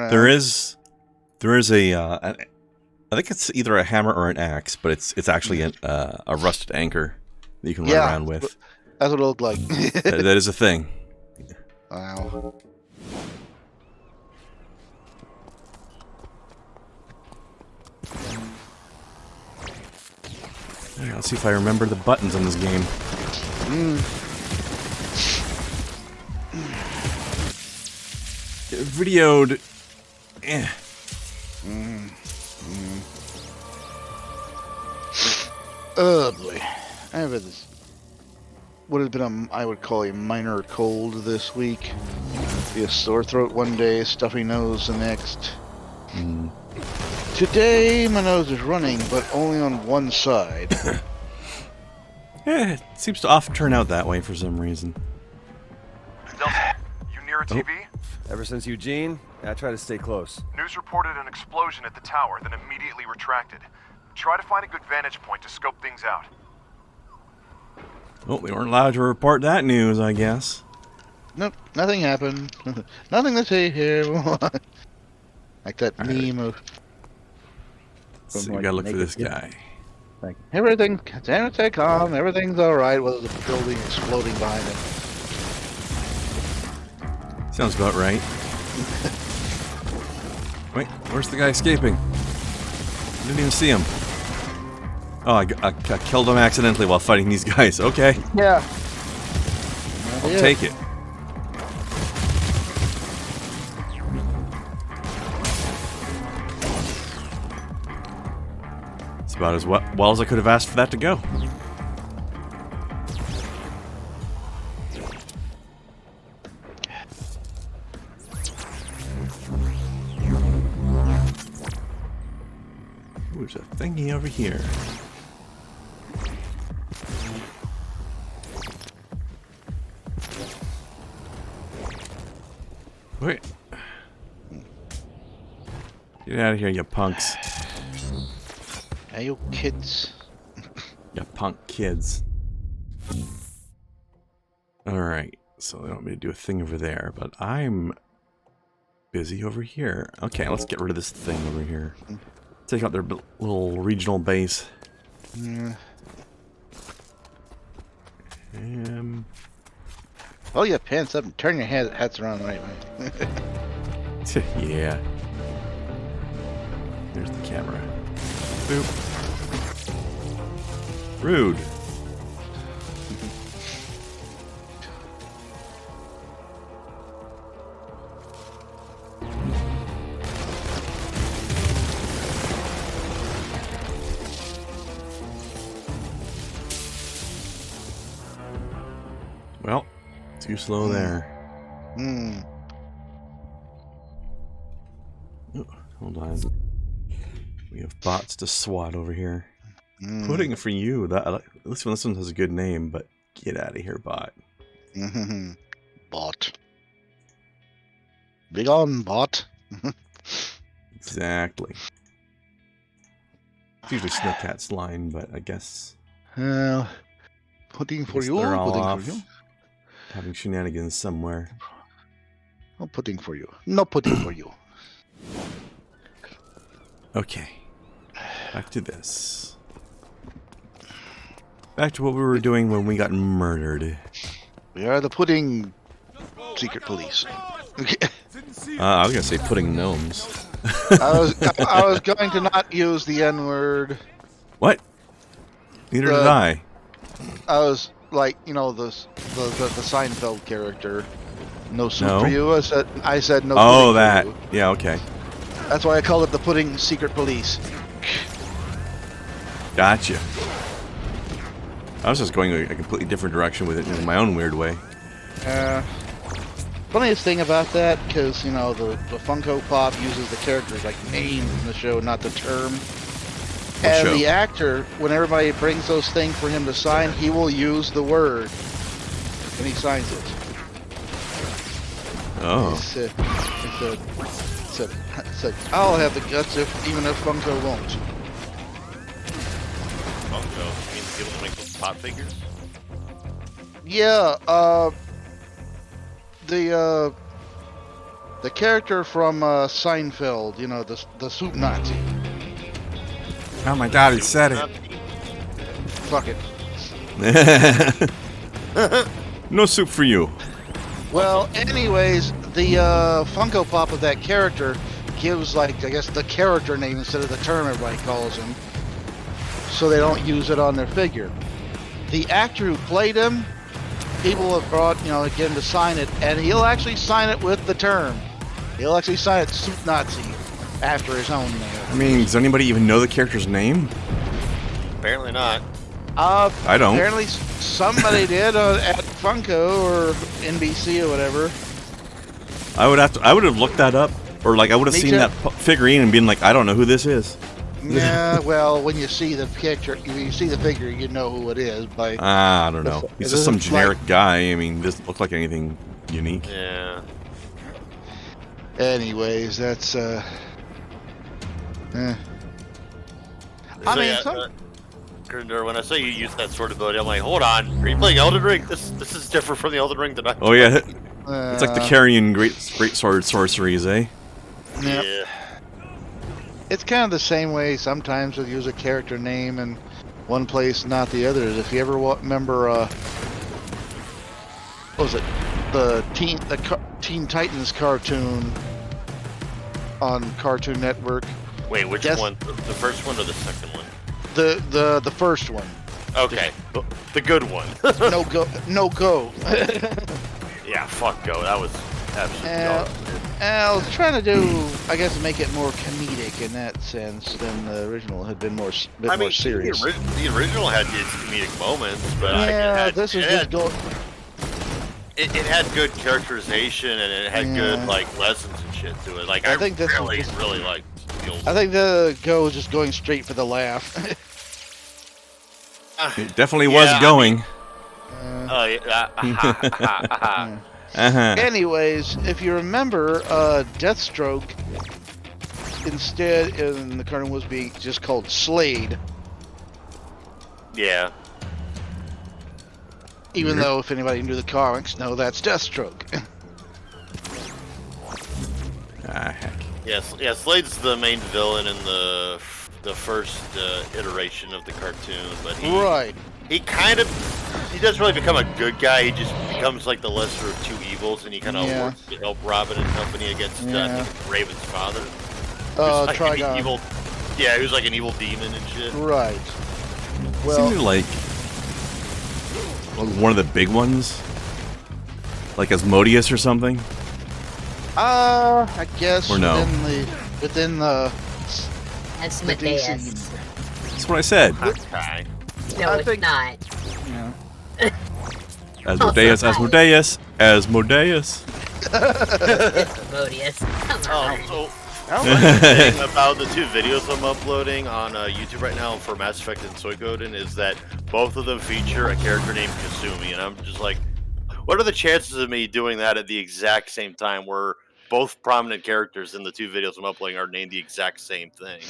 There is I think it's either a hammer or an axe, but it's actually a rusted anchor that you can run around with. That's what it looked like. That is a thing. Wow. Right, let's see if I remember the buttons on this game. Videoed. Oh boy, I have this. Would have been I would call a minor cold this week. Be a sore throat one day, stuffy nose the next. Today my nose is running, but only on one side. It seems to often turn out that way for some reason. Delta, you near a TV? Ever since Eugene, I try to stay close. News reported an explosion at the tower, then immediately retracted. Try to find a good vantage point to scope things out. Well, we weren't allowed to report that news, I guess. Nope, nothing happened. Nothing to see here. Like that meme of... So we gotta look for this guy. Like, everything's calm, everything's alright, with the building exploding behind him. Sounds about right. Wait, where's the guy escaping? Didn't even see him. Oh, I killed him accidentally while fighting these guys. Okay. Yeah. I'll take it. It's about as well as I could have asked for that to go. Ooh, there's a thingy over here. Wait. Get out of here, you punks. Hey, you kids. You punk kids. Alright, so they don't want me to do a thing over there, but I'm busy over here. Okay, let's get rid of this thing over here. Take out their little regional base. Oh, yeah, pants up and turn your hats around the right way. Yeah. There's the camera. Boop. Rude. Well, too slow there. Oh, hold on. We have bots to swat over here. Pudding for you. This one has a good name, but get out of here, bot. Bot. Big on bot. Exactly. It's usually Snowcat's line, but I guess... Pudding for you, they're all pudding off for you. Having shenanigans somewhere. No pudding for you. No pudding for you. Okay. Back to this. Back to what we were doing when we got murdered. We are the pudding secret police. I was gonna say pudding gnomes. I was going to not use the N-word. What? Neither did I. I was like, you know, the Seinfeld character. No soup No? for you. I said no. Oh, pudding that. for you. Yeah, okay. That's why I call it the pudding secret police. Gotcha. I was just going a completely different direction with it in my own weird way. Funniest thing about that, because, you know, the Funko Pop uses the character's, like, name in the show, not the term. And the actor, when everybody brings those things for him to sign, he will use the word when he signs it. Oh. He said, I'll have the guts even if Funko won't. Funko? You mean the people that make those pop figures? Yeah, The character from Seinfeld, you know, the soup Nazi. Oh my god, he said it. Fuck it. No soup for you. Well, anyways, the Funko Pop of that character gives, like, I guess the character name instead of the term everybody calls him, so they don't use it on their figure. The actor who played him, people have brought, you know, get him to sign it, and he'll actually sign it with the term. He'll actually sign it Soup Nazi after his own name. I mean, does anybody even know the character's name? Apparently not. I don't. Apparently somebody did at Funko or NBC or whatever. I would have looked that up, or like I would have Me seen too. that figurine and been like, I don't know who this is. Yeah, well, when you see the picture, you see the figure, you know who it is. By I don't know. He's just some It's generic guy. I mean, doesn't look like anything unique. Yeah. anyways, that's I So, mean, yeah, some, Krendar, when I say you use that sort of ability, I'm like, hold on, are you playing Elden Ring? This is different from the Elden Ring that I. Oh yeah, it's like the carrying great sword sorceries, eh? yeah. Yeah. It's kind of the same way sometimes they'll use a character name in one place, not the others. If you ever remember, what was it, the Teen Titans cartoon on Cartoon Network? Wait, which Yes. one? The first one or the second one? The first one. Okay, the good one. No go. Yeah, fuck Go. That was absolutely awesome. I was trying to do, I guess, make it more comedic in that sense than the original had been more serious. The original had its comedic moments, but Yeah, it this was it just had, going. it had good characterization and it had good like lessons and shit to it. Like I I think this was really, just- really liked the old. I think the Go was just going straight for the laugh. It definitely was Yeah, I going. Oh yeah. Anyways, if you remember, Deathstroke instead in the cartoon was being just called Slade. Yeah. Even though if anybody knew the comics, no, that's Deathstroke. Heck. Yes. Yeah. Slade's the main villain in the first iteration of the cartoon, but Right. he doesn't really become a good guy. He just becomes like the lesser of two evils, and he kind of Yeah. works to help Robin and company against I Yeah. think, Raven's father. Who's like an Trigon. evil, yeah, he was like an evil demon and shit. Right. Well, Well, like one of the big ones, like Asmodeus or something. I guess Or no? within the That's the DC. Medeus. That's what I said. Okay. No, I it's think- not. Yeah. Asmodeus, right. Asmodeus, Asmodeus. Medeus. Come on. Oh, so the thing about the two videos I'm uploading on YouTube right now for Mass Effect and Suikoden is that both of them feature a character named Kasumi, and I'm just like, what are the chances of me doing that at the exact same time where both prominent characters in the two videos I'm uploading are named the exact same thing?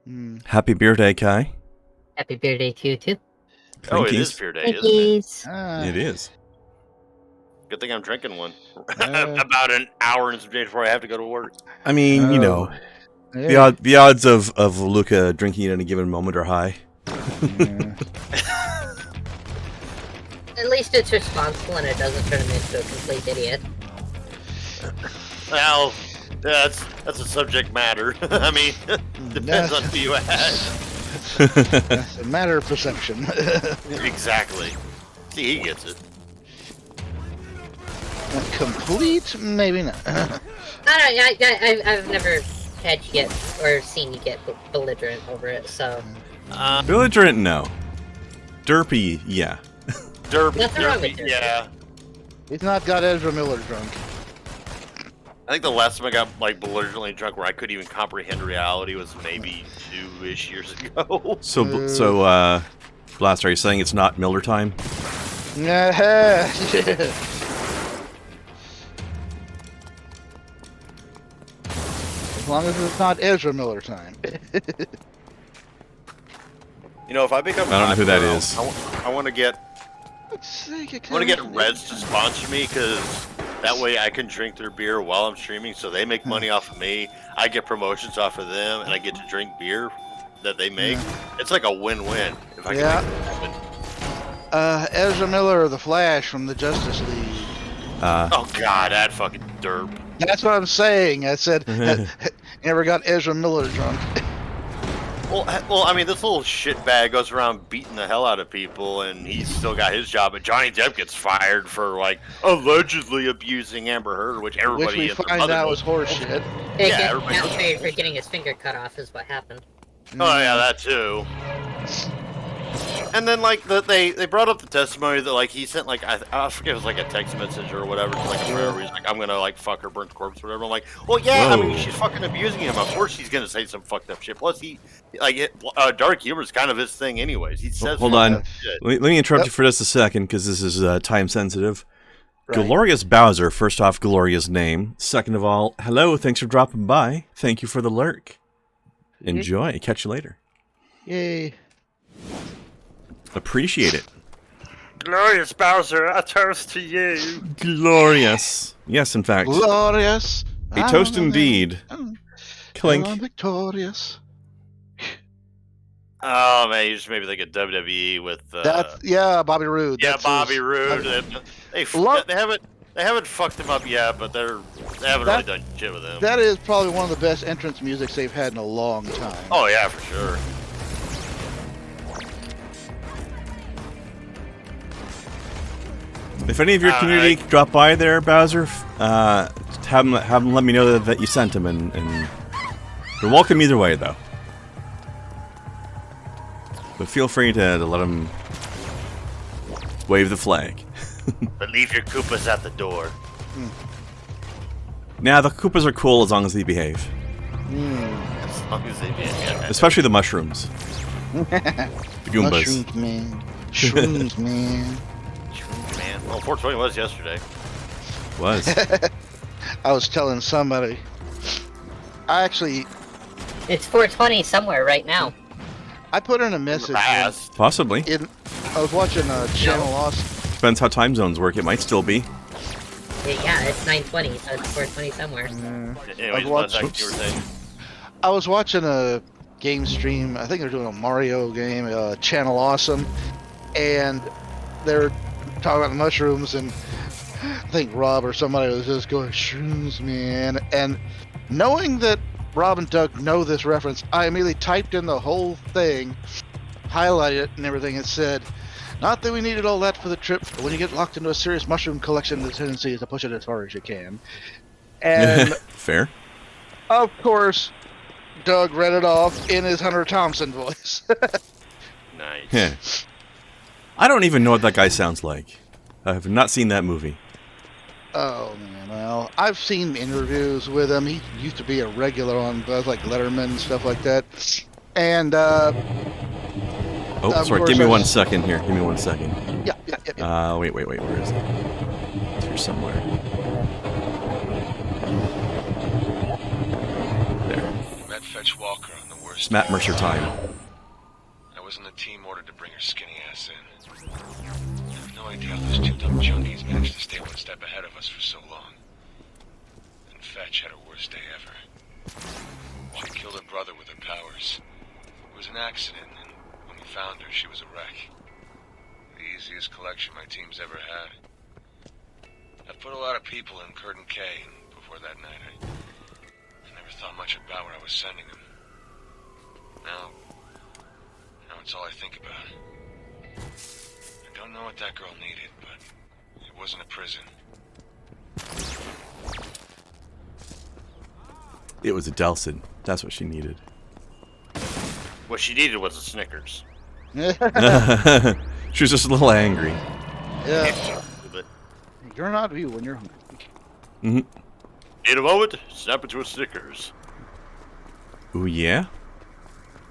Hmm. Happy birthday, Kai. Happy birthday to you too. Oh, it is Twinkies. Fear Day, isn't it? Thankies. It is. Good thing I'm drinking one. About an hour and some change before I have to go to work. I mean, you know, Yeah. the odds of Luca drinking at any given moment are high. Yeah. At least it's responsible and it doesn't turn him into a complete idiot. Well, that's a subject matter. I mean, depends on who you ask. It's a matter of perception. Exactly. See, he gets it. Complete? Maybe not. I don't know, I've never had you get, or seen you get belligerent over it, so... Belligerent, no. Derpy, yeah. Nothing wrong with Derpy, Derpy. yeah. He's not got Ezra Miller drunk. I think the last time I got like belligerently drunk where I couldn't even comprehend reality was maybe 2-ish years ago. So, Blast, are you saying it's not Miller time? Yeah. As long as it's not Ezra Miller time. You know, if I become I don't know who that popular, is. I want to get Reds to sponsor me because That way I can drink their beer while I'm streaming, so they make money off of me. I get promotions off of them, and I get to drink beer that they make. It's like a win-win if I can make it happen. Ezra Miller, the Flash from the Justice League. Oh god, that fucking derp. That's what I'm saying. I said, never got Ezra Miller drunk. Well, I mean, this little shitbag goes around beating the hell out of people, and he's still got his job. But Johnny Depp gets fired for like allegedly abusing Amber Heard, which everybody Which we find out was horseshit. Yeah, got fired for getting his finger cut off is what happened. Oh yeah, that too. And then like they brought up the testimony that like he sent like I forget it was like a text message or whatever to like a prayer where he's like I'm gonna like fuck her burnt corpse or whatever. I'm like, well yeah, I mean she's fucking abusing him. Of course he's gonna say some fucked up shit. Plus he dark humor is kind of his thing anyways. He says hold on. Let me interrupt you for just a second because this is time sensitive. Right. Glorious Bowser. First off, glorious name. Second of all, hello. Thanks for dropping by. Thank you for the lurk. Enjoy. Catch you later. Yay. Appreciate it. Glorious Bowser, a toast to you. Glorious. Yes, in fact. Glorious. A toast indeed. Clink. I'm victorious. Oh man, you just made me think of WWE with Bobby Roode. Yeah, Bobby Roode. They haven't fucked him up yet, but they haven't really done shit with him. That is probably one of the best entrance musics they've had in a long time. Oh yeah, for sure. If any of your community drop by there, Bowser, have them let me know that you sent them, and you're welcome either way, though. But feel free to let them wave the flag. But leave your Koopas at the door. Nah, the Koopas are cool as long as they behave. As long as they behave. Especially the mushrooms. The Goombas. Mushrooms, man. Shrooms, man. Well, 420 was yesterday. Was. I was telling somebody. It's 420 somewhere right now. I put in a message. Possibly. I was watching Channel Lost. Depends how time zones work. It might still be. Yeah, it's 9:20, so it's 4:20 somewhere. Anyways, I was watching a game stream. I think they're doing a Mario game, Channel Awesome, and they're talking about the mushrooms, and I think Rob or somebody was just going, shrooms, man. And knowing that Rob and Doug know this reference, I immediately typed in the whole thing, highlighted it and everything, and said, not that we needed all that for the trip, but when you get locked into a serious mushroom collection, the tendency is to push it as far as you can. And fair. Of course, Doug read it off in his Hunter Thompson voice. Nice. Yeah. I don't even know what that guy sounds like. I have not seen that movie. Oh man, well, I've seen interviews with him. He used to be a regular on like Letterman and stuff like that. And oh, sorry. Give me 1 second here. Give me 1 second. Yeah. Wait. Where is it? It's here somewhere. There. Met Fetch Walker on the worst. It's Matt Mercer time. I was in the team ordered to bring her skinny ass in. I have no idea how those two dumb junkies managed to stay one step ahead of us for so long. And Fetch had her worst day ever. She killed her brother with her powers. It was an accident, and when we found her, she was a wreck. The easiest collection my team's ever had. I've put a lot of people in Curtin K, and before that night, I never thought much about where I was sending them. Now it's all I think about. I don't know what that girl needed, but it wasn't a prison. It was a Delson. That's what she needed. What she needed was a Snickers. She was just a little angry. Yeah. You're not you when you're hungry. Mm-hmm. In a moment, snap into a Snickers. Ooh, yeah?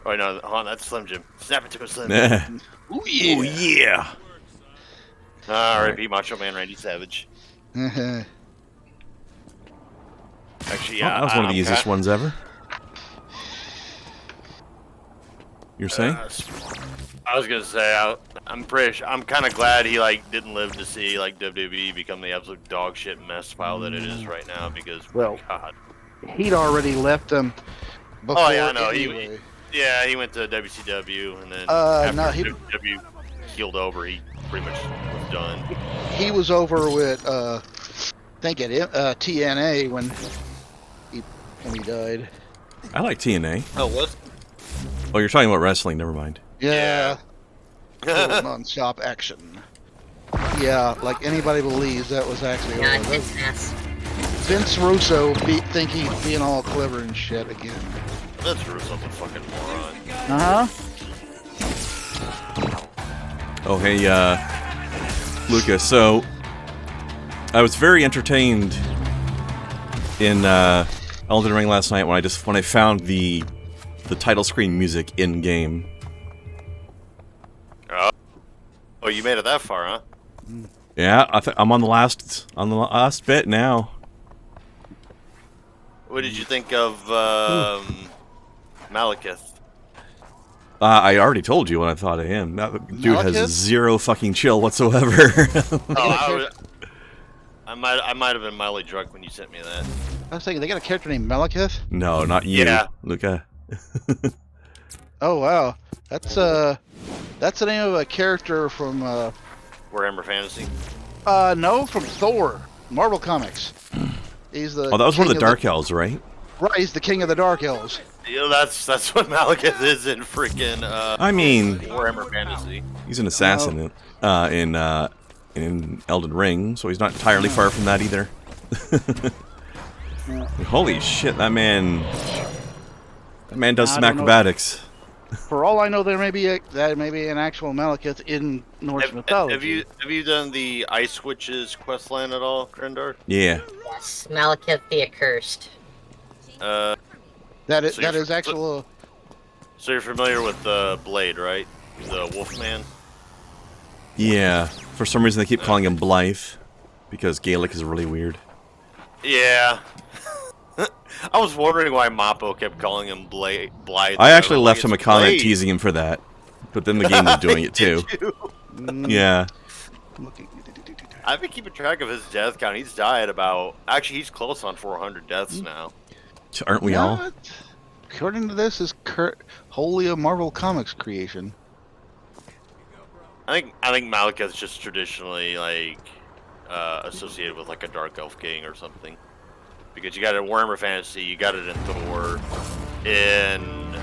Oh, no, hold on, that's Slim Jim. Snap into a Slim Jim. Ooh, yeah. Ooh, yeah. R.I.P. Macho Man Randy Savage. Actually, yeah. That was one of the easiest ones ever. You're saying? I was gonna say I'm pretty sure, I'm kind of glad he like didn't live to see like WWE become the absolute dog shit mess pile that it is right now because Well, God. He'd already left them before. Oh yeah, I know. Anyway. He went to WCW and then no, WCW keeled over, he pretty much was done. He was over with I think at TNA when he died. I like TNA. Oh, what? Oh, you're talking about wrestling. Never mind. Yeah. Non-stop action. Yeah, like anybody believes that was actually Yeah, over. it's ass. Vince Russo think he's being all clever and shit again. Vince Russo's a fucking moron. Oh, hey, Lucas. So, I was very entertained in Elden Ring last night when I found the title screen music in game. Oh, you made it that far, huh? Yeah, I'm on the last bit now. What did you think of Malekith? I already told you what I thought of him. That dude has zero fucking chill whatsoever. I might have been mildly drunk when you sent me that. I was thinking they got a character named Malekith. No, not you, Luca. Oh wow, that's the name of a character from Warhammer Fantasy. No, from Thor, Marvel Comics. He's the. Oh, that was one of the Dark Elves, right? Right, he's the king of the Dark Elves. Yeah, that's what Malekith is in freaking. I mean, Warhammer Fantasy. He's an assassin in Elden Ring, so he's not entirely far from that either. Holy shit, that man does some acrobatics. For all I know, there may be an actual Malekith in Norse mythology. Have you done the Ice Witches questline at all, Krendar? Yeah. Yes, Malekith the Accursed. That is actual. So you're familiar with Blade, right? The Wolfman. Yeah. For some reason, they keep calling him Blythe because Gaelic is really weird. Yeah. I was wondering why Mappo kept calling him Blythe. I actually left him a comment teasing him for that, but then the game was doing it too. Yeah. I've been keeping track of his death count. He's died about. Actually, he's close on 400 deaths now. Aren't we all? According to this, is wholly a Marvel Comics creation. I think Malekith's just traditionally like associated with like a Dark Elf King or something. Because you got it in Warhammer Fantasy, you got it in Thor. In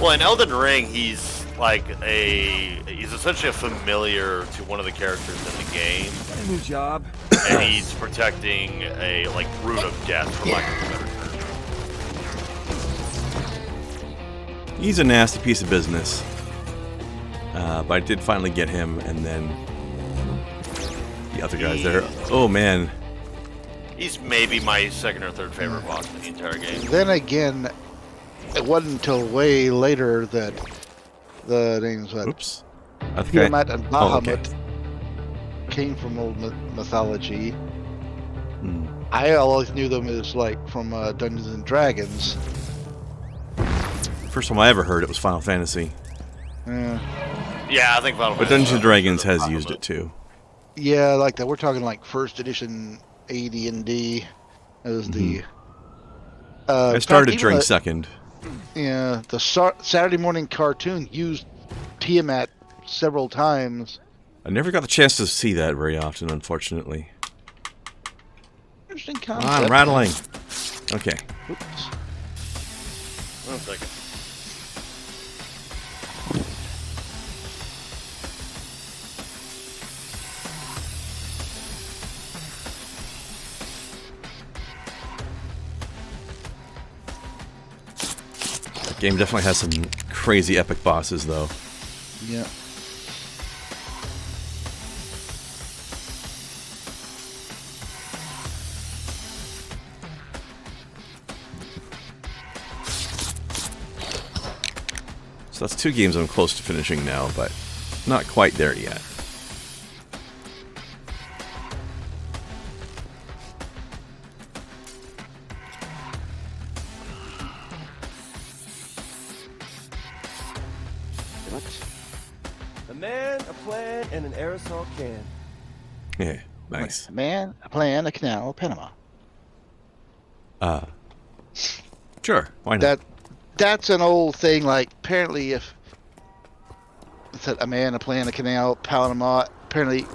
Elden Ring, he's essentially a familiar to one of the characters in the game. New job. And he's protecting a rune of death, for lack of a better term. He's a nasty piece of business. But I did finally get him, and then the other guys there. Oh man. He's maybe my second or third favorite boss in the entire game. Then again, it wasn't until way later that the names like Tiamat and Bahamut came from old mythology. I always knew them as from Dungeons and Dragons. First time I ever heard it was Final Fantasy. Yeah, I think Final Fantasy. But Dungeons and Dragons has used it too. Yeah, like that. We're talking first edition AD&D as the. I started during second. Yeah, the Saturday morning cartoon used Tiamat several times. I never got the chance to see that very often, unfortunately. Interesting concept. I'm rattling. Okay. Oops. 1 second. That game definitely has some crazy epic bosses, though. Yeah. So that's 2 games I'm close to finishing now, but not quite there yet. man, a plan, and an aerosol can. Yeah, nice. A man, a plan, a canal, Panama. Sure, why not? That's an old thing. Like apparently, if it said a man, a plan, a canal, Panama, apparently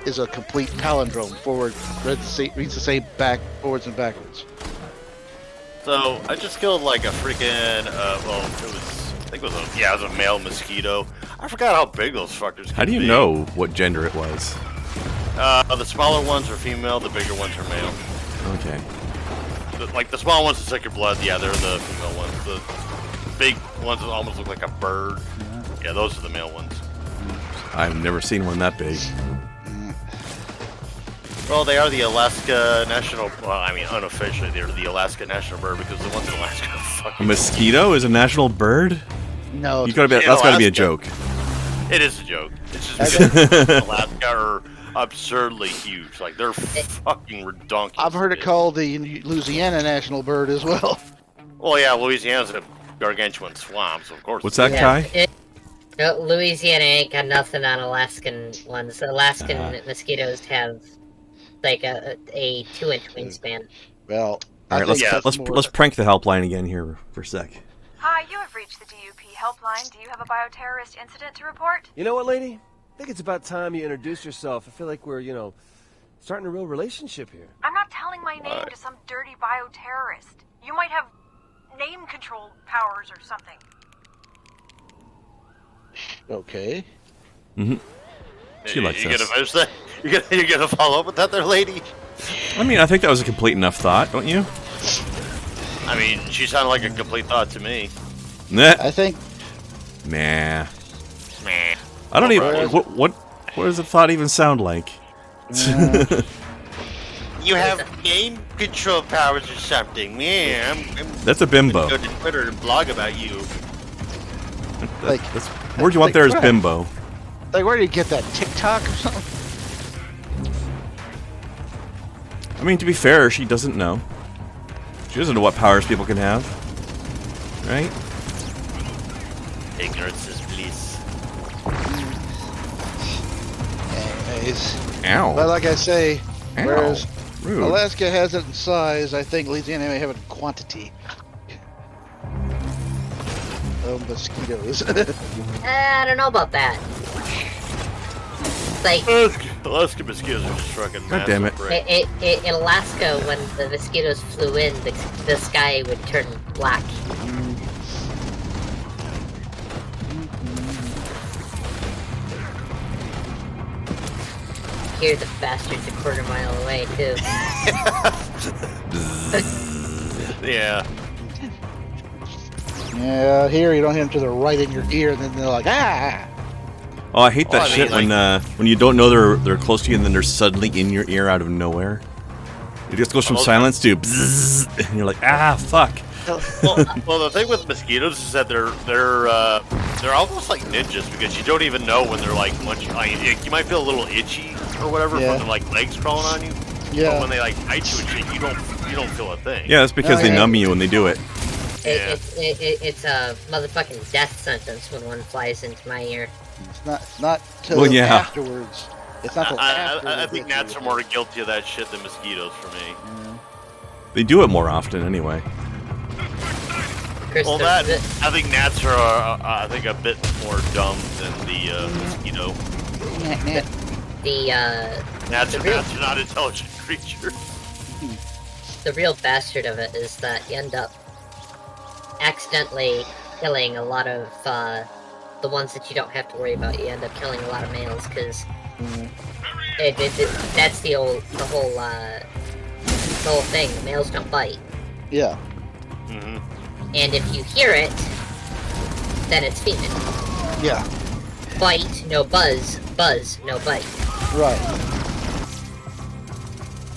is a complete palindrome. Forward reads the same back, forwards and backwards. So I just killed like a freaking it was a male mosquito. I forgot how big those fuckers. How do you know what gender it was? The smaller ones are female, the bigger ones are male. Okay. The small ones that suck your blood, yeah, they're the female ones. The big ones that almost look like a bird, yeah, those are the male ones. I've never seen one that big. Well, they are the Alaska National. Well, I mean, unofficially, they're the Alaska National Bird because the ones in Alaska are fucking. A mosquito is a national bird? No, That's gotta be a joke. It is a joke. It's just because Alaska are absurdly huge. Like they're fucking redonkulous. I've heard it called the Louisiana national bird as well. Well, yeah, Louisiana's a gargantuan swamp, so of course. What's that, Kai? No, Louisiana ain't got nothing on Alaskan ones. Alaskan mosquitoes have like a 2-inch wingspan. Well, all right, let's prank the helpline again here for a sec. Hi, you have reached the DUP helpline. Do you have a bioterrorist incident to report? You know what, lady? I think it's about time you introduce yourself. I feel like we're, starting a real relationship here. I'm not telling my name to some dirty bioterrorist. You might have name control powers or something. Okay. Mm-hmm. She likes you us. Gonna finish that? You gonna follow up with that there, lady? I mean, I think that was a complete enough thought, don't you? I mean, she sounded like a complete thought to me. Nah. I think. Nah. Meh. I don't even. What does the thought even sound like? You have game control powers or something. Yeah, That's a bimbo. Go to Twitter and blog about you. Word you want there is bimbo. Like, where did you get that? TikTok or something? I mean, to be fair, she doesn't know. She doesn't know what powers people can have. Right? Ignorance is bliss. Anyways. Ow. But like I say, Ow. whereas Rude. Alaska has it in size, I think Louisiana may have it in quantity. Mosquitoes. I don't know about that. Like, Alaska mosquitoes are just fucking God damn it. in Alaska, when the mosquitoes flew in, the sky would turn black. Hear the bastards a quarter mile away, too. Yeah. Yeah, here you don't hear them to the right in your ear, and then they're like, ah! Oh, I hate that shit when you don't know they're close to you and then they're suddenly in your ear out of nowhere. It just goes from silence to bzzz, and you're like, ah, fuck. Well, the thing with mosquitoes is that they're almost like ninjas because you don't even know when they're like munching. You might feel a little itchy or whatever when they're like legs crawling on you. Yeah. But when they like bite you and shit, you don't feel a thing. Yeah, that's because they numb you when they do it. It's a motherfucking death sentence when one flies into my ear. It's not till afterwards. It's not till afterwards. I think gnats are more guilty of that shit than mosquitoes for me. Yeah. They do it more often anyway. Well, I think gnats are, I think, a bit more dumb than the mosquito. Gnats are not intelligent creatures. The real bastard of it is that you end up accidentally killing a lot of the ones that you don't have to worry about. You end up killing a lot of males because that's the whole thing. The males don't bite. Yeah. Mm-hmm. And if you hear it, then it's female. Yeah. Bite, no buzz. Buzz, no bite. Right.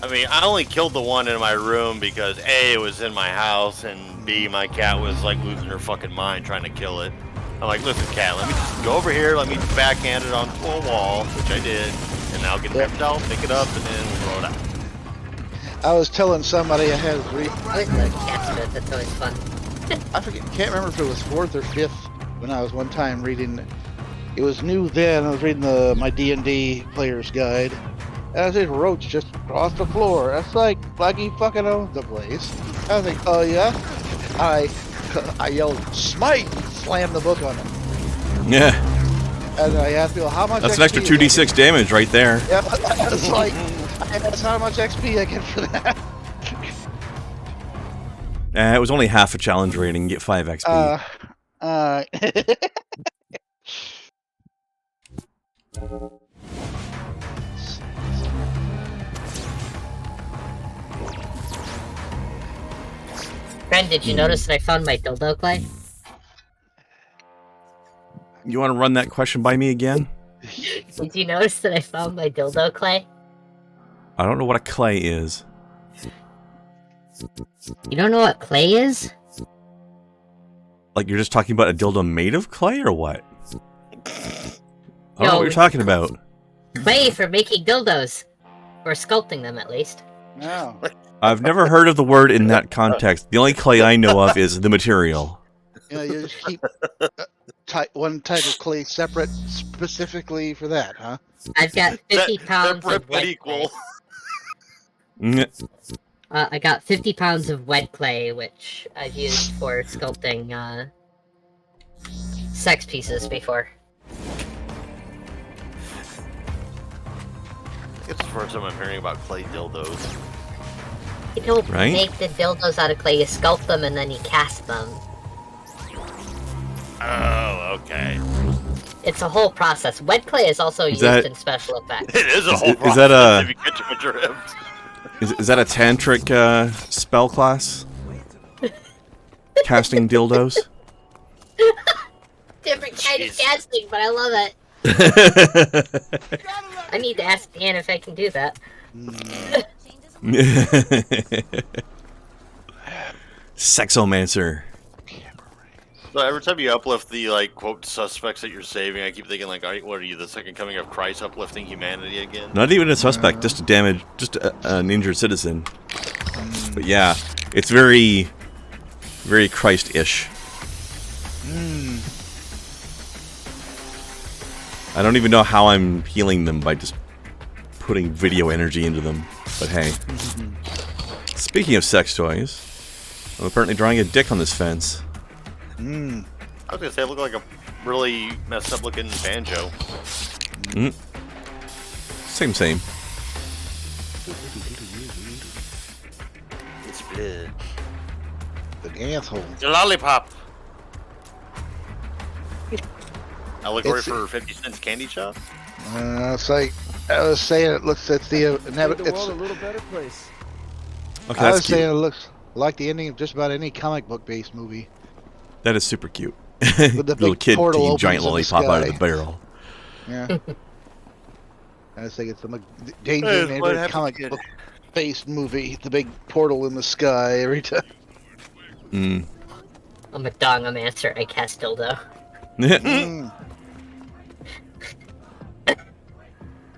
I mean, I only killed the one in my room because A, it was in my house, and B, my cat was like losing her fucking mind trying to kill it. I'm like, listen, cat, let me just go over here, let me backhand it onto a wall, which I did, and now get the reptile, pick it up, and then we'll throw it out. I was telling somebody I had I always love cats, but that's always fun. I can't remember if it was 4th or 5th when I was one time reading It was new then. I was reading my D&D player's guide. As it roach just across the floor. That's like Blackie fucking owns the place. I was like, oh yeah? I yelled, smite! Slammed the book on him. Yeah. And I asked people, how much That's XP an extra 2d6 damage right there. Yep, it's like, that's how much XP I get for that. It was only half a challenge rating, get 5 XP. Friend, did you notice that I found my dildo clay? You want to run that question by me again? Did you notice that I found my dildo clay? I don't know what a clay is. You don't know what clay is? Like you're just talking about a dildo made of clay or what? I don't know what you're talking about. Clay for making dildos. Or sculpting them, at least. No. I've never heard of the word in that context. The only clay I know of is the material. You know, you just keep one type of clay separate specifically for that, huh? I've got 50 pounds of wet equal. I got 50 pounds of wet clay, which I've used for sculpting sex pieces before. It's the first time I'm hearing about clay dildos. You don't Right? make the dildos out of clay, you sculpt them and then you cast them. Oh, okay. It's a whole process. Wet clay is also used in special effects. It is a whole process. Is that a... If you catch my drift. Is that a tantric spell class? Casting dildos? Different kind of casting, but I love it. I need to ask Dan if I can do that. Sexomancer. So every time you uplift the, like, quote, suspects that you're saving, I keep thinking, like, what are you, the second coming of Christ uplifting humanity again? Not even a suspect, just an injured citizen. But yeah, it's very, very Christ-ish. I don't even know how I'm healing them by just putting video energy into them. But hey. Speaking of sex toys, I'm apparently drawing a dick on this fence. I was gonna say, it looked like a really messed up looking banjo. Same. It's blood. The asshole. It's a lollipop! Allegory for 50 cents candy shop? It's like, I was saying it looks, it's the, Make the world a little better place. Okay, I that's was saying cute. it looks like the ending of just about any comic book based movie. That is super cute. With the Little big kid portal eating opens giant in the lollipop out of sky. the barrel. Yeah. I was thinking it's the Danger Neighbor comic book based movie. The big portal in the sky every time. I'm a dongomancer, I cast dildo.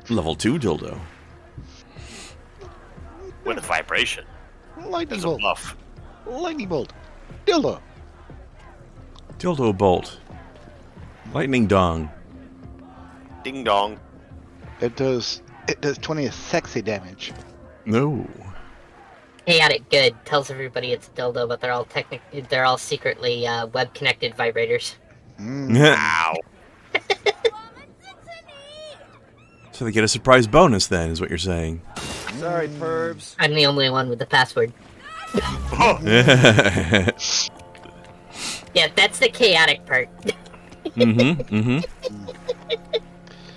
Level 2 dildo. With a vibration. Lightning As a bolt. buff. Lightning bolt. Dildo. Dildo bolt. Lightning dong. Ding dong. It does 20 sexy damage. No. Chaotic Good tells everybody it's a dildo, but they're all secretly web-connected vibrators. Ow. So they get a surprise bonus then, is what you're saying. Sorry, pervs. I'm the only one with the password. Yeah, that's the chaotic part.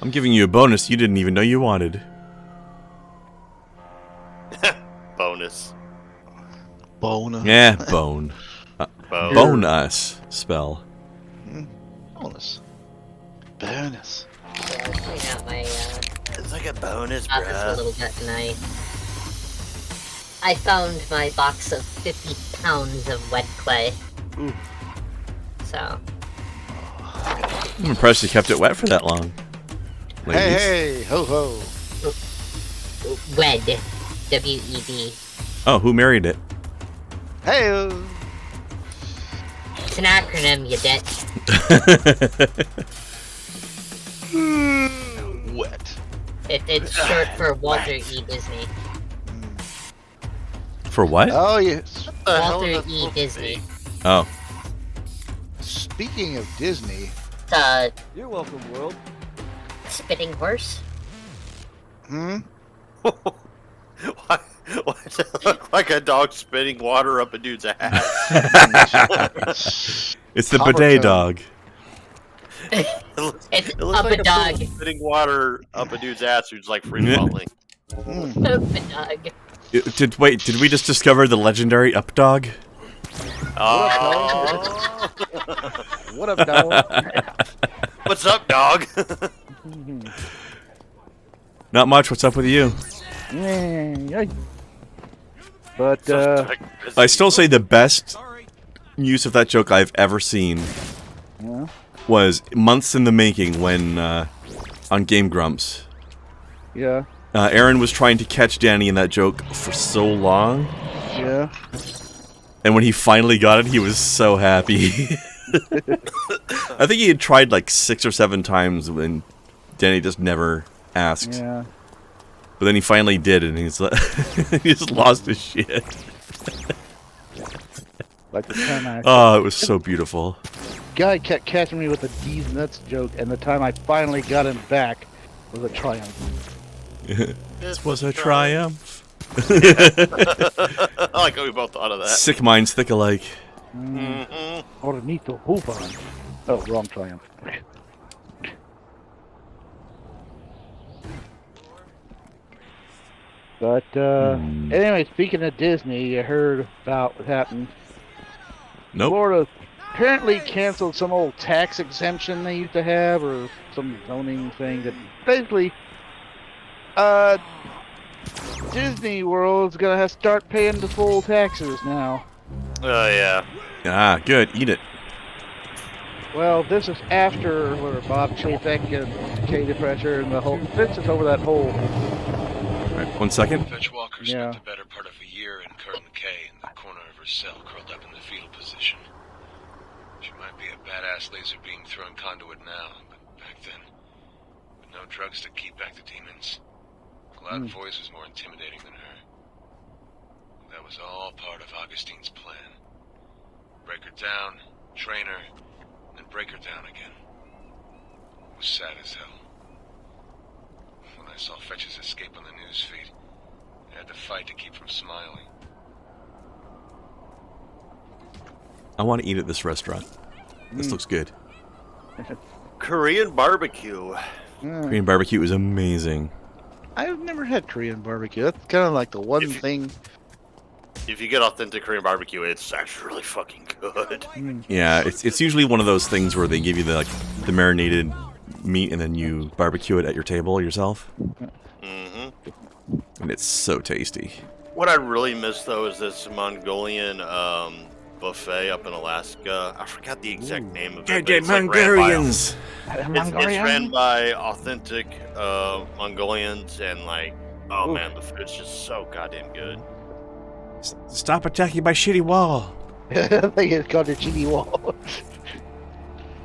I'm giving you a bonus you didn't even know you wanted. Bonus. Bone. Yeah, bone. Bone. Bone us spell. Bonus. Bonus. So I was cleaning out my It's like a bonus, office a bruh. little bit, and I found my box of 50 pounds of wet clay. So, I'm impressed you kept it wet for that long. Ladies. Hey, ho, ho. WED. W-E-D. Oh, who married it? Hey. It's an acronym, you ditch. It's short for Walter E. Disney. For what? Oh, yes. Walter E. Disney. Oh. Speaking of Disney... You're welcome, world. Spitting horse? Hmm? Why does it look like a dog spitting water up a dude's ass? It's the bidet dog. It's It looks up like a dog. spitting water up a dude's ass who's like free falling. Up a dog. Did we just discover the legendary Up Dog? Oh. What up, dog? What's up, dog? Not much. What's up with you? But, I still say the best use of that joke I've ever seen was months in the making when, on Game Grumps. yeah. Aaron was trying to catch Danny in that joke for so long. Yeah. And when he finally got it, he was so happy. I think he had tried like 6 or 7 times when Danny just never asked. Yeah. But then he finally did, and he's like, he just lost his shit. Like the time I... Oh, it was so beautiful. Guy kept catching me with a D's nuts joke, and the time I finally got him back was a triumph. This was a triumph. I like how we both thought of that. Sick minds think alike. Or need to move on. Oh, wrong triumph. But, anyway, speaking of Disney, you heard about what happened. Nope. Florida apparently canceled some old tax exemption they used to have, or some zoning thing that basically, Disney World's gonna have to start paying the full taxes now. Oh, yeah. Ah, good. Eat it. Well, this is after where Bob Chapek and Katie Pressure and the whole... This is over that whole... Alright, 1 second. Fetch Walker Yeah. spent the better part of a year in Curtin K in the corner of her cell, curled up in the fetal position. She might be a badass laser beam throwing conduit now, but back then, with no drugs to keep back the demons, a loud voice was more intimidating than her. That was all part of Augustine's plan. Break her down, train her, and then break her down again. It was sad as hell. When I saw Fetch's escape on the newsfeed, I had to fight to keep from smiling. I want to eat at this restaurant. This looks good. Korean barbecue. Korean barbecue is amazing. I've never had Korean barbecue. That's kind of like the one thing... If you get authentic Korean barbecue, it's actually really fucking good. Yeah, it's usually one of those things where they give you the marinated meat and then you barbecue it at your table yourself. Mm-hmm. And it's so tasty. What I really miss, though, is this Mongolian buffet up in Alaska. I forgot the exact name of it. but it's like Mongolians! It's ran by authentic Mongolians, and like, oh man, the food's just so goddamn good. Stop attacking my shitty wall! I think it's called the chili wall.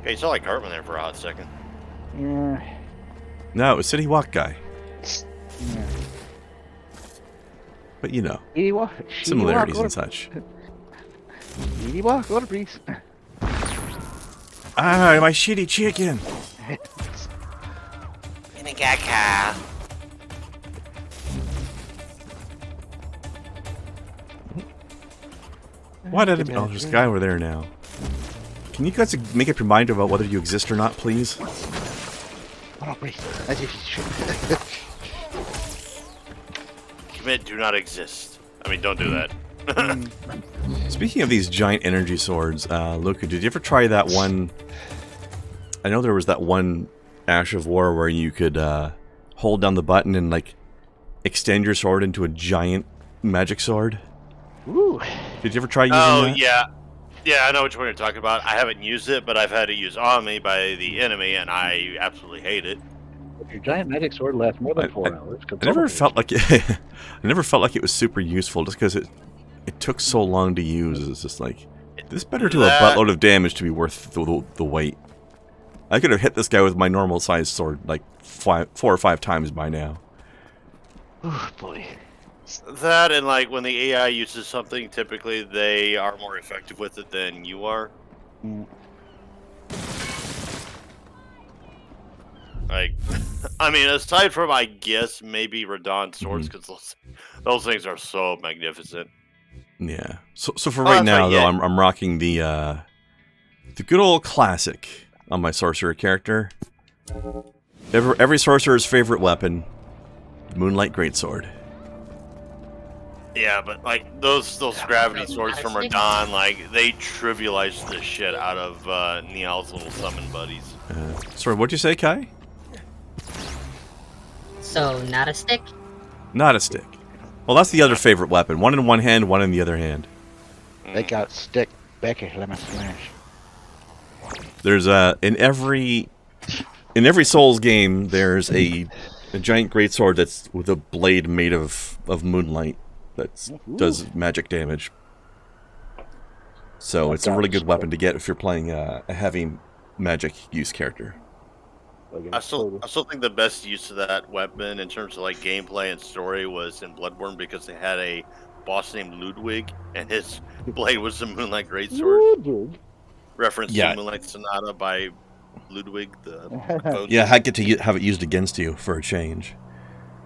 Okay, you saw like Cartman there for a hot second. Yeah. No, it was City Walk guy. Yeah. But you know, Chili wall. similarities and such. Chili wall, order please. Ah, my shitty chicken! Why did it... Oh, there's a guy over there now. Can you guys make up your mind about whether you exist or not, please? Order please. Commit, do not exist. I mean, don't do that. Speaking of these giant energy swords, Luca, did you ever try that one... I know there was that one Ash of War where you could hold down the button and, like, extend your sword into a giant magic sword? Ooh. Did you ever try using that? Yeah. Yeah, I know which one you're talking about. I haven't used it, but I've had it used on me by the enemy, and I absolutely hate it. Your giant magic sword lasts more than 4 hours. I never felt like it, I never felt like it was super useful just because it took so long to use. It's just like, this better do a buttload of damage to be worth the wait. I could have hit this guy with my normal sized sword like 4 or 5 times by now. Oh boy. That and like when the AI uses something, typically they are more effective with it than you are. Like, I mean, aside from I guess maybe Radon swords, because those things are so magnificent. Yeah. So for right now, though, I'm rocking the good old classic on my sorcerer character. Every sorcerer's favorite weapon, Moonlight Greatsword. Yeah, but like those gravity swords from Radon, like they trivialize the shit out of Nial's little summon buddies. Sorry, what'd you say, Kai? So, not a stick? Not a stick. Well, that's the other favorite weapon. One in one hand, one in the other hand. They got stick. Becky, let me smash. There's in every Souls game, there's a giant greatsword that's with a blade made of moonlight that does magic damage. So it's a really good weapon to get if you're playing a heavy magic use character. I still think the best use of that weapon in terms of like gameplay and story was in Bloodborne, because they had a boss named Ludwig and his blade was the Moonlight Greatsword. Reference to Moonlight Sonata by Ludwig the Yeah, I get to have it used against you for a change.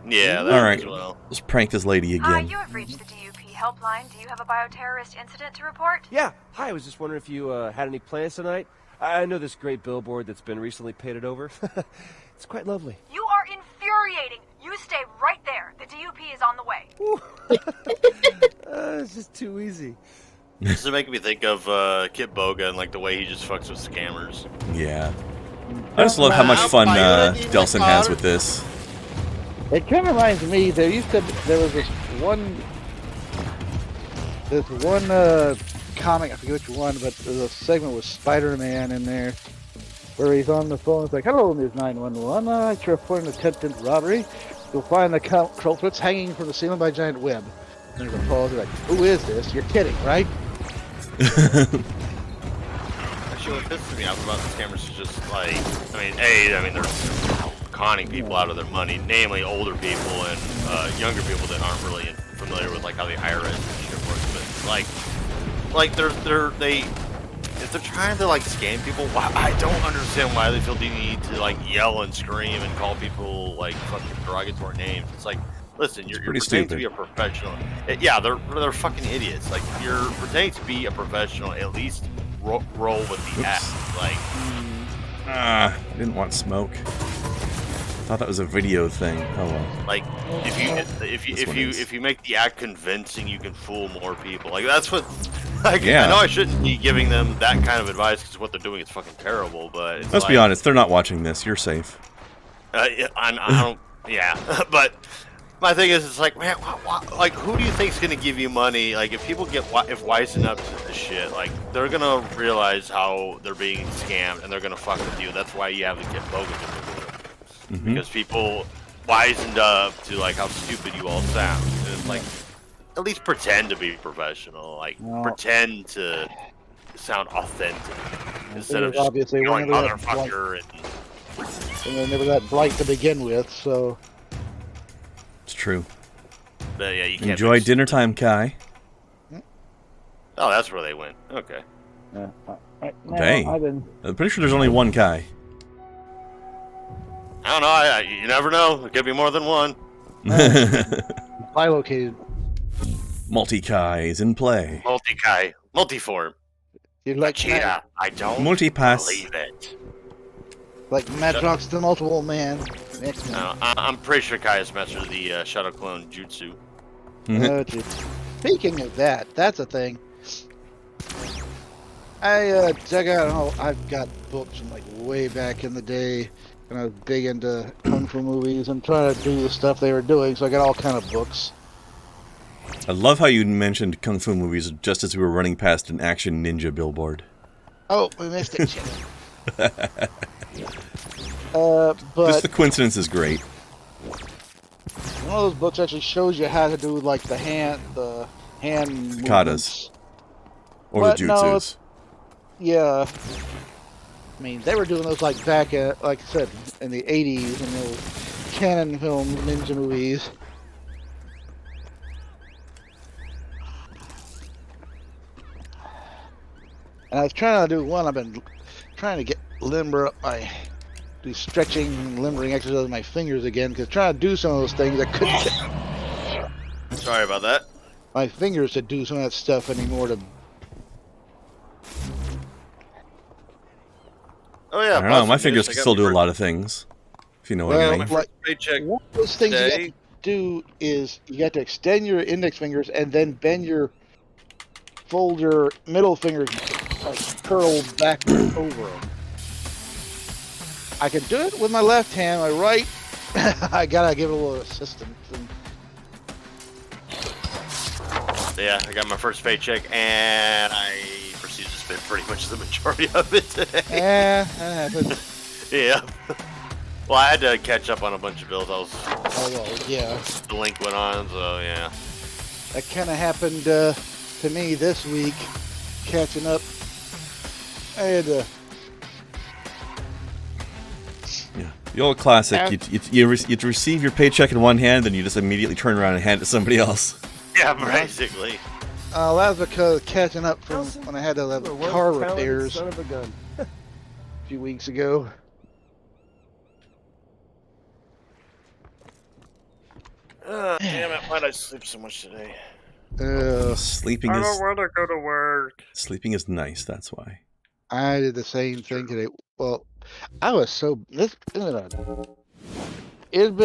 Yeah, that all right. as well. Let's prank this lady Hi, again. you have reached the DUP helpline. Do you have a bioterrorist incident to report? Yeah. Hi, I was just wondering if you had any plans tonight. I know this great billboard that's been recently painted over. It's quite lovely. You are infuriating. You stay right there. The DUP is on the way. It's just too easy. This is making me think of Kit Boga and like the way he just fucks with scammers. Yeah. I just love how much fun Delson has with this. It kind of reminds me, there was this one comic, I forget which one, but there's a segment with Spider-Man in there where he's on the phone. It's like, hello, Ms. 911. I'd like to report an attempted robbery. You'll find the culprits hanging from the ceiling by a giant web. And there's a pause. They're like, who is this? You're kidding, right? Actually, what pisses me off about the scammers is just like, I mean, they're conning people out of their money, namely older people and younger people that aren't really familiar with like how the IRS and shit works. But if they're trying to like scam people, I don't understand why they feel the need to like yell and scream and call people like fucking derogatory names. It's like, listen, you're pretending to be a professional. Yeah, they're fucking idiots. Like, you're pretending to be a professional. At least roll with the act. Like, I didn't want smoke. Thought that was a video thing. Oh well. Like, if you make the act convincing, you can fool more people. Like, that's what. Like, I know I shouldn't be giving them that kind of advice because what they're doing is fucking terrible. But it's let's be honest, they're not watching this. You're safe. I don't. Yeah, but. My thing is, it's like, man, like, who do you think's gonna give you money? Like, if people wisen up to this shit, like, they're gonna realize how they're being scammed, and they're gonna fuck with you. That's why you have the Kit Bogan because people wisened up to like how stupid you all sound. And it's like, at least pretend to be professional. Like, pretend to sound authentic instead of just going motherfucker and they're never that bright to begin with, so. It's true. But yeah, you can't enjoy dinner time, Kai. Oh, that's where they went. Okay. Dang. I'm pretty sure there's only one Kai. I don't know. You never know. There could be more than one. Bilocated. Multi-Kais in play. Multi-Kai. Multiform. You like Cheetah. I don't Multipass. believe it. Like Madrox the Multiple Man. I'm pretty sure Kai has mastered the Shadow Clone Jutsu. Speaking of that, that's a thing. I've got books from like way back in the day, and I was big into kung fu movies and trying to do the stuff they were doing, so I got all kind of books. I love how you mentioned kung fu movies just as we were running past an action ninja billboard. Oh, we missed it. But just the coincidence is great. One of those books actually shows you how to do like the hand katas or the jutsus. No, yeah, I mean, they were doing those like back at, like I said, in the 80s in the old Canon film ninja movies. And I was trying to do one. I've been trying to get limber up do stretching, limbering exercises with my fingers again, because trying to do some of those things I couldn't get Sorry about that. my fingers to do some of that stuff anymore. Oh yeah, I don't know. My fingers can still do a lot of things, if you know what I mean. My first paycheck One of those things you have today. to do is you have to extend your index fingers and then fold your middle fingers, like curl backwards over them. I can do it with my left hand. My right, I gotta give it a little assistance. Yeah, I got my first paycheck, and I proceeded to spend pretty much the majority of it today. Yeah, that happens. Yeah. Well, I had to catch up on a bunch of bills I was Yeah. delinquent on, so yeah. That kind of happened to me this week, catching up. I had to. Yeah, the old classic. You receive your paycheck in one hand, then you just immediately turn around and hand it to somebody else. Yeah, basically. That was because catching up from when I had to have car repairs Son of a gun. a few weeks ago. Damn it, why did I sleep so much today? Sleeping I is don't want to go to work. sleeping is nice. That's why. I did the same thing today. Well, I was so it's been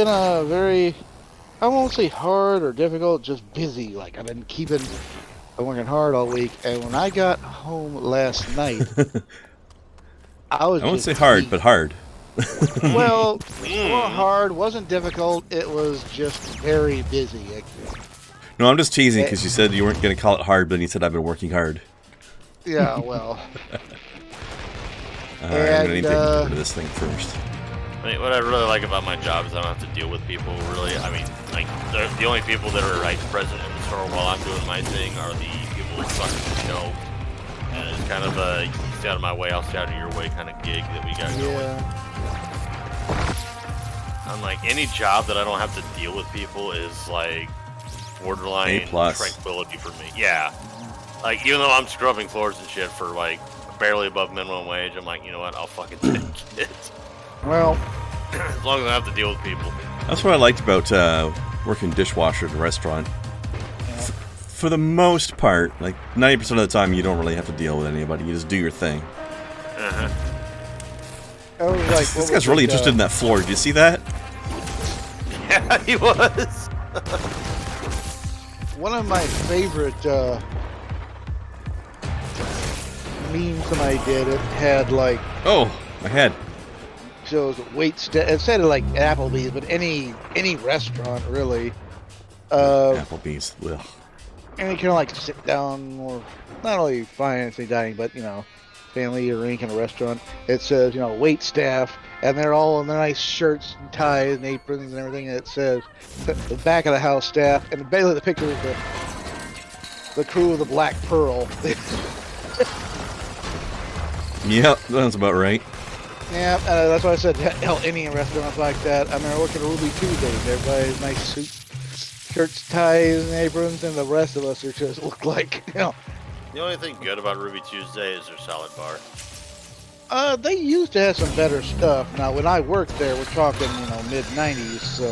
a very, I won't say hard or difficult, just busy. Like I've been working hard all week, and when I got home last night, I won't say hard, but hard. Well, hard wasn't difficult. It was just very busy. No, I'm just teasing because you said you weren't going to call it hard, but then you said I've been working hard. Yeah, well. I need to get rid of this thing first. I mean, what I really like about my job is I don't have to deal with people, really. I mean, like, the only people that are, like, present in the store while I'm doing my thing are the people who fucking know. And it's kind of a, stay out of my way, I'll stay out of your way kind of gig that we got going. Unlike any job that I don't have to deal with people is, like, borderline tranquility for me. Yeah. Like, even though I'm scrubbing floors and shit for, like, barely above minimum wage, I'm like, you know what, I'll fucking take it. Well, as long as I have to deal with people. That's what I liked about working dishwasher at a restaurant. For the most part, like 90% of the time, you don't really have to deal with anybody. You just do your thing. This guy's really interested in that floor. Did you see that? Yeah, he was. One of my favorite memes that I did, it had like... Oh, my head. Shows it said like Applebee's, but any restaurant really. Applebee's. Ugh. And you kind of like sit down or not only fancy dining, but you know, family or drink in a restaurant. It says, you know, wait staff, and they're all in their nice shirts and ties and aprons and everything. And it says the back of the house staff, and basically the picture is the crew of the Black Pearl. Yep, that's about right. Yeah, that's why I said hell, any restaurants like that. I remember working at Ruby Tuesdays. Everybody's nice suits, shirts, ties, and aprons, and the rest of us are just look like, you know. The only thing good about Ruby Tuesday is their salad bar. They used to have some better stuff. Now, when I worked there, we're talking, you know, mid-90s, so...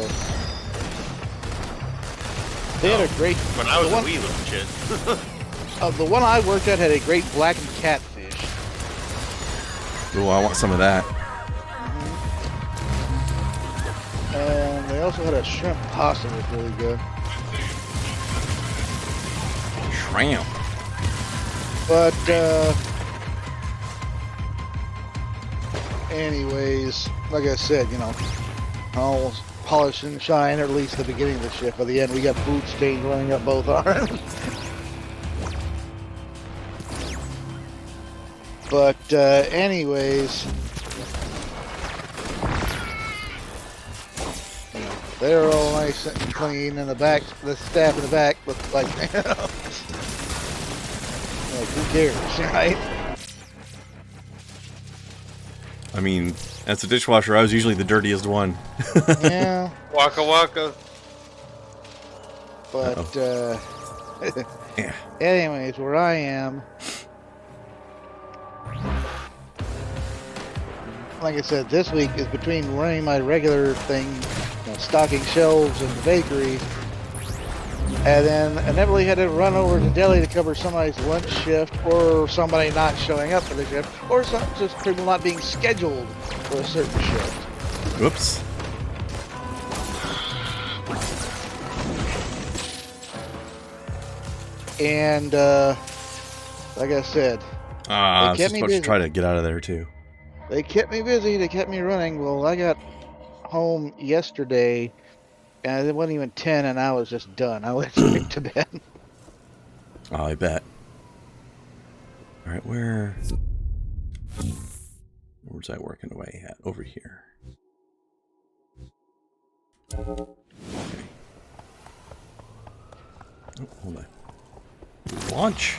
They had a great... When I was a wee little kid. The one I worked at had a great blackened catfish. Oh, I want some of that. And they also had a shrimp pasta that was really good. Shrimp. But, anyways, like I said, you know, all polish and shine, or at least the beginning of the shift. By the end, we got food stains running up both arms. But, anyways, they're all nice and clean in the back. The staff in the back look like, you know, like who cares, right? I mean, as a dishwasher, I was usually the dirtiest one. Yeah. Waka waka. But, Yeah. anyways, where I am, like I said, this week is between running my regular thing, stocking shelves in the bakery, and then I never really had to run over to deli to cover somebody's lunch shift, or somebody not showing up for the shift, or just people not being scheduled for a certain shift. Whoops. And, like I said, I was kept just me about to busy. try to get out of there, too. They kept me busy, they kept me running. Well, I got home yesterday, and it wasn't even 10, and I was just done. I went straight to bed. Oh, I bet. Alright, where's that working away at? Over here. Okay. Oh, hold on. Launch!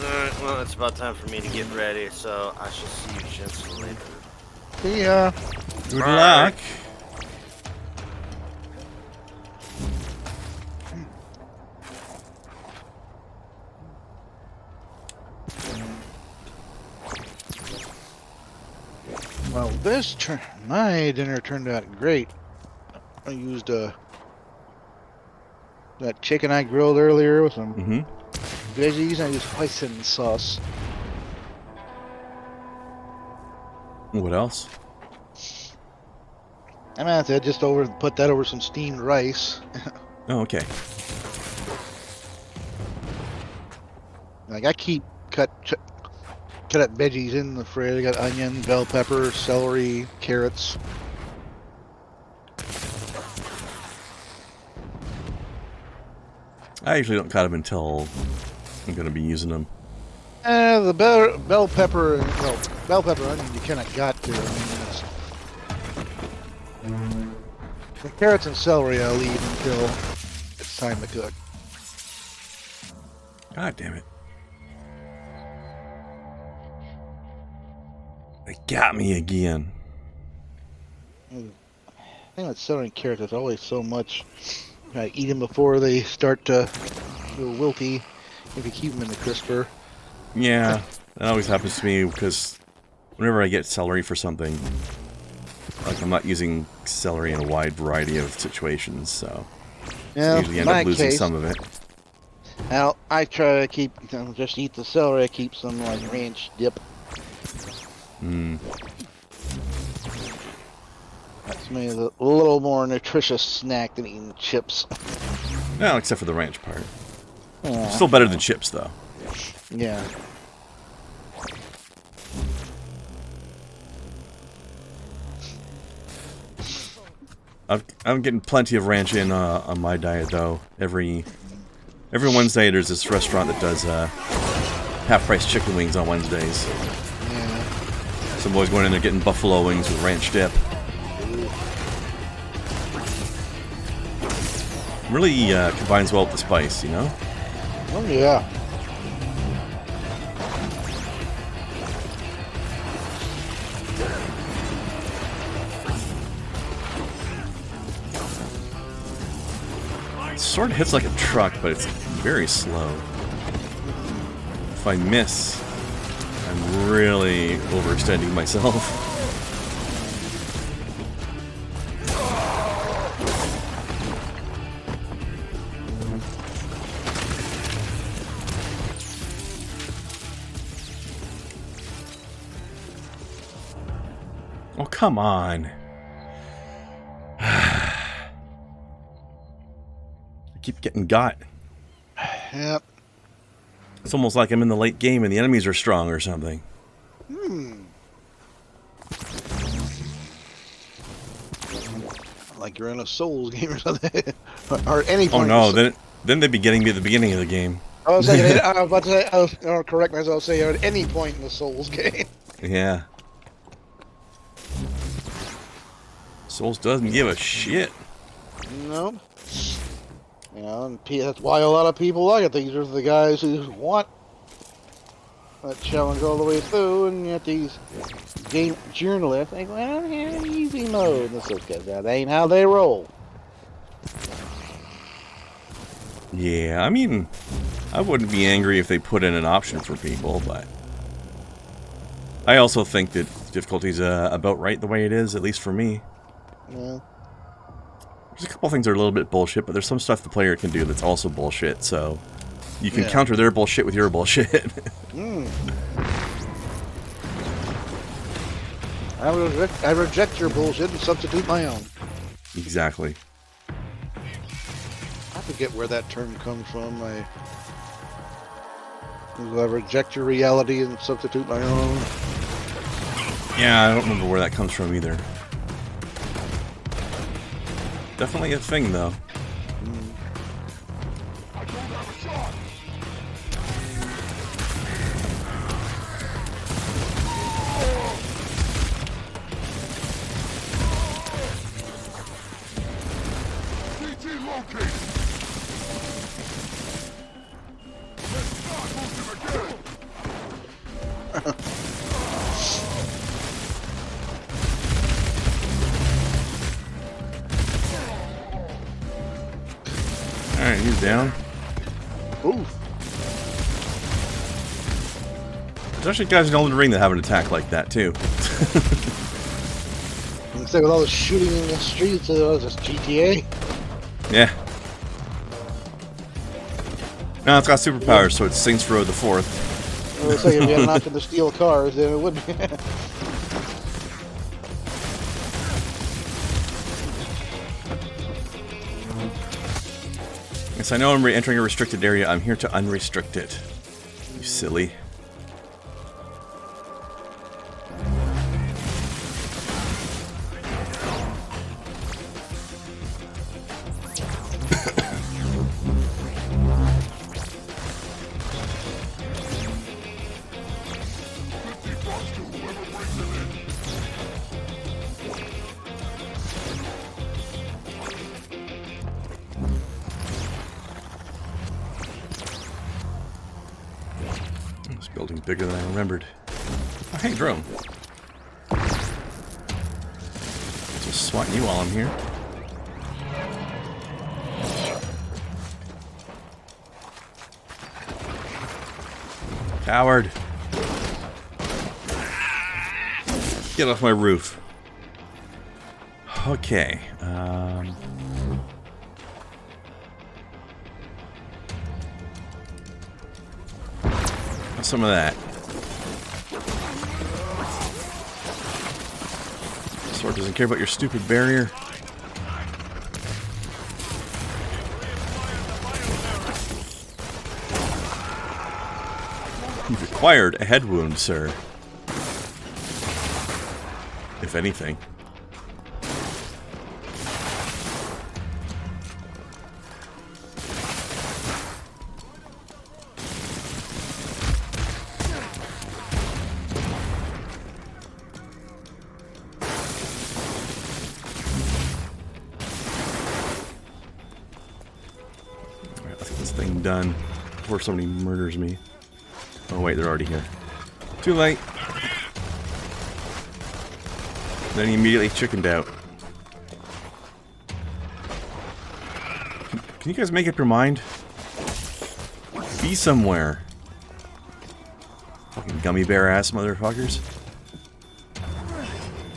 Alright, well, it's about time for me to get ready, so I shall see you gents later. See ya. Good luck! Well, my dinner turned out great. I used that chicken I grilled earlier with some veggies. I used hoisin sauce. What else? I mean, I just put that over some steamed rice. Oh, okay. Like I keep cut up veggies in the fridge. I got onion, bell pepper, celery, carrots. I usually don't cut them until I'm going to be using them. The bell pepper onion you kind of got to. I mean, the carrots and celery I'll leave until it's time to cook. God damn it. They got me again. The thing with celery and carrots is always so much. I eat them before they start to go wilty. If you keep them in the crisper. Yeah, that always happens to me because whenever I get celery for something, like I'm not using celery in a wide variety of situations, so Yeah, I usually end up losing some of it. Now I try to keep just eat the celery. I keep some like ranch dip. That's maybe a little more nutritious snack than eating chips. Well, except for the ranch part. Yeah. Still better than chips, though. Yeah. I'm getting plenty of ranch in on my diet, though. Every Wednesday, there's this restaurant that does half-price chicken wings on Wednesdays. Yeah. Some boys going in there getting buffalo wings with ranch dip. Really combines well with the spice, you know? Oh yeah. It sort of hits like a truck, but it's very slow. If I miss, I'm really overextending myself. Oh, come on. I keep getting got. Yep. It's almost like I'm in the late game and the enemies are strong or something. Like you're in a Souls game or something. Or any point. Oh no, then they'd be getting me at the beginning of the game. I was about to say, I'll correct myself, say at any point in the Souls game. Yeah. Souls doesn't give a shit. No. You know, and that's why a lot of people like it. These are the guys who want that challenge all the way through, and yet these game journalists think, well, yeah, easy mode. This is good. That ain't how they roll. Yeah, I mean, I wouldn't be angry if they put in an option for people, but I also think that difficulty's about right the way it is, at least for me. Yeah. There's a couple things that are a little bit bullshit, but there's some stuff the player can do that's also bullshit, so you can counter their bullshit with your bullshit. I reject your bullshit and substitute my own. Exactly. I forget where that term comes from. I reject your reality and substitute my own. Yeah, I don't remember where that comes from either. Definitely a thing, though. Alright, he's down. Oof. There's actually guys in Elden Ring that have an attack like that, too. Instead with all the shooting in the streets, it was just GTA. Yeah. No, it's got superpowers, so it's Saints Row the 4th. I was saying if we had an option to steal cars, then it would be. Yes, I know I'm entering a restricted area. I'm here to unrestrict it. You silly. This building's bigger than I remembered. Oh, hey, drone. Just swatting you while I'm here. Coward. Get off my roof. Okay. Some of that. Sword doesn't care about your stupid barrier. You've acquired a head wound, sir. If anything. Done before somebody murders me. Oh wait, they're already here. Too late. Then he immediately chickened out. Can you guys make up your mind? Be somewhere. Fucking gummy bear ass motherfuckers.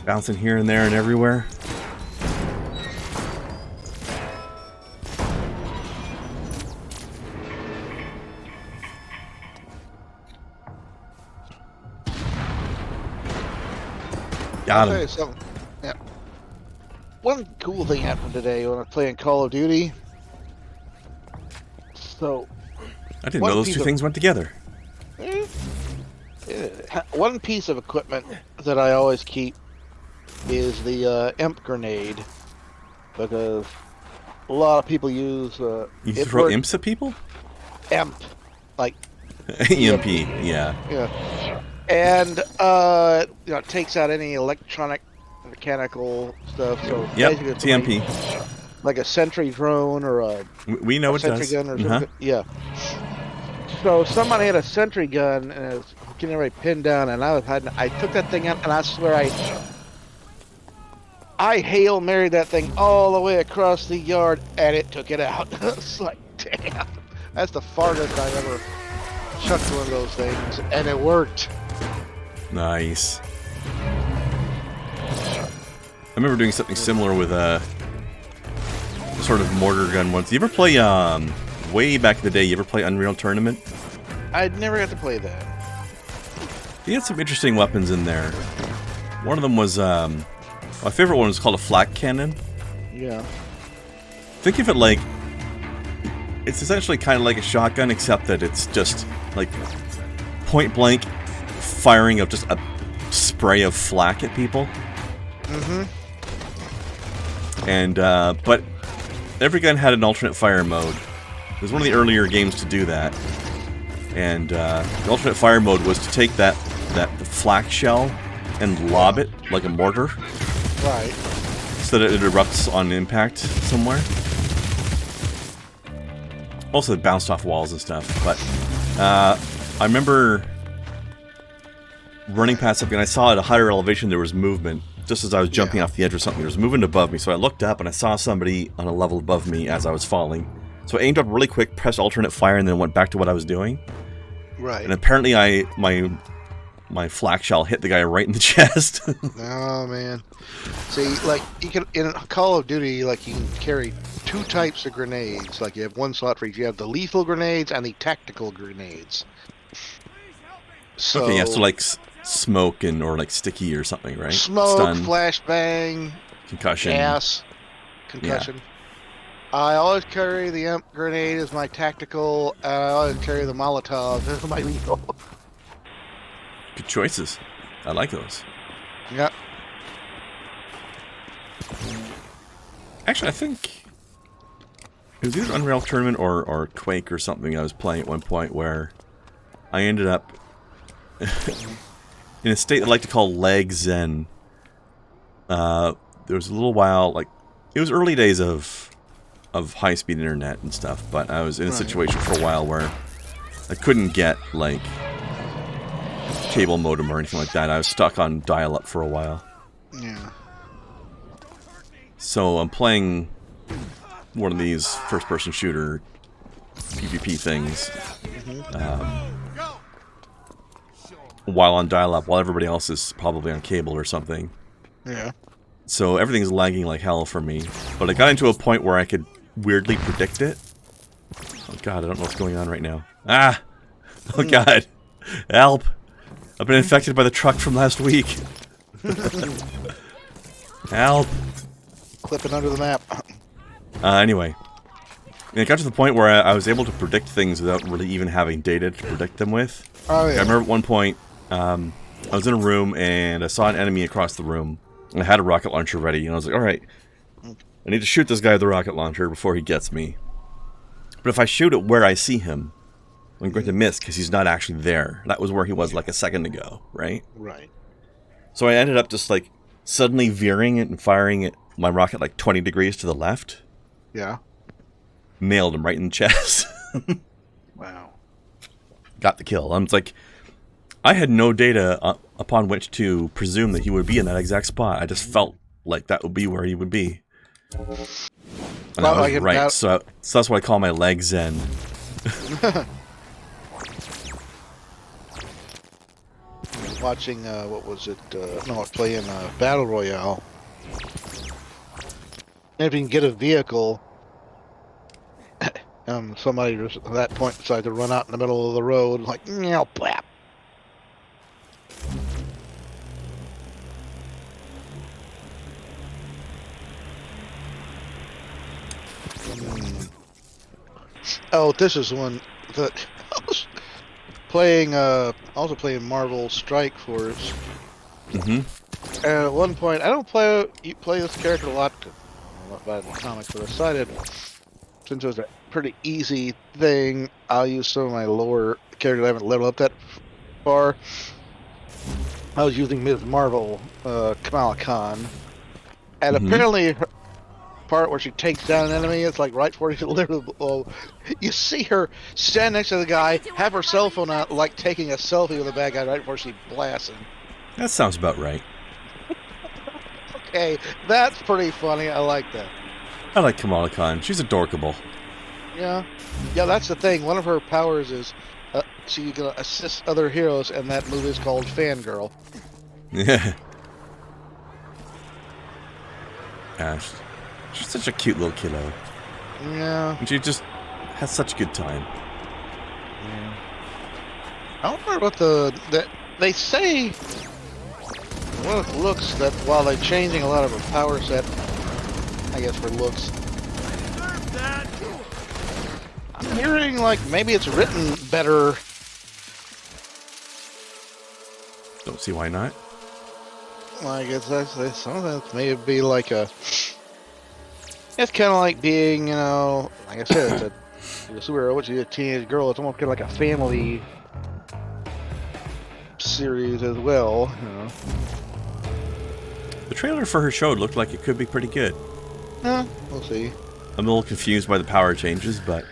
Bouncing here and there and everywhere. I'll tell you something. Yeah. One cool thing happened today when I was playing Call of Duty. So, I didn't know those two things went together. One piece of equipment that I always keep is the Emp Grenade, because a lot of people use. You throw imps at people? Emp, like EMP, yeah. Yeah. And it takes out any electronic mechanical stuff. So Yep, basically it's TMP. like a sentry drone or a We know it sentry does. gun or something. Yeah. So somebody had a sentry gun and it was getting everybody pinned down, and I took that thing out, and I swear I Hail Married that thing all the way across the yard, and it took it out. It's like, damn. That's the farthest I've ever chucked one of those things, and it worked. Nice. I remember doing something similar with a sort of mortar gun once. You ever play, way back in the day, you ever play Unreal Tournament? I never got to play that. He had some interesting weapons in there. One of them was, my favorite one was called a flak cannon. Yeah. Think of it like, it's essentially kind of like a shotgun, except that it's just, like, point blank firing of just a spray of flak at people. Mm-hmm. And, but every gun had an alternate fire mode. It was one of the earlier games to do that. And, the alternate fire mode was to take that flak shell and lob it like a mortar. Right. So that it erupts on impact somewhere. Also, it bounced off walls and stuff. But I remember running past something, and I saw at a higher elevation there was movement. Just as I was jumping off the edge of something, there was movement above me. So I looked up, and I saw somebody on a level above me as I was falling. So I aimed up really quick, pressed alternate fire, and then went back to what I was doing. Right. And apparently my flak shell hit the guy right in the chest. Oh, man. See, like, you can, in Call of Duty, like, you can carry two types of grenades. Like, you have one slot for each. You have the lethal grenades and the tactical grenades. So, okay, yeah, so like smoke or like sticky or something, right? Smoke, Stun, flashbang, concussion. gas, concussion. Yeah. I always carry the Emp Grenade as my tactical, and I always carry the Molotov as my lethal. Good choices. I like those. Yeah. Actually, I think it was either Unreal Tournament or Quake or something I was playing at one point where I ended up in a state I like to call lag zen. There was a little while, like, it was early days of high-speed internet and stuff, but I was in a situation for a while where I couldn't get, like, cable modem or anything like that. I was stuck on dial-up for a while. Yeah. So I'm playing one of these first-person shooter PvP things while on dial-up, while everybody else is probably on cable or something. Yeah. So everything's lagging like hell for me. But I got into a point where I could weirdly predict it. Oh god, I don't know what's going on right now. Ah! Oh god! Help! I've been infected by the truck from last week. Help! Clipping under the map. Anyway. It got to the point where I was able to predict things without really even having data to predict them with. Oh, yeah. I remember at one point, I was in a room and I saw an enemy across the room. And I had a rocket launcher ready, and I was like, alright, I need to shoot this guy with the rocket launcher before he gets me. But if I shoot it where I see him, I'm going to miss because he's not actually there. That was where he was like a second ago, right? Right. So I ended up just like suddenly veering it and firing it, my rocket like 20 degrees to the left. Yeah. Nailed him right in the chest. Wow. Got the kill. I'm like, I had no data upon which to presume that he would be in that exact spot. I just felt like that would be where he would be. And I was right. So that's what I call my leg zen. Watching, what was it? No, I was playing Battle Royale. And if you can get a vehicle, somebody just at that point decided to run out in the middle of the road, like, meow, blap. Oh, this is one that I was playing, also playing Marvel Strike Force. Mm-hmm. And at one point, I don't play this character a lot, not bad in the comics, but I decided, since it was a pretty easy thing, I'll use some of my lower characters I haven't leveled up that far. I was using Ms. Marvel, Kamala Khan, and Mhm. apparently her part where she takes down an enemy, it's like right before you deliver the blow. You see her stand next to the guy, have her cell phone out, like taking a selfie with the bad guy right before she blasts him. That sounds about right. Okay, that's pretty funny. I like that. I like Kamala Khan. She's adorkable. Yeah, yeah, that's the thing. One of her powers is she can assist other heroes, and that movie is called Fangirl. Yeah. Ash. She's such a cute little kiddo. Yeah. And she just has such a good time. Yeah. I don't remember what that they say. Well, it looks that while they're changing a lot of her power set, I guess for looks, I'm hearing like maybe it's written better. Don't see why not. I guess that's some of that may be like a. It's kind of like being, you know, like I said, it's a superhero, which is a teenage girl. It's almost kind of like a family series as well. You know. The trailer for her show looked like it could be pretty good. Yeah, we'll see. I'm a little confused by the power changes, but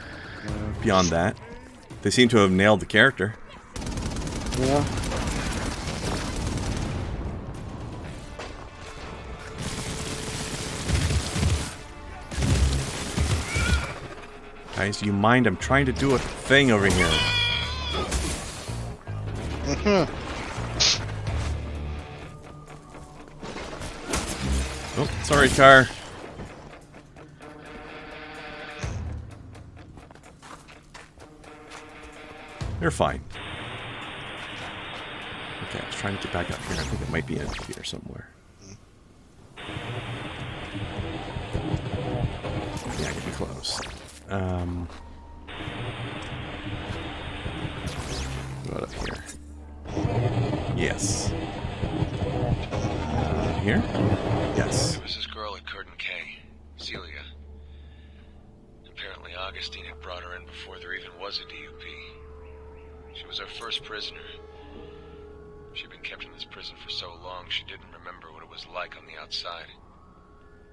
beyond that, they seem to have nailed the character. Yeah. Guys, do you mind? I'm trying to do a thing over here. Oh, sorry, car. They're fine. Okay, I was trying to get back up here. I think it might be in here somewhere. Yeah, getting close. What up here? Yes. Here? Yes. There was this girl at Curtin K, Celia. Apparently Augustine had brought her in before there even was a DUP. She was our first prisoner. She'd been kept in this prison for so long she didn't remember what it was like on the outside.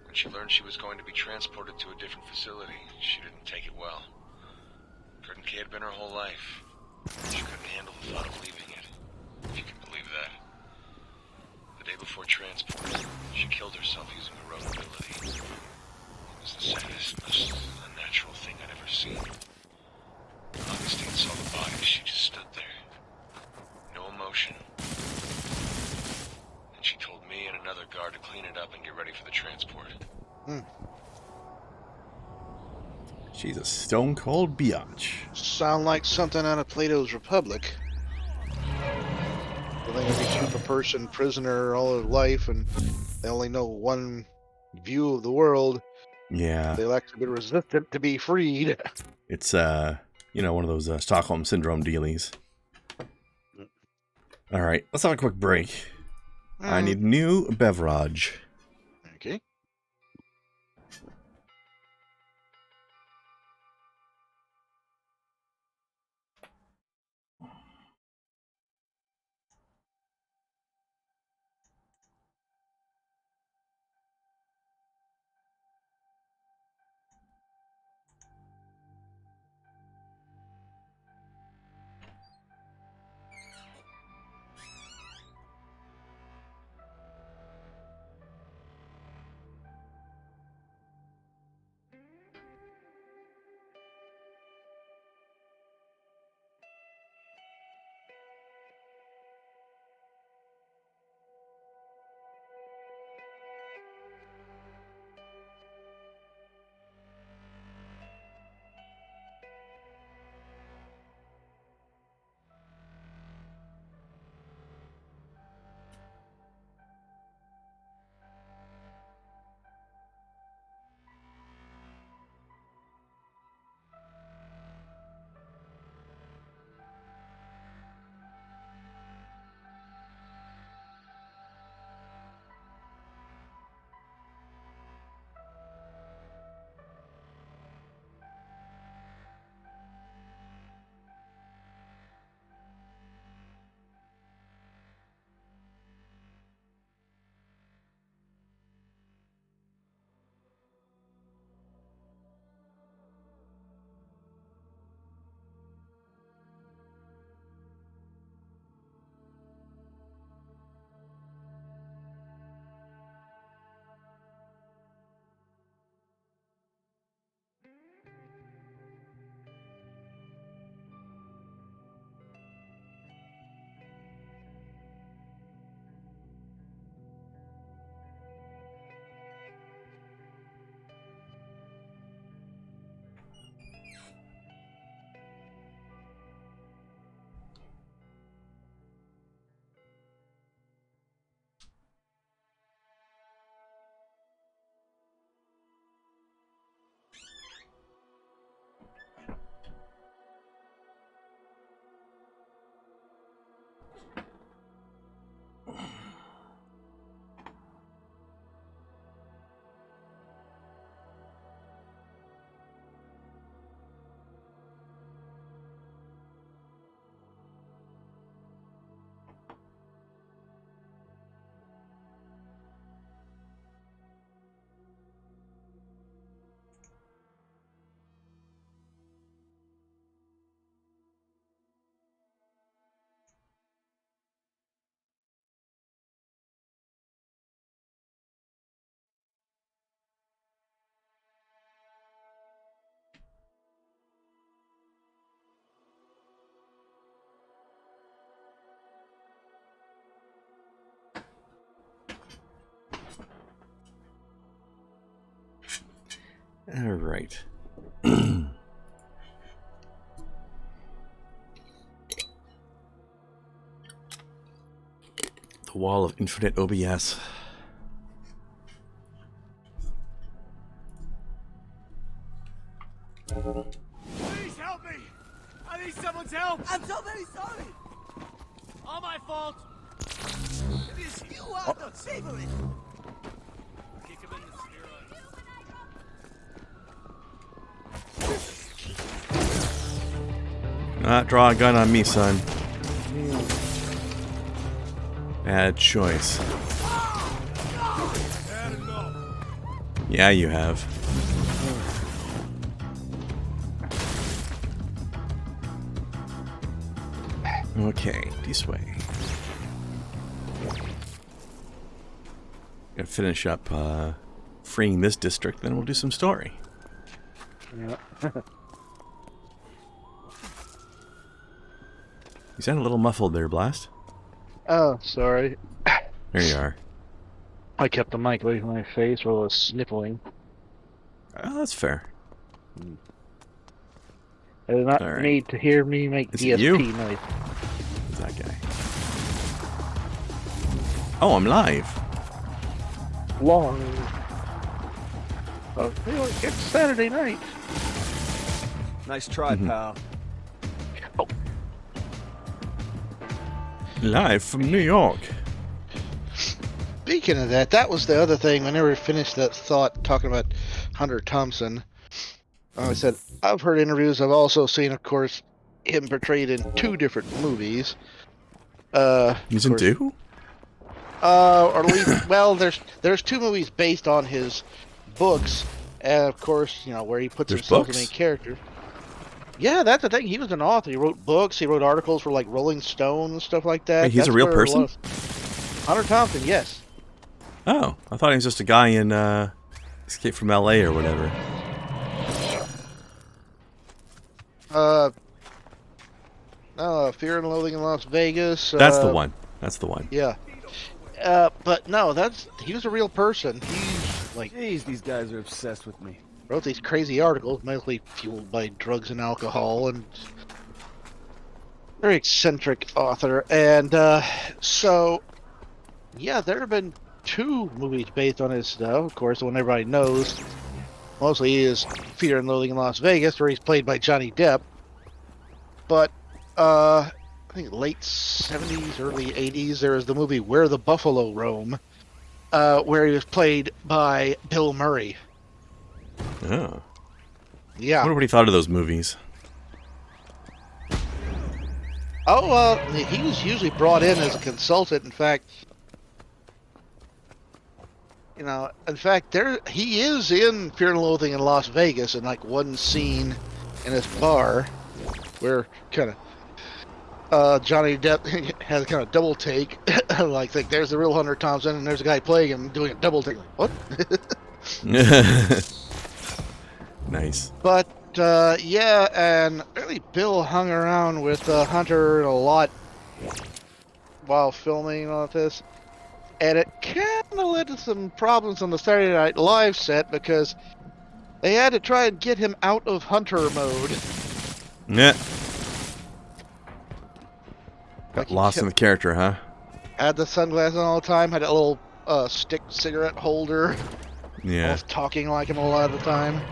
When she learned she was going to be transported to a different facility, she didn't take it well. Curtin K had been her whole life. She couldn't handle the thought of leaving it, if you can believe that. The day before transport, she killed herself using her own ability. It was the saddest, most unnatural thing I'd ever seen. Augustine saw the body, she just stood there. No emotion. And she told me and another guard to clean it up and get ready for the transport. She's a stone cold biatch. Sound like something out of Plato's Republic. I think if you keep a person prisoner all their life and they only know one view of the world, Yeah. they'll actually be resistant to be freed. It's, you know, one of those Stockholm Syndrome dealies. Alright, let's have a quick break. I need new beverage. Okay. All right. The wall of infinite OBS. Please help me! I need someone's help! I'm so very sorry! All my fault! It is you are not savoring! Kick him in the Not draw a gun on me, son. Bad choice. Yeah, you have. Okay, this way. Gonna finish up freeing this district, then we'll do some story. Yeah. You sound a little muffled there, Blast. Oh, sorry. There you are. I kept the mic away from my face while I was sniffling. Oh, that's fair. I did not All need to hear me make Is it you? DSP noise. Who's that guy? Oh, I'm live. Long. Oh, it's Saturday night. Nice try, pal. Oh. Live from New York. Speaking of that, that was the other thing. Whenever we finished that thought talking about Hunter Thompson, I said, I've heard interviews. I've also seen, of course, him portrayed in 2 different movies. He's in 2? Or at least, well, there's 2 movies based on his books, and of course, you know, where he puts himself as the main character. Yeah, that's the thing. He was an author. He wrote books. He wrote articles for like Rolling Stone and stuff like that. Wait, he's a real person? Hunter Thompson, yes. Oh, I thought he was just a guy in Escape from LA or whatever. Fear and Loathing in Las Vegas. That's the one. That's the one. Yeah. But no, he was a real person. He's like, Jeez, these guys are obsessed with me. wrote these crazy articles, mostly fueled by drugs and alcohol, and very eccentric author. And so, yeah, there have been 2 movies based on his stuff. Of course, the one everybody knows mostly is Fear and Loathing in Las Vegas, where he's played by Johnny Depp. But I think late 70s, early 80s, there was the movie Where the Buffalo Roam, where he was played by Bill Murray. Oh. Yeah. I wonder what he thought of those movies. Oh, he was usually brought in as a consultant. In fact, he is in Fear and Loathing in Las Vegas in like one scene in this bar where kind of Johnny Depp has kind of double take, like there's the real Hunter Thompson and there's a guy playing him doing a double take. Like, what? Nice. But yeah, and really Bill hung around with Hunter a lot while filming all of this, and it kind of led to some problems on the Saturday Night Live set because they had to try and get him out of Hunter mode. Yeah. Got lost in the character, huh? Had the sunglasses on all the time, had a little stick cigarette holder. Yeah. Was talking like him a lot of the time.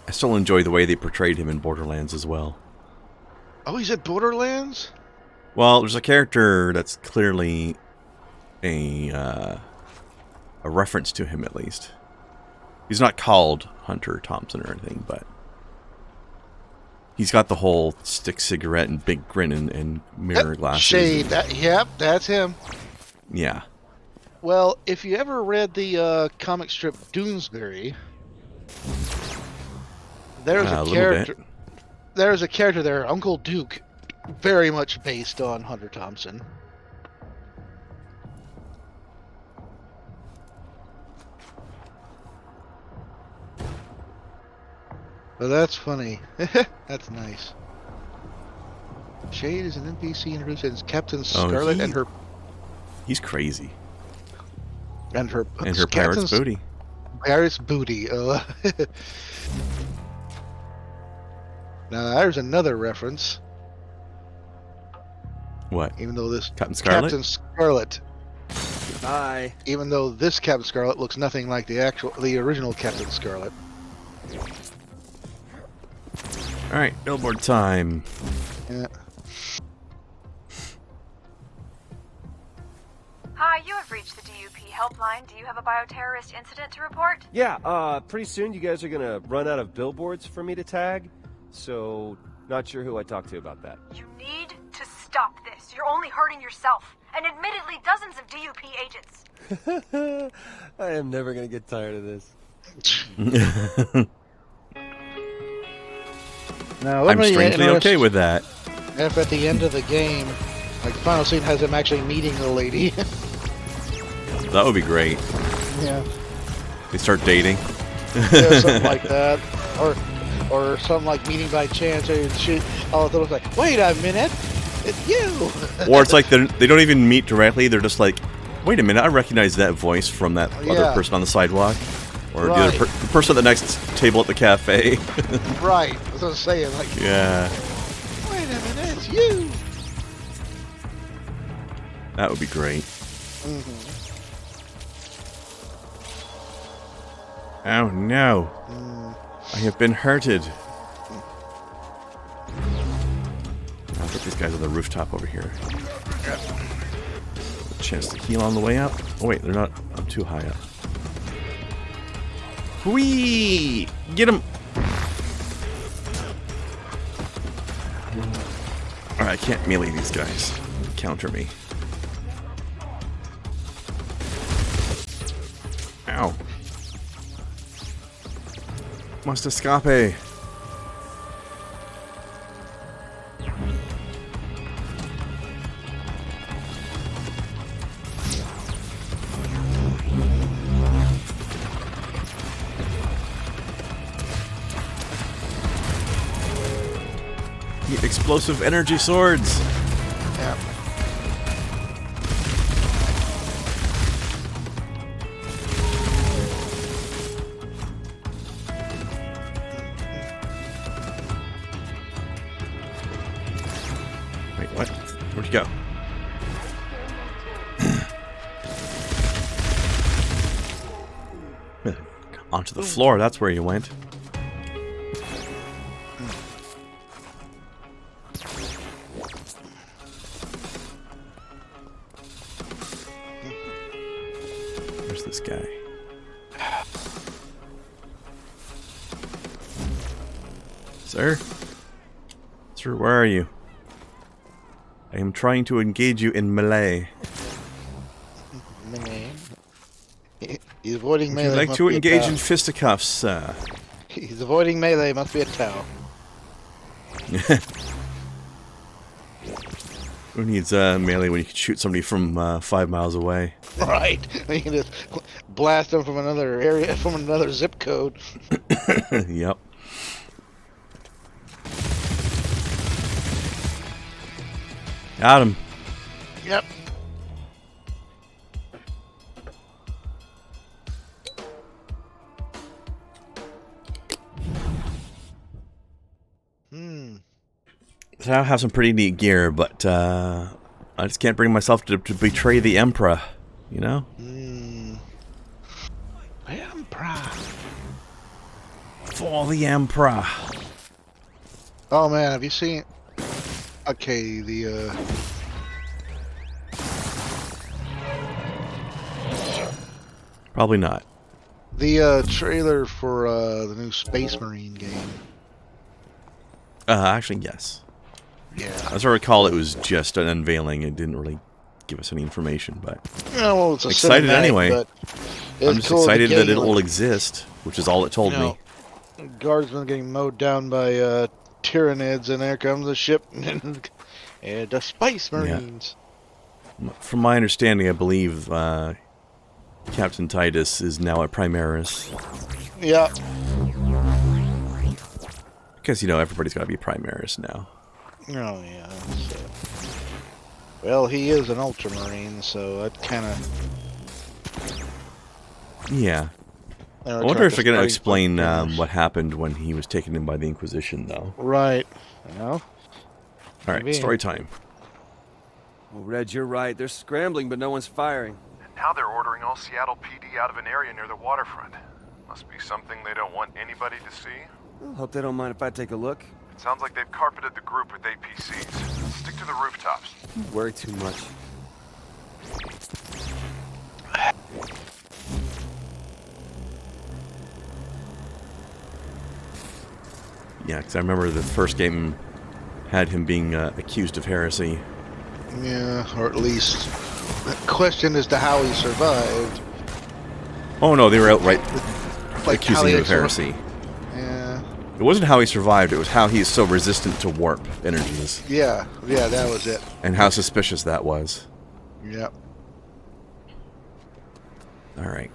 I still enjoy the way they portrayed him in Borderlands as well. Oh, he's at Borderlands? Well, there's a character that's clearly a reference to him, at least. He's not called Hunter Thompson or anything, but he's got the whole stick cigarette and big grin and mirror glasses. Shade. Yep, that's him. Yeah. Well, if you ever read the comic strip Doonesbury, there's a character. There's a character there, Uncle Duke, very much based on Hunter Thompson. Well, that's funny. That's nice. Shade is an NPC introduced as Captain Scarlet and her. He's crazy. And her pirate's booty. Paris booty. Now there's another reference. What? Even though this Captain Scarlet? Captain Scarlet. Hi. Even though this Captain Scarlet looks nothing like the original Captain Scarlet. Alright, billboard time. Yeah. Hi, you have reached the DUP helpline. Do you have a bioterrorist incident to report? Yeah, pretty soon you guys are gonna run out of billboards for me to tag, so not sure who I talked to about that. You need to stop this. You're only hurting yourself, and admittedly dozens of DUP agents. I am never gonna get tired of this. Now, I'm strangely okay with that. If at the end of the game, like the final scene has him actually meeting the lady. That would be great. Yeah. They start dating. Yeah, something like that. Or something like meeting by chance, and she all of them was like, wait a minute, it's you. Or it's like they don't even meet directly. They're just like, wait a minute, I recognize that voice from that other person on the sidewalk. Or Right. the person at the next table at the cafe. Right. That's what I'm saying. Like, Yeah. wait a minute, it's you. That would be great. Oh no. I have been hurted. I'll put these guys on the rooftop over here. A chance to heal on the way up. Oh wait, they're not. I'm too high up. Whee! Get him! Alright, I can't melee these guys. Counter me. Ow. Must escape. The explosive energy swords. Yeah. Wait, what? Where'd you go? Onto the floor, that's where you went. Where's this guy? Sir? Sir, where are you? I am trying to engage you in melee. Melee. He's avoiding Would melee. you like must to be a engage Tau. in fisticuffs, sir? He's avoiding melee. Must be a Tau. Who needs melee when you can shoot somebody from 5 miles away? Right. You can just blast him from another area, from another zip code. Yep. Got him. Yep. So I have some pretty neat gear, but I just can't bring myself to betray the Emperor, you know? Emperor. For the Emperor. Oh man, have you seen? Okay, the Probably not. the trailer for the new Space Marine game. Actually, yes. Yeah. As I recall, it was just an unveiling. It didn't really give us any information, but Yeah, well, it's a excited cinematic, anyway. but I'm it's just cool excited the that game, it will like, exist, which is all it told me. Guardsmen getting mowed down by Tyranids, and there comes the ship and the Space Marines. From my understanding, I believe Captain Titus is now at Primaris. Yeah. Because, you know, everybody's got to be Primaris now. Oh yeah. So. Well, he is an Ultramarine, so that kind of. Yeah. I wonder if they're going to explain what happened when he was taken in by the Inquisition, though. Right. You know? Alright, story time. Well, Reg, you're right. They're scrambling, but no one's firing. And now they're ordering all Seattle PD out of an area near the waterfront. Must be something they don't want anybody to see. Well, hope they don't mind if I take a look. It sounds like they've carpeted the group with APCs. Stick to the rooftops. Don't worry too much. Yeah, because I remember the first game had him being accused of heresy. Yeah, or at least the question as to how he survived. Oh no, they were outright Like accusing him of heresy. Yeah. It wasn't how he survived, it was how he is so resistant to warp energies. Yeah, that was it. And how suspicious that was. Yep. Alright.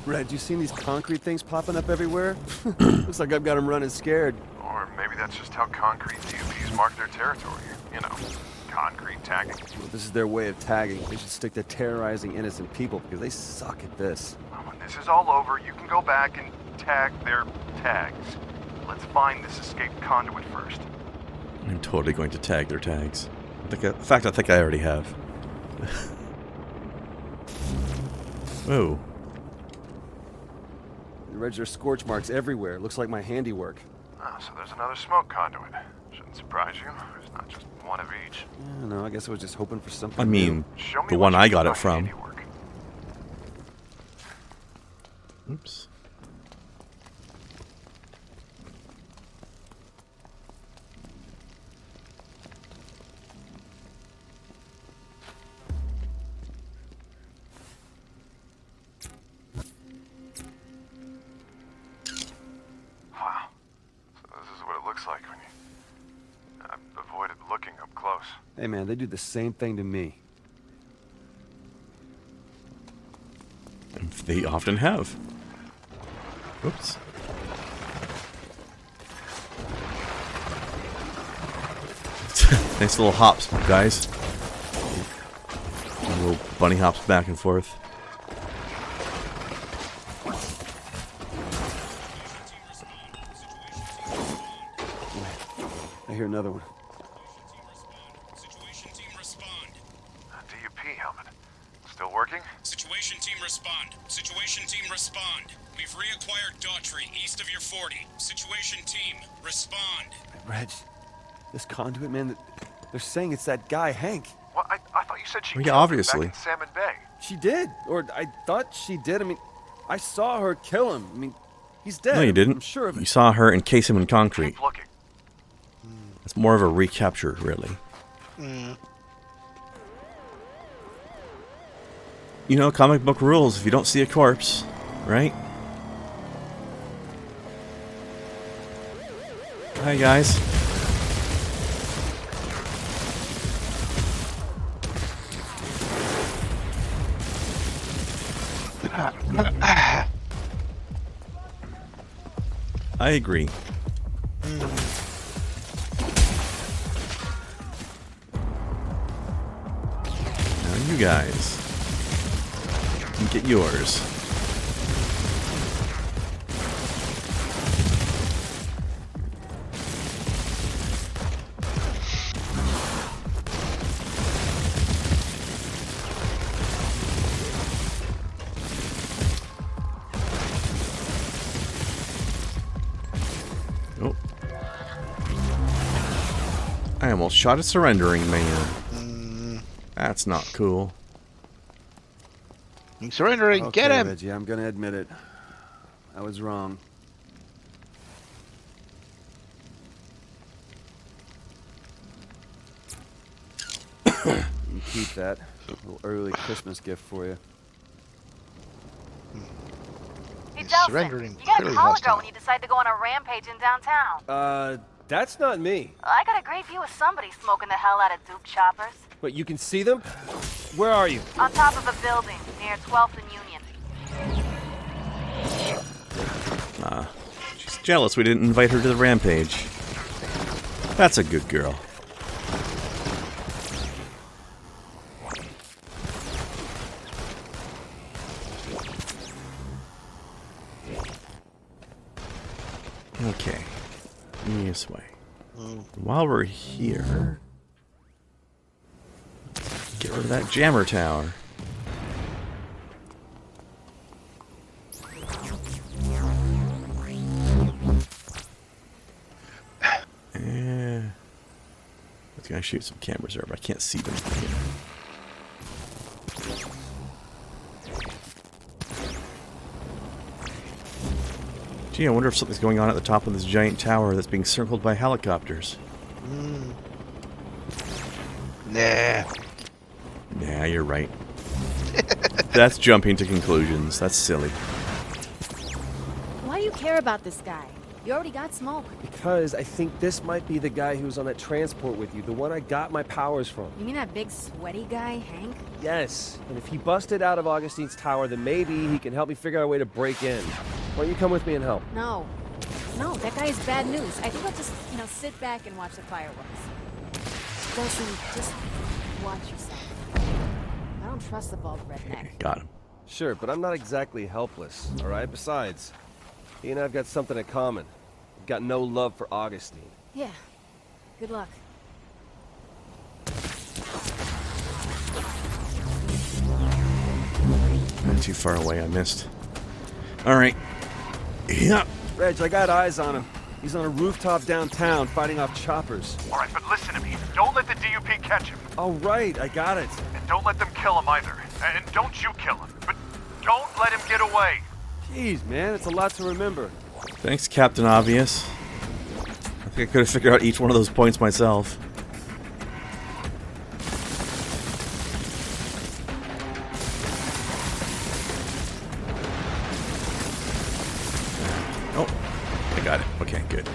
Red, you seen these concrete things popping up everywhere? Looks like I've got them running scared. Or maybe that's just how concrete DUPs mark their territory. You know, concrete tagging. Well, this is their way of tagging. They should stick to terrorizing innocent people because they suck at this. When this is all over, you can go back and tag their tags. Let's find this escaped conduit first. I'm totally going to tag their tags. In fact, I think I already have. Whoa. Reg, there's scorch marks everywhere. Looks like my handiwork. Oh, so there's another smoke conduit. Shouldn't surprise you. There's not just one of each. Yeah, no, I guess I was just hoping for something I mean, new. the one I got it from. Oops. Wow. So this is what it looks like when you... I avoided looking up close. Hey man, they do the same thing to me. They often have. Oops. Nice little hops, guys. Little bunny hops back and forth. I hear another one. Situation team respond. DUP helmet. Still working? Situation team respond. Situation team respond. We've reacquired Daughtry east of your 40. Situation team respond. Reg, this conduit, man, they're saying it's that guy, Hank. Well, I thought you said she Yeah, killed obviously. him back in Salmon Bay. She did, or I thought she did. I mean, I saw her kill him. I mean, he's dead. No, you didn't. I'm sure of it. You saw her encase him in concrete. Keep looking. It's more of a recapture, really. You know, comic book rules. If you don't see a corpse, right? Hi, guys. I agree. Now you guys can get yours. Oh. I almost shot at surrendering, man. That's not cool. I'm surrendering. Okay, Get him. Reggie, I'm gonna admit it. I was wrong. You can keep that. A little early Christmas gift for you. Hey, He's Delson, surrendering you got clearly a collar hostile. girl when you decide to go on a rampage in downtown. That's not me. I got a great view of somebody smoking the hell out of Duke choppers. But you can see them? Where are you? On top of a building near 12th and Union. She's jealous we didn't invite her to the rampage. That's a good girl. this way. While we're here, get rid of that jammer tower. I was gonna shoot some cameras there, but I can't see them from here. Gee, I wonder if something's going on at the top of this giant tower that's being circled by helicopters. Nah. Nah, you're right. That's jumping to conclusions. That's silly. Why do you care about this guy? You already got smoke. Because I think this might be the guy who was on that transport with you, the one I got my powers from. You mean that big sweaty guy, Hank? Yes, and if he busted out of Augustine's tower, then maybe he can help me figure out a way to break in. Why don't you come with me and help? No. No, that guy is bad news. I think I'll just, sit back and watch the fireworks. Wilson, just watch yourself. I don't trust the bald redneck. Got him. Sure, but I'm not exactly helpless, all right? Besides, he and I've got something in common. We've got no love for Augustine. Yeah. Good luck. Not too far away, I missed. Alright. Yeah. Reg, I got eyes on him. He's on a rooftop downtown fighting off choppers. Alright, but listen to me. Don't let the DUP catch him. All right, I got it. And don't let them kill him either. And don't you kill him. But don't let him get away. Jeez, man, it's a lot to remember. Thanks, Captain Obvious. I think I could have figured out each one of those points myself. Oh, I got it. Okay, good.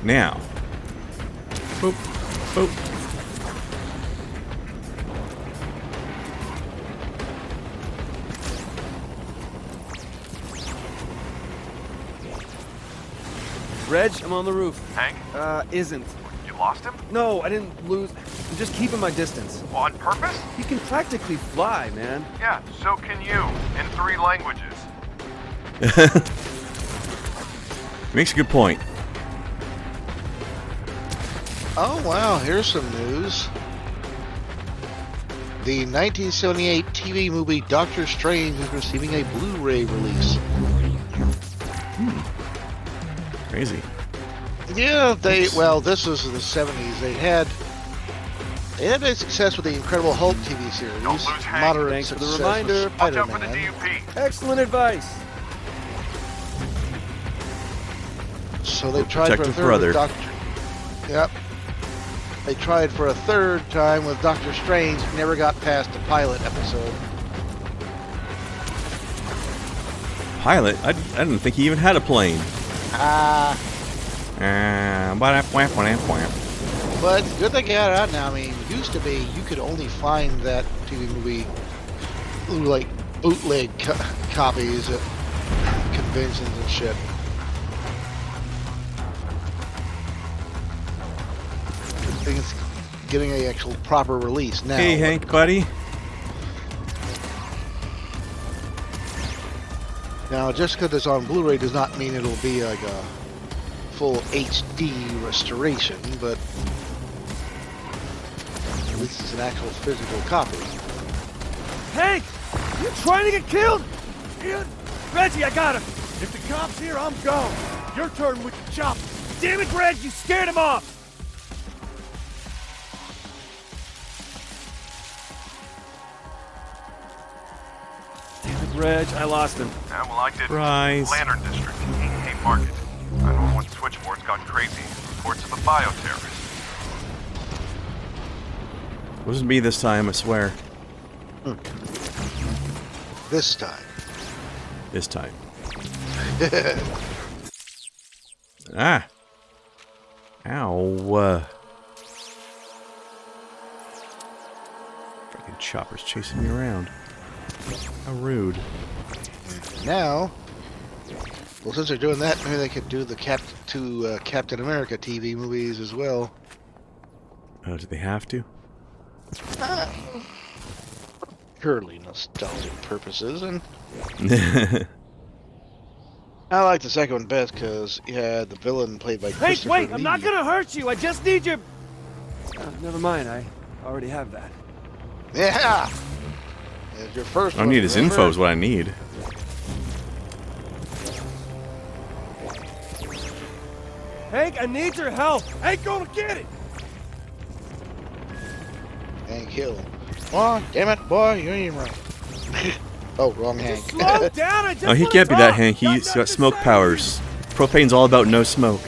Now. Boop, boop. Reg, I'm on the roof. Hank? Isn't. You lost him? No, I didn't lose. I'm just keeping my distance. On purpose? He can practically fly, man. Yeah, so can you. In 3 languages. Makes a good point. Oh, wow, here's some news. The 1978 TV movie Doctor Strange is receiving a Blu-ray release. Crazy. Yeah, this was in the 70s. They had a success with the Incredible Hulk TV series. Don't lose Hank. Moderate Thanks for the success reminder. with Watch out for the Spider-Man. DUP. Excellent advice. So they tried for a Protective third brother. with Doctor. Yep. They tried for a third time with Doctor Strange. Never got past the pilot episode. Pilot? I didn't think he even had a plane. But good thing it got out now. I mean, it used to be you could only find that TV movie like bootleg copies at conventions and shit. I think it's getting an actual proper release now. Hey, Hank, buddy. Now, just because it's on Blu-ray does not mean it'll be like a full HD restoration, but at least it's an actual physical copy. Hank! You trying to get killed? Ian? Reggie, I got him! If the cop's here, I'm gone! Your turn with the chop! Damn it, Reg, you scared him off! Reg, I lost him. Yeah, well, I did. Rise. Lantern District, King Market. 911 switchboard's gone crazy. Reports of a bioterrorist. Wasn't me this time, I swear. This time. This time. Ah. Ow. Freaking chopper's chasing me around. How rude. Now, well, since they're doing that, maybe they could do the Captain America TV movies as well. Oh, do they have to? Purely nostalgic purposes, and I like the second one best because you had the villain played by Hey, Christopher wait! Lee. I'm not gonna hurt you. I just need your. Never mind. I already have that. Yeah. It's your first I one. need his remember? info is what I need. Hank, I need your help. Ain't gonna get it. And kill. Come on, damn it, boy, you ain't right. Oh, wrong Hank. Slow down. I just Oh, he wanna can't be that talk. Hank. He's nothing got to smoke say. powers. Propane's all about no smoke.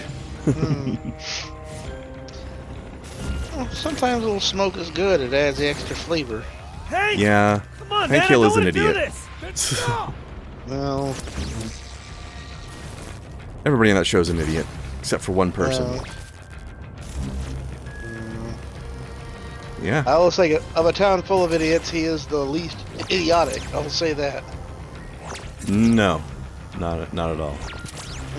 Well, sometimes a little smoke is good. It adds the extra flavor. Hank, Yeah. come on, Hank man. Hill I is don't an wanna do idiot. this. Stop. Well, Everybody in that show is an idiot, except for one person. Yeah. I will say, of a town full of idiots, he is the least idiotic. I'll say that. No, not at all.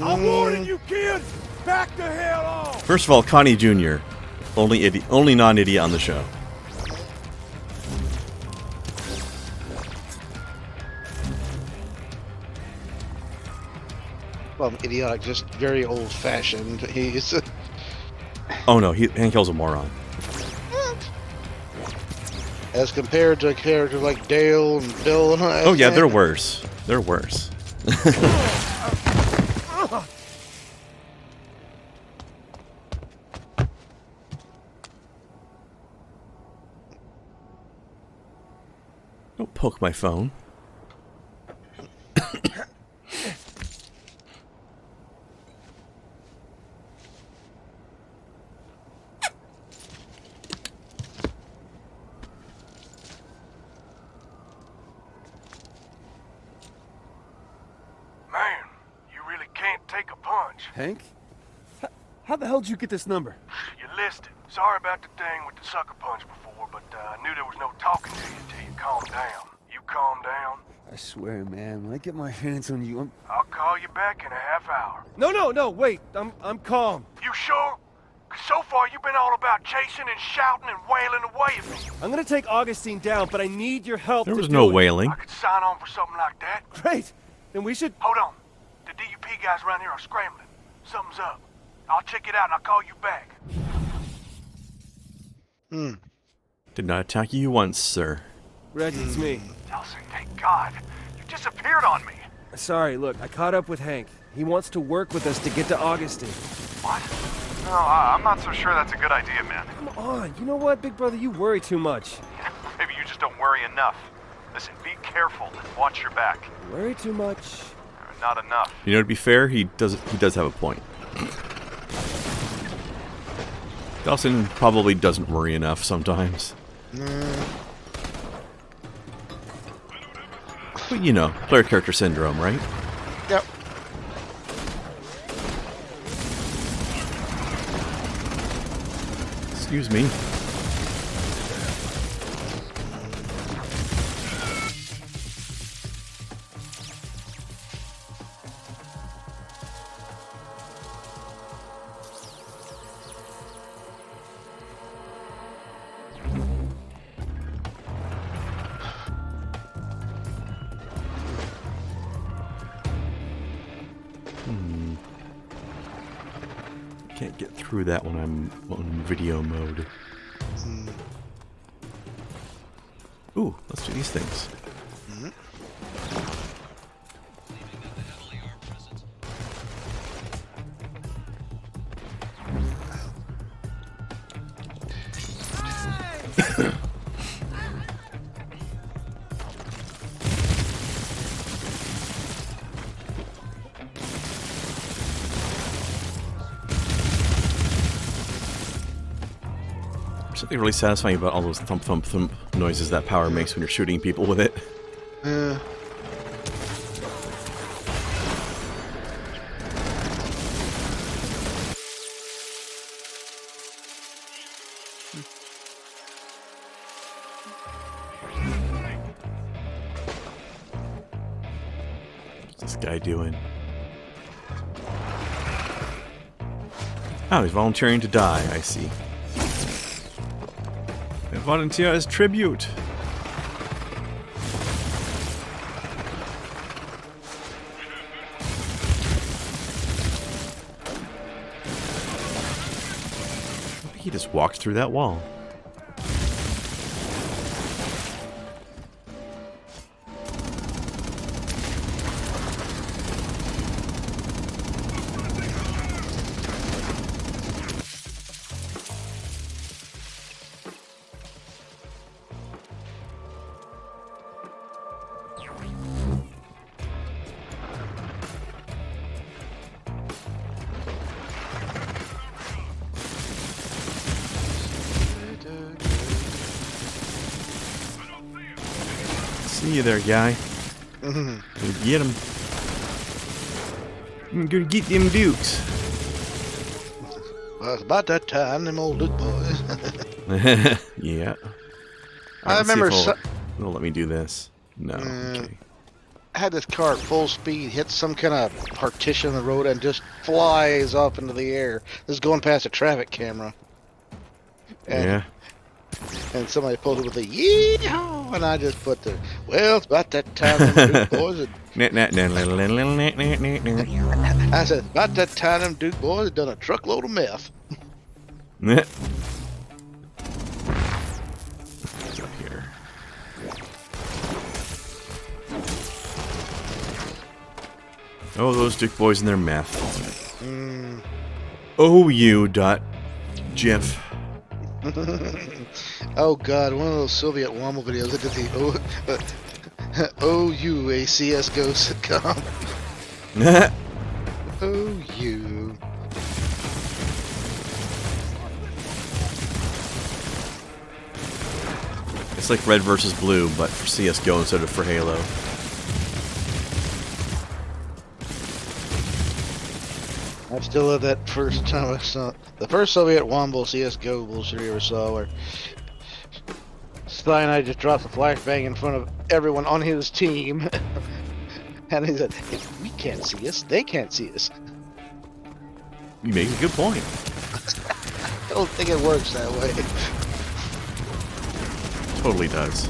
I'm warning you, kids. Back the hell off. First of all, Connie Jr. only non-idiot on the show. Well, idiotic, just very old-fashioned. He's Oh no, Hank Hill's a moron. as compared to characters like Dale and Bill and Oh yeah, they're worse. They're worse. Don't poke my phone. Man, you really can't take a punch. Hank, how the hell did you get this number? You listed. Sorry about the thing with the sucker punch before, but I knew there was no talking to you until you calmed down. You calm down, I swear, man, when I get my hands on you, I'll call you back in a half hour. No, wait. I'm calm. You sure? 'Cause so far you've been all about chasing and shouting and wailing away at me. I'm gonna take Augustine down, but I need your help. There to was do no it. wailing. I could sign on for something like that. Great. Then we should. Hold on. The DUP guys around here are scrambling. Something's up. I'll check it out and I'll call you back. Did not attack you once, sir. Reg, it's me. Nelson, thank God. You disappeared on me. Sorry, look, I caught up with Hank. He wants to work with us to get to Augustine. What? No, I'm not so sure that's a good idea, man. Come on, you know what, big brother? You worry too much. Maybe you just don't worry enough. Listen, be careful and watch your back. Worry too much. Not enough. You know, to be fair, he does have a point. Dawson probably doesn't worry enough sometimes. But you know, player character syndrome, right? Yep. Excuse me. Can't get through that when I'm on video mode. Ooh, let's do these things. There's something really satisfying about all those thump thump thump noises that power makes when you're shooting people with it. What's this guy doing? Oh, he's volunteering to die, I see. A volunteer as tribute. just walked through that wall. See you there, guy. Gonna get him. I'm gonna get them dukes. Well, it's about that time, them old Duke boys. Yeah. I remember. It'll let me do this. No. Okay. I had this car at full speed, hit some kind of partition in the road, and just flies up into the air. This is going past a traffic camera. And, Yeah. And somebody pulled it with a yeehaw, and I just put the, well, it's about that time, them Duke boys. I said, about that time, them Duke boys had done a truckload of meth. What's up here? Oh, those Duke boys and their meth. Oh, you dot GIF. Oh God, one of those Soviet Womble videos that did the OU CSGO sitcom. OU. It's like red versus blue, but for CSGO instead of for Halo. I still love that first time I saw the first Soviet Womble CSGO bullshit I ever saw, where Cyanide just drops a flashbang in front of everyone on his team, and he said, "If we can't see us, they can't see us." You make a good point. I don't think it works that way. Totally does.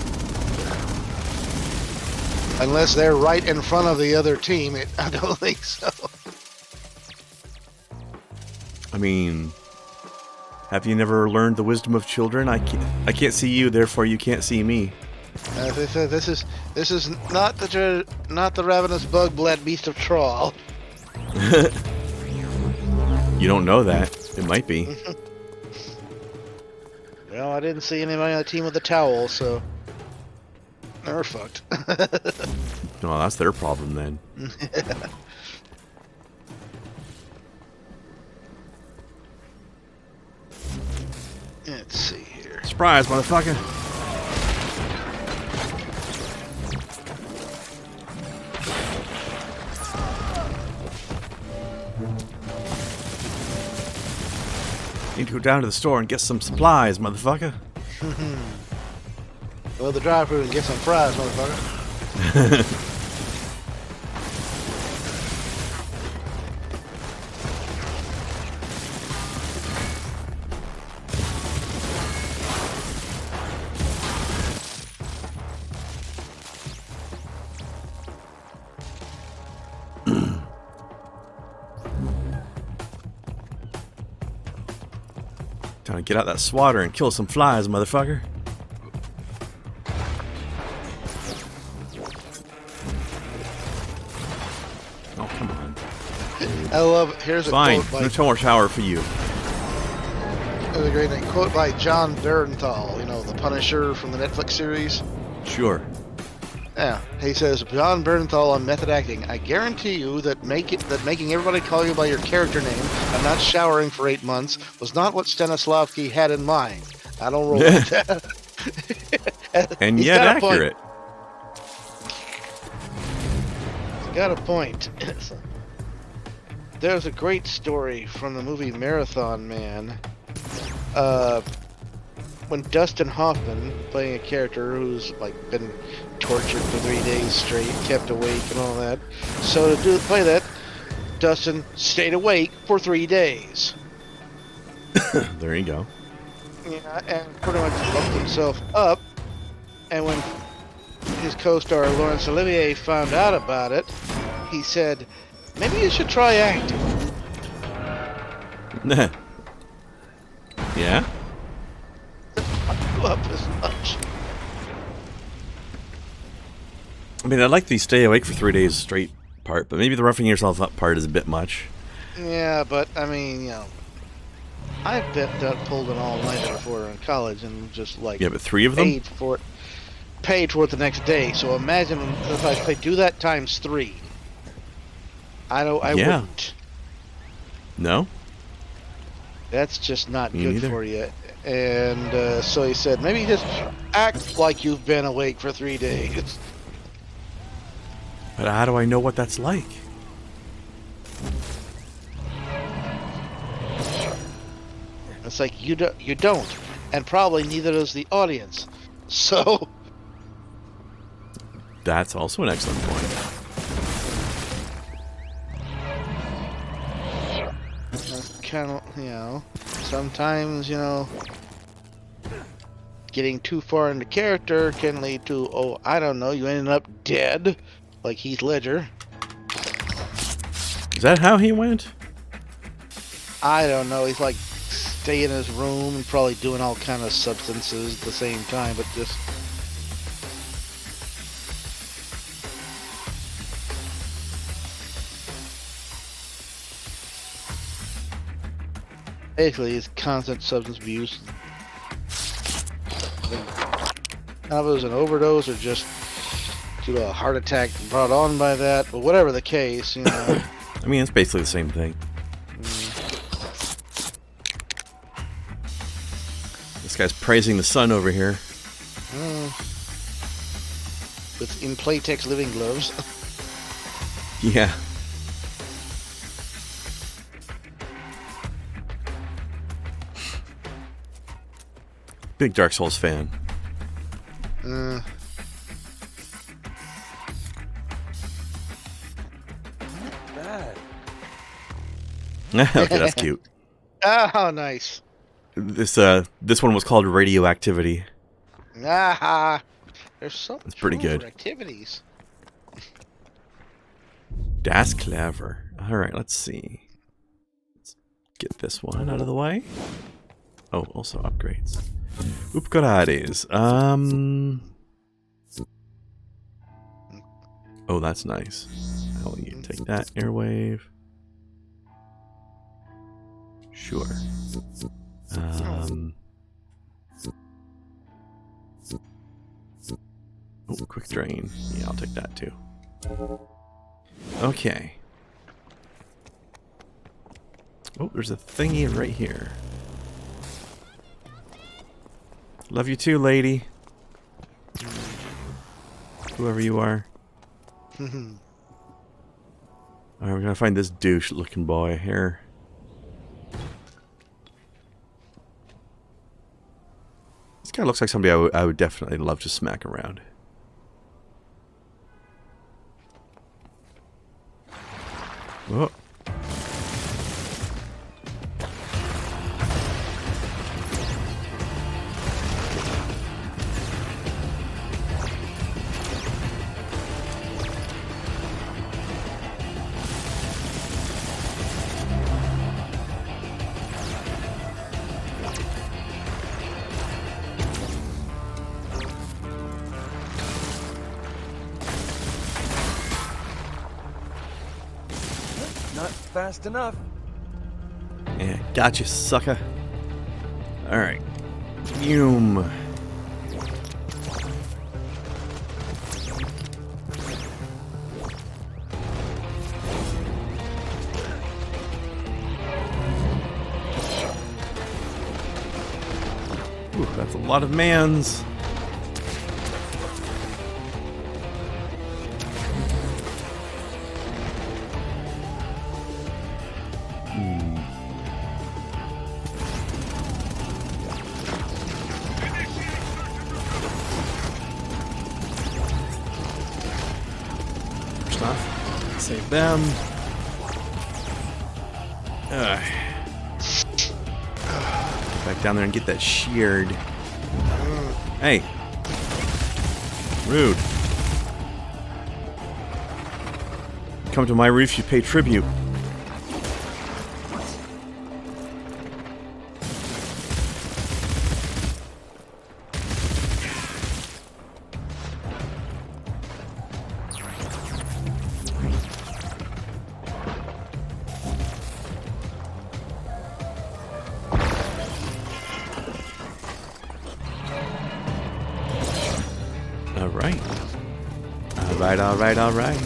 Unless they're right in front of the other team, I don't think so. I mean, have you never learned the wisdom of children? I can't see you, therefore you can't see me. As I said, this is not the ravenous bug-bled beast of trawl. You don't know that. It might be. Well, I didn't see anybody on the team with a towel, so they're fucked. No, that's their problem then. Let's see here. Surprise, motherfucker! Need to go down to the store and get some supplies, motherfucker. Well, the drive-thru and get some fries, motherfucker. Time to get out that swatter and kill some flies, motherfucker. Oh, come on. I love it. Here's a Fine, quote by... no more tower for you. There's a great thing. Quote by John Bernthal, you know, the Punisher from the Netflix series. Sure. Yeah, he says, John Bernthal on method acting. I guarantee you that making everybody call you by your character name and not showering for 8 months was not what Stanislavski had in mind. I don't roll with that. And He's yet got a point. accurate. He's got a point. There's a great story from the movie Marathon Man. When Dustin Hoffman, playing a character who's like been tortured for 3 days straight, kept awake and all that. So to play that, Dustin stayed awake for 3 days. There you go. Yeah, and pretty much locked himself up. And when his co-star Laurence Olivier found out about it, he said, "Maybe you should try acting." Yeah? up as much. I mean, I like the stay awake for 3 days straight part, but maybe the roughing yourself up part is a bit much. Yeah, but I mean, you know, I've pulled an all-nighter before in college and just like Yeah, but 3 of them? Paid for it the next day. So imagine if I do that times 3. I wouldn't. No? That's just not Me good neither. for you. And so he said, maybe just act like you've been awake for 3 days. But how do I know what that's like? It's like you don't, and probably neither does the audience. So That's also an excellent point. kind of, you know, sometimes, you know, getting too far into character can lead to, oh, I don't know, you ended up dead, like Heath Ledger. Is that how he went? I don't know. He's like staying in his room and probably doing all kind of substances at the same time, but just basically it's constant substance abuse. I don't know if it was an overdose or just due to a heart attack brought on by that, but whatever the case, you know. I mean, it's basically the same thing. This guy's praising the sun over here. With in Playtex living gloves. Yeah. Big Dark Souls fan. Okay, that's cute. Oh, nice. This one was called Radioactivity. Ah, there's so much It's pretty room good. for activities. Das clever. Alright, let's see. Let's get this one out of the way. Oh, also upgrades. Upgrades. Oh, that's nice. How will you take that airwave? Sure. Oh, quick drain. Yeah, I'll take that too. Okay. Oh, there's a thingy right here. Love you too, lady. Whoever you are. Alright, we're gonna find this douche-looking boy here. This guy looks like somebody I would definitely love to smack around. Whoa. Fast enough. Yeah, gotcha, sucker. Alright. Boom. Ooh, that's a lot of mans. Save them. Back down there and get that sheared. Hey. Rude. Come to my roof, you pay tribute. Alright. Alright.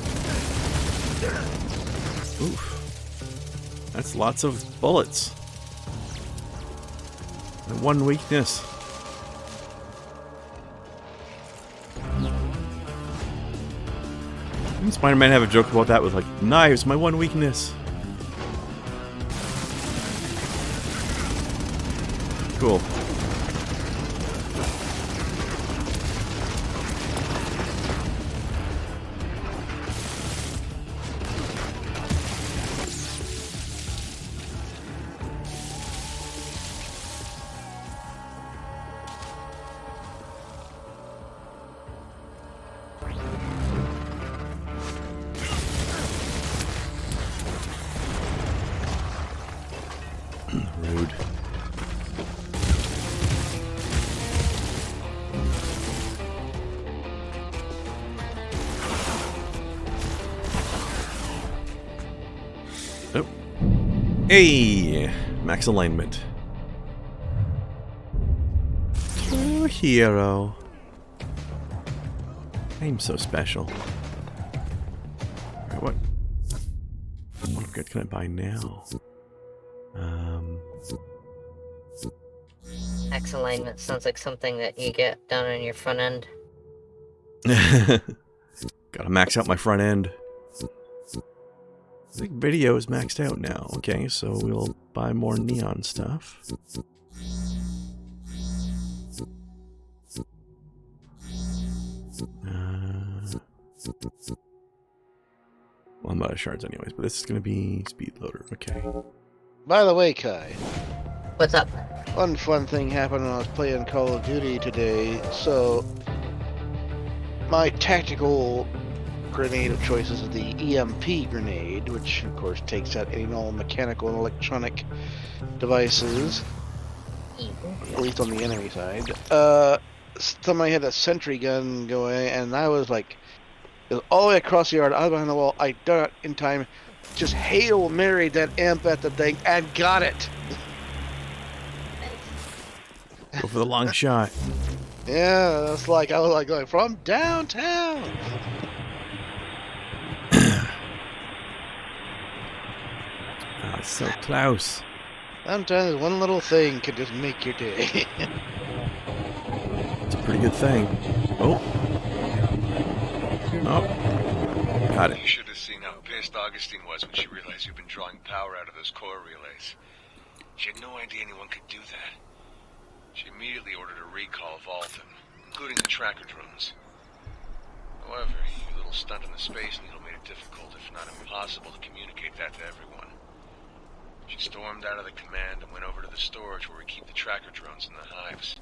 Oof. That's lots of bullets. And one weakness. Didn't Spider-Man have a joke about that with, like, knives, my one weakness? Cool. Rude. Oh. Hey! Max alignment. Oh, hero. I'm so special. Alright, what upgrade can I buy now? Max alignment sounds like something that you get down on your front end. Gotta max out my front end. I think video is maxed out now. Okay, so we'll buy more neon stuff. Well, I'm out of shards anyways, but this is gonna be speed loader. Okay. By the way, Kai. What's up? One fun thing happened when I was playing Call of Duty today. So, my tactical grenade of choice is the EMP grenade, which of course takes out any and all mechanical and electronic devices, at least on the enemy side. Somebody had a sentry gun going, and I was like, it was all the way across the yard. I was behind the wall. I done it in time. Just Hail Mary that amp at the thing and got it. Go for the long shot. Yeah, it's like I was like going from downtown. Oh, it's so close. Sometimes one little thing can just make your day. It's a pretty good thing. Oh. Oh. Got it. You should have seen how pissed Augustine was when she realized you've been drawing power out of those core relays. She had no idea anyone could do that. She immediately ordered a recall of all of them, including the tracker drones. However, your little stunt in the Space Needle made it difficult, if not impossible, to communicate that to everyone. She stormed out of the command and went over to the storage where we keep the tracker drones in the hives.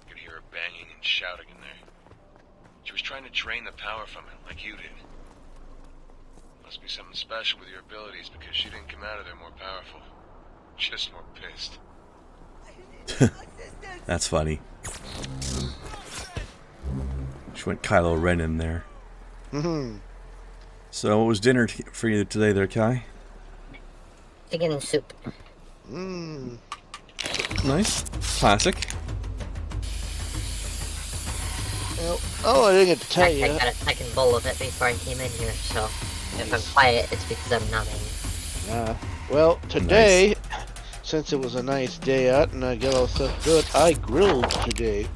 You could hear her banging and shouting in there. She was trying to drain the power from it, like you did. Must be something special with your abilities, because she didn't come out of there more powerful. Just more pissed. That's funny. She went Kylo Ren in there. Mm-hmm. So, what was dinner for you today there, Kai? Chicken soup. Mmm. Nice. Classic. Well, oh, I didn't get to tell you. I got a second bowl of it before I came in here, so if I'm quiet, it's because I'm numbing. Well, today, since it was a nice day out and I got all stuff good, I grilled today.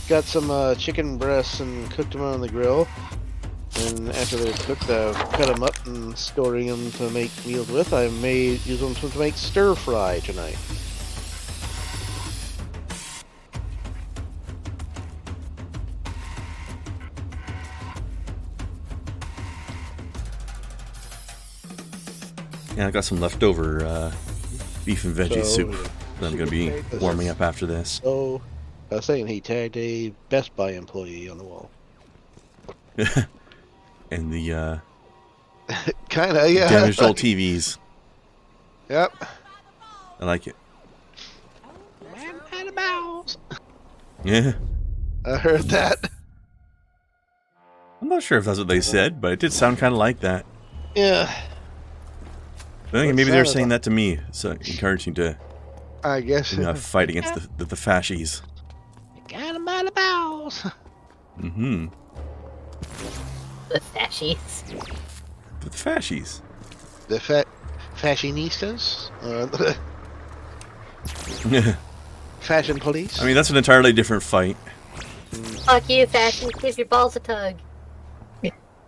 Got some chicken breasts and cooked them on the grill. And after they're cooked, I cut them up and storing them to make meals with. I may use them to make stir fry tonight. Yeah, I got some leftover beef and veggie soup that I'm going to be warming up after this. So, I was saying he tagged a Best Buy employee on the wall. And the kinda, yeah. damaged old TVs. Yep. I like it. Man had a mouse. Yeah. I heard that. I'm not sure if that's what they said, but it did sound kind of like that. Yeah. I think maybe they were saying that to me, so encouraging to I guess. Fight against the fascies. Got him by the balls. Mm-hmm. The fascies. The fascies. The fashionistas? Fashion police? I mean, that's an entirely different fight. Fuck you, fashion. Give your balls a tug.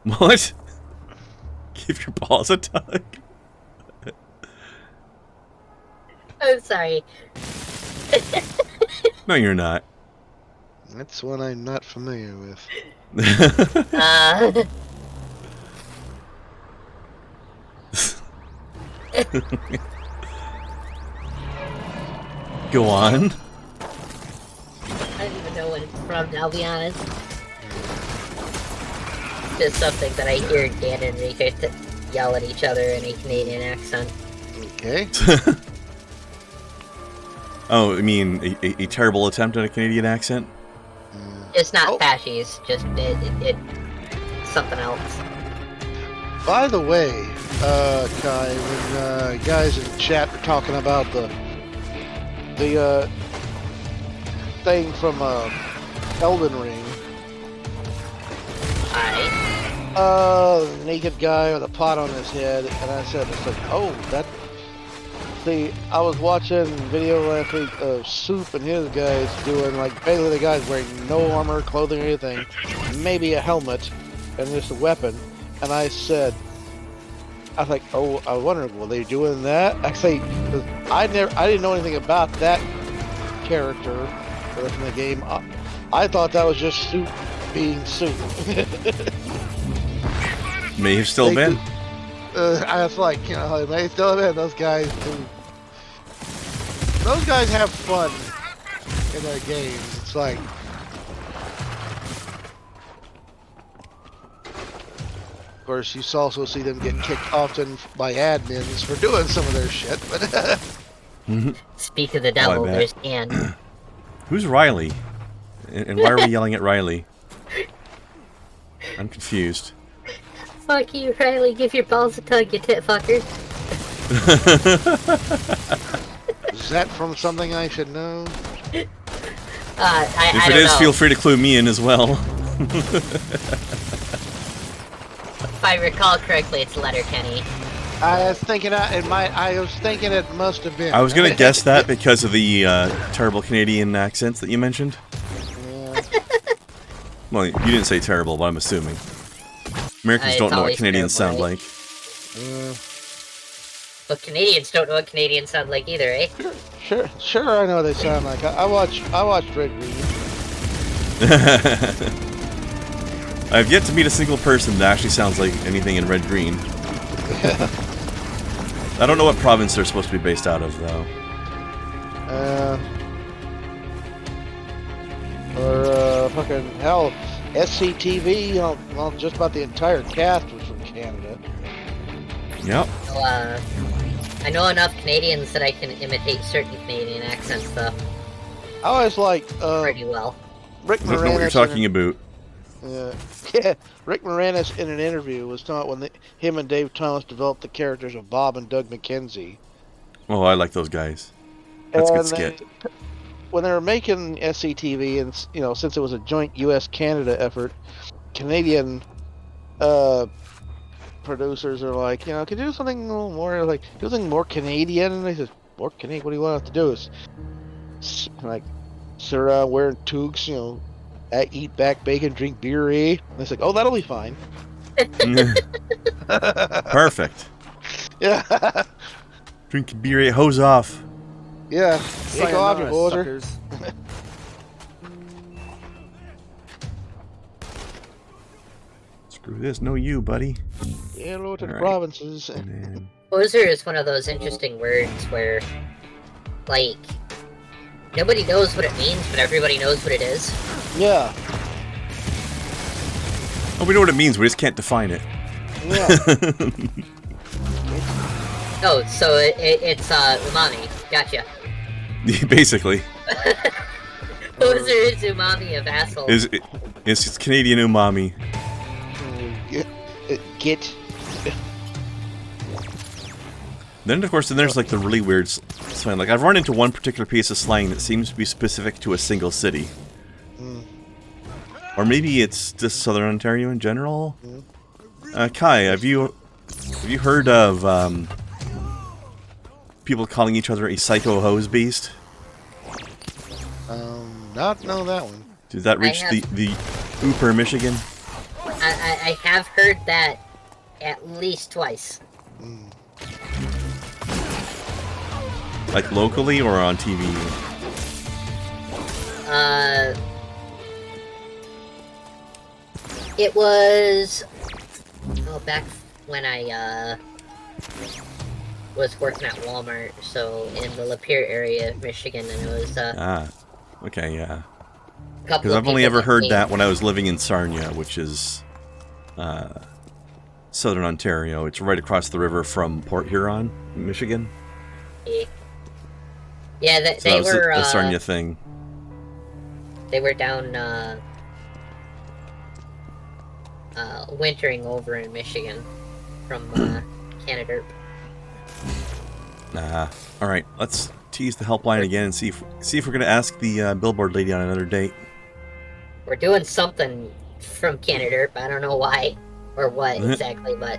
What? Give your balls a tug? I'm sorry. No, you're not. That's one I'm not familiar with. Go on. I don't even know what it's from, I'll be honest. Just something that I hear Dan and Enrique yell at each other in a Canadian accent. Okay. Oh, I mean, a terrible attempt at a Canadian accent? It's not fascies, just it something else. By the way, Kai, when guys in chat were talking about the thing from Elden Ring. Naked guy with a pot on his head, and I said, it's like, oh, that. See, I was watching video last week of Soup and his guys doing, like, basically the guy's wearing no armor, clothing, or anything, maybe a helmet, and just a weapon, and I said, I was like, oh, I wonder, were they doing that? Actually, I didn't know anything about that character from the game. I thought that was just Soup being Soup. May have still been. I was like, you know, it may still have been. Those guys have fun in their games. It's like, of course, you also see them get kicked often by admins for doing some of their shit. But Speak of the devil, there's Dan. Who's Riley? And why are we yelling at Riley? I'm confused. Fuck you, Riley. Give your balls a tug, you tit fucker. Is that from something I should know? I if don't it is, know. feel free to clue me in as well. If I recall correctly, it's Letterkenny. I was thinking it must have been. I was gonna guess that because of the terrible Canadian accents that you mentioned. Yeah. Well, you didn't say terrible, but I'm assuming. Americans don't know what Canadians sound like. Well, Canadians don't know what Canadians sound like either, eh? Sure, I know what they sound like. I watched Red Green. I've yet to meet a single person that actually sounds like anything in Red Green. I don't know what province they're supposed to be based out of, though. Fucking hell, SCTV, you know, well, just about the entire cast was from Canada. Yep. Well, I know enough Canadians that I can imitate certain Canadian accents, though. I always like, pretty well. Rick Moranis. I don't know what you're talking about. Yeah, Rick Moranis in an interview was talking when him and Dave Thomas developed the characters of Bob and Doug McKenzie. Oh, I like those guys. That's a good skit. When they were making SCTV, and you know, since it was a joint U.S.-Canada effort, Canadian producers are like, you know, can you do something a little more, like, do something more Canadian? And they said, more Canadian? What do you want us to do? Like, sit around wearing toques, you know, eat back bacon, drink beer, eh? And it's like, oh, that'll be fine. Perfect. Yeah. Drink beer, hose off. Yeah. Take off your water. Suckers. Screw this. No you, buddy. Yeah, hello to the Alright. provinces. Poser is one of those interesting words where, like, nobody knows what it means, but everybody knows what it is. Yeah. Oh, we know what it means. We just can't define it. Yeah. Oh, so it's umami. Gotcha. Basically. Poser is umami of asshole. It's Canadian umami. Then, of course, there's like the really weird slang. Like, I've run into one particular piece of slang that seems to be specific to a single city. Or maybe it's just Southern Ontario in general. Kai, have you heard of people calling each other a psycho hose beast? Not know that one. Did that reach the Upper Michigan? I have heard that at least twice. Like locally or on TV? It was back when I was working at Walmart, so in the Lapeer area of Michigan, and it was okay, yeah. Because I've only ever heard that when I was living in Sarnia, which is Southern Ontario. It's right across the river from Port Huron, Michigan. Yeah, they were a Sarnia thing. They were down wintering over in Michigan from Canada. All right, let's tease the helpline again and see if we're gonna ask the billboard lady on another date. We're doing something from Canada, but I don't know why or what exactly, but.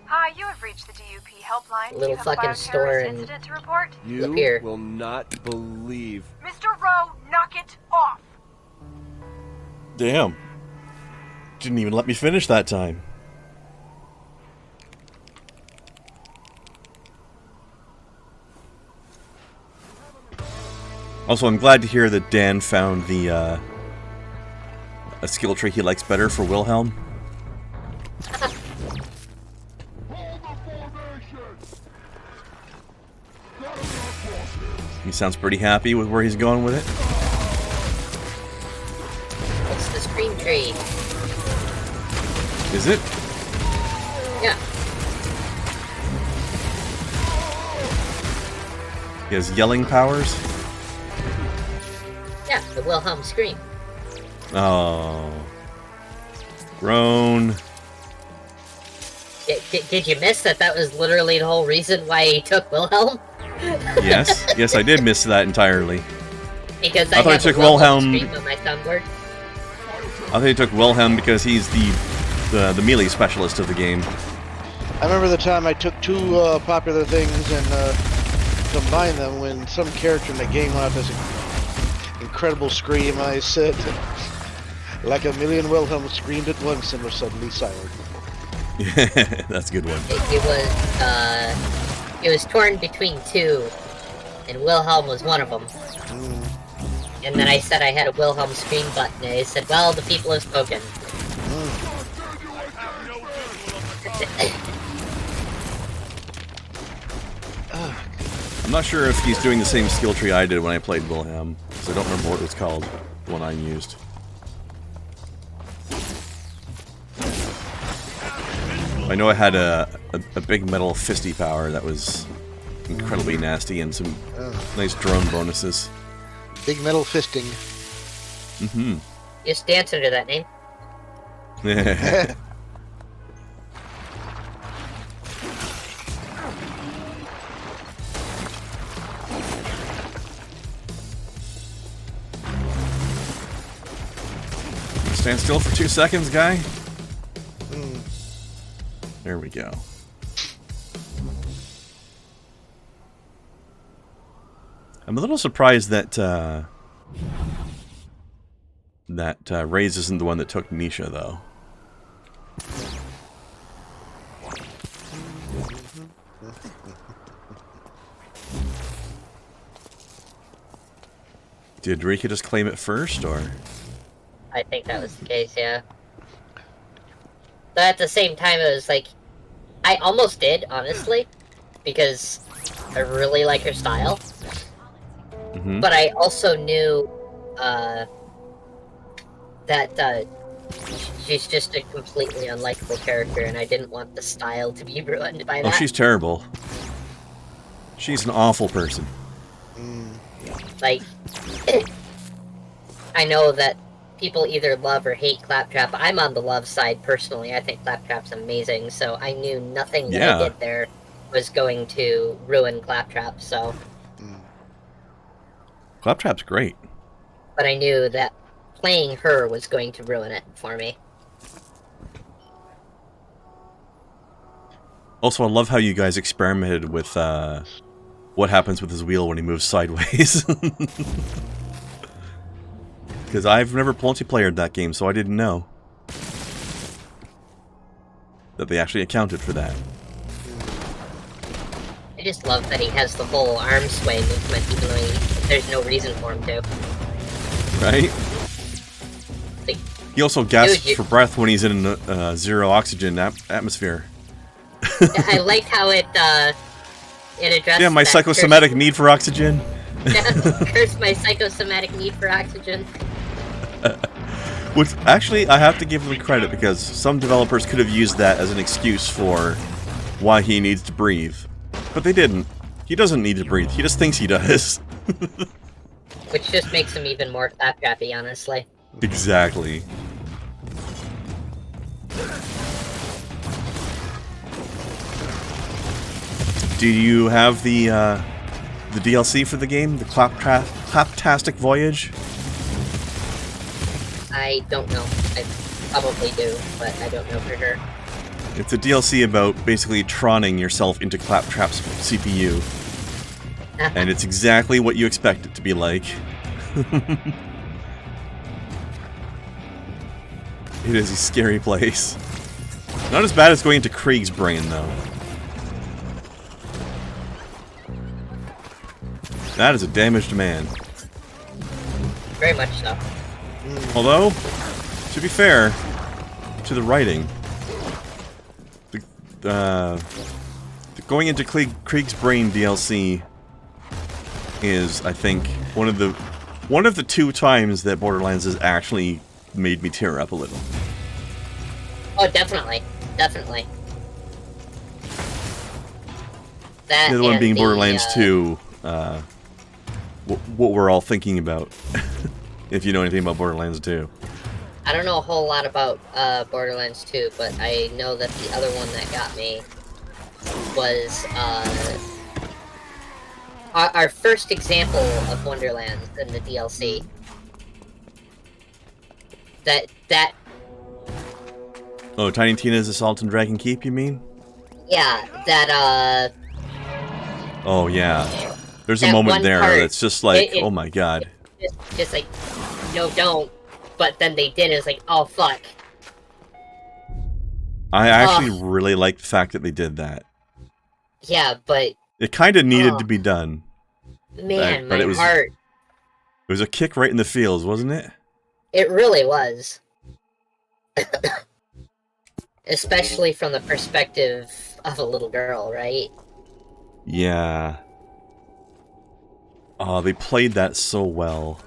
Hi, you have reached the DUP helpline. A little fucking store in incident to report? You Lapeer. will not believe. Mr. Rowe, knock it off. Damn. Didn't even let me finish that time. Also, I'm glad to hear that Dan found the a skill tree he likes better for Wilhelm. He sounds pretty happy with where he's going with it. It's the scream tree. Is it? Yeah. He has yelling powers? Yeah, the Wilhelm scream. Oh. Groan. Did you miss that? That was literally the whole reason why he took Wilhelm? Yes. Yes, I did miss that entirely. Because I thought he took Wilhelm scream on my soundboard. I thought he took Wilhelm because he's the melee specialist of the game. I remember the time I took two popular things and combined them when some character in the game went out this incredible scream. I said, like a million Wilhelms screamed at once and were suddenly silent. That's a good one. It was torn between two, and Wilhelm was one of them. And then I said I had a Wilhelm scream button, and they said, well, the people have spoken. I'm not sure if he's doing the same skill tree I did when I played Wilhelm, because I don't remember what it was called, the one I used. I know I had a big metal fisty power that was incredibly nasty and some nice drone bonuses. Big metal fisting. Mm-hmm. Just dance under that name. Stand still for 2 seconds, guy. There we go. I'm a little surprised that Reyes isn't the one that took Nisha, though. Did Rika just claim it first, or? I think that was the case, yeah. But at the same time, it was like, I almost did, honestly, because I really like her style. Mm-hmm. But I also knew that she's just a completely unlikable character, and I didn't want the style to be ruined by that. Oh, she's terrible. She's an awful person. Like, I know that people either love or hate Claptrap. I'm on the love side personally. I think Claptrap's amazing, so I knew nothing that I did there was going to ruin Claptrap, so... Claptrap's great. But I knew that playing her was going to ruin it for me. Also, I love how you guys experimented with what happens with his wheel when he moves sideways. Because I've never multiplayed that game, so I didn't know that they actually accounted for that. I just love that he has the whole arm sway movement, even though there's no reason for him to. Right? Like, he also gasps for breath when he's in a zero oxygen atmosphere. I like how it addresses. Yeah, my psychosomatic need for oxygen. Curse my psychosomatic need for oxygen. Which, actually, I have to give them credit, because some developers could have used that as an excuse for why he needs to breathe. But they didn't. He doesn't need to breathe. He just thinks he does. Which just makes him even more claptrappy, honestly. Exactly. Do you have the DLC for the game? The Claptastic Voyage? I don't know. I probably do, but I don't know for sure. It's a DLC about basically Tronning yourself into Claptrap's CPU. And it's exactly what you expect it to be like. It is a scary place. Not as bad as going into Krieg's brain, though. That is a damaged man. Very much so. Although, to be fair to the writing, the going into Krieg's brain DLC is, I think, one of the 2 times that Borderlands has actually made me tear up a little. Oh, definitely, definitely. That the other one being the, Borderlands 2. What we're all thinking about, if you know anything about Borderlands 2. I don't know a whole lot about Borderlands 2, but I know that the other one that got me was our first example of Wonderland in the DLC. That. Oh, Tiny Tina's Assault on Dragon Keep, you mean? Yeah, that Oh yeah. There's a moment there that's just like, oh my god. Just like, no, don't. But then they did. It's like, oh fuck. I actually really like the fact that they did that. Yeah, but it kind of needed to be done. Man, but my heart. It was a kick right in the feels, wasn't it? It really was. Especially from the perspective of a little girl, right? Yeah. Oh, they played that so well.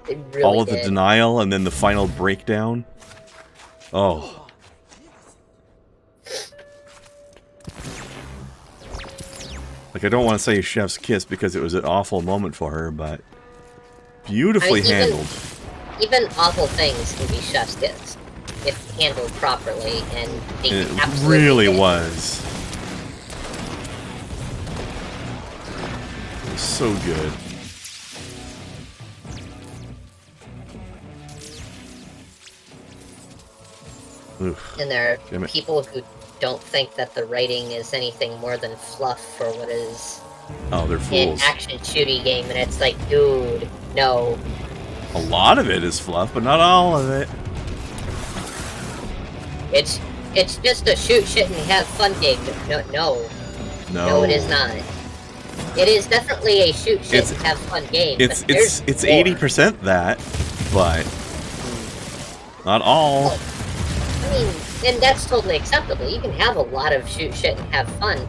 They really All of did. the denial and then the final breakdown. Oh. Like, I don't want to say chef's kiss because it was an awful moment for her, but beautifully handled. Even awful things can be chef's kiss if handled properly, and they it really was. It was so good. Oof. And there are people who don't think that the writing is anything more than fluff for what is they're fools. an action shooty game, and it's like, dude, no. A lot of it is fluff, but not all of it. It's just a shoot shit and have fun game. No, it is not. It is definitely a shoot shit and have fun game. It's 80% that, but not all. I mean, and that's totally acceptable. You can have a lot of shoot shit and have fun,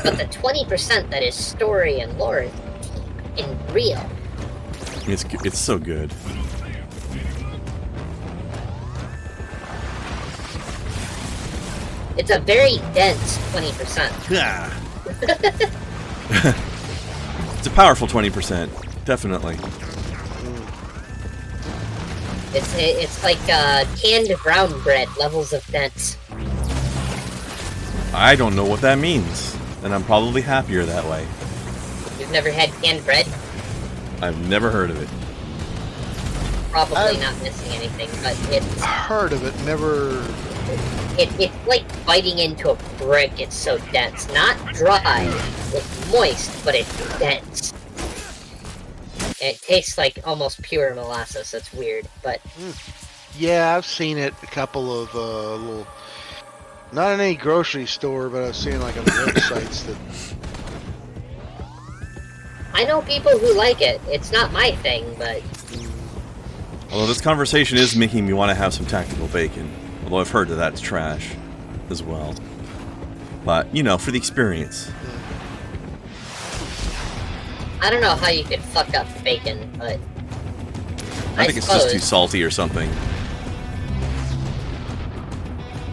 but the 20% that is story and lore and real. It's so good. It's a very dense 20%. Yeah. It's a powerful 20%, definitely. It's like canned brown bread levels of dense. I don't know what that means, and I'm probably happier that way. You've never had canned bread? I've never heard of it. Probably not missing anything, but it's... heard of it, never... It's like biting into a brick, it's so dense. Not dry, it's moist, but it's dense. It tastes like almost pure molasses, it's weird, but... Yeah, I've seen it a couple of little... Not in any grocery store, but I've seen like on the websites that... I know people who like it. It's not my thing, but... Although this conversation is making me want to have some tactical bacon. Although I've heard that that's trash as well. But, you know, for the experience. I don't know how you could fuck up bacon, but... I think it's just too salty or something.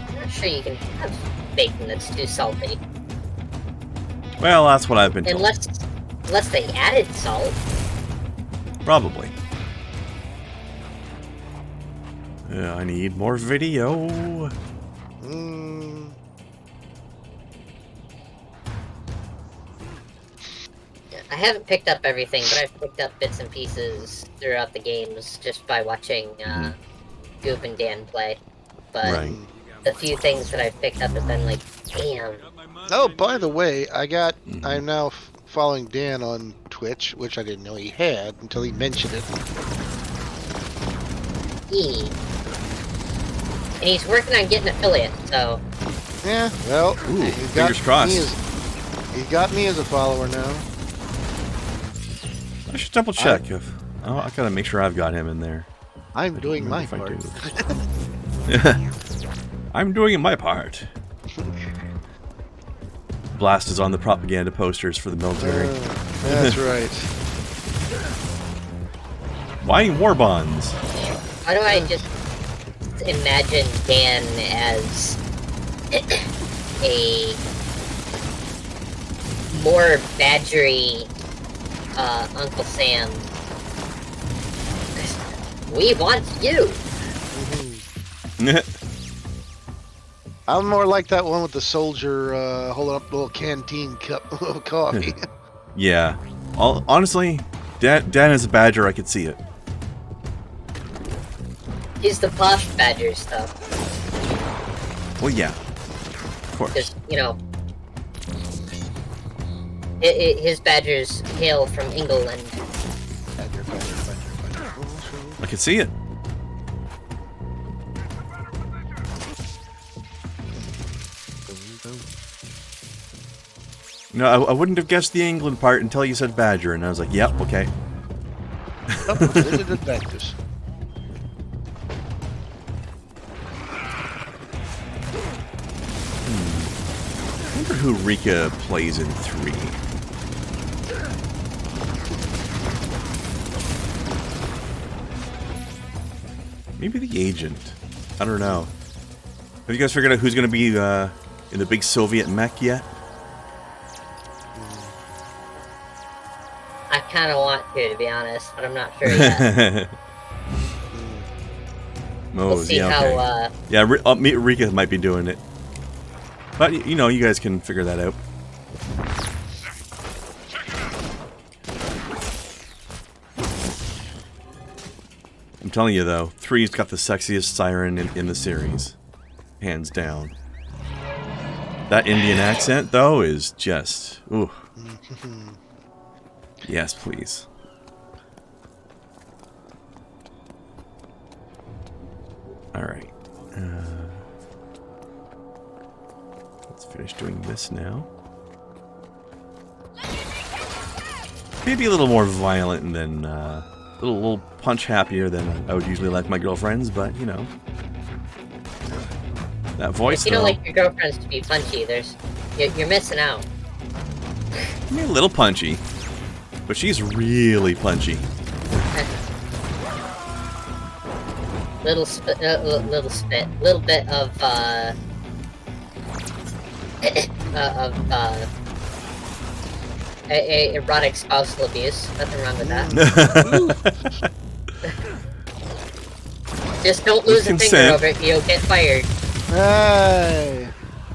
I'm not sure you can have bacon that's too salty. Well, that's what I've been told. Unless they added salt. Probably. Yeah, I need more video. I haven't picked up everything, but I've picked up bits and pieces throughout the games just by watching Goop and Dan play. But the few things that I've picked up have been like, damn. Oh, by the way, I'm now following Dan on Twitch, which I didn't know he had until he mentioned it. And he's working on getting affiliate, so... Yeah, well, fingers crossed. He's got me as a follower now. I should double check if... Oh, I gotta make sure I've got him in there. I'm doing my part. I'm doing my part. Blast is on the propaganda posters for the military. That's right. Why war bonds? Why do I just imagine Dan as a more badgery Uncle Sam? We want you! I'm more like that one with the soldier holding up a little canteen cup of coffee. Yeah. Honestly, Dan is a badger, I could see it. He's the posh badger stuff. Well, yeah. Of course. Because, you know, his badgers hail from England. I could see it. No, I wouldn't have guessed the England part until you said badger, and I was like, yep, okay. Adventures. I wonder who Rika plays in 3. Maybe the agent. I don't know. Have you guys figured out who's going to be in the big Soviet mech yet? I kind of want to be honest, but I'm not sure yet. We'll see how... Yeah, Rika might be doing it. But, you know, you guys can figure that out. I'm telling you, though, 3's got the sexiest siren in the series. Hands down. That Indian accent, though, is just... Ooh. Yes, please. Alright. Let's finish doing this now. Maybe a little more violent than... a little punch happier than I would usually like my girlfriends, but, you know. That voice, if you don't like your girlfriends to be punchy, you're missing out. I mean, a little punchy. But she's really punchy. Little spit, little bit of erotic spousal abuse. Nothing wrong with that. Just don't lose a finger over it, you'll get fired. Hey!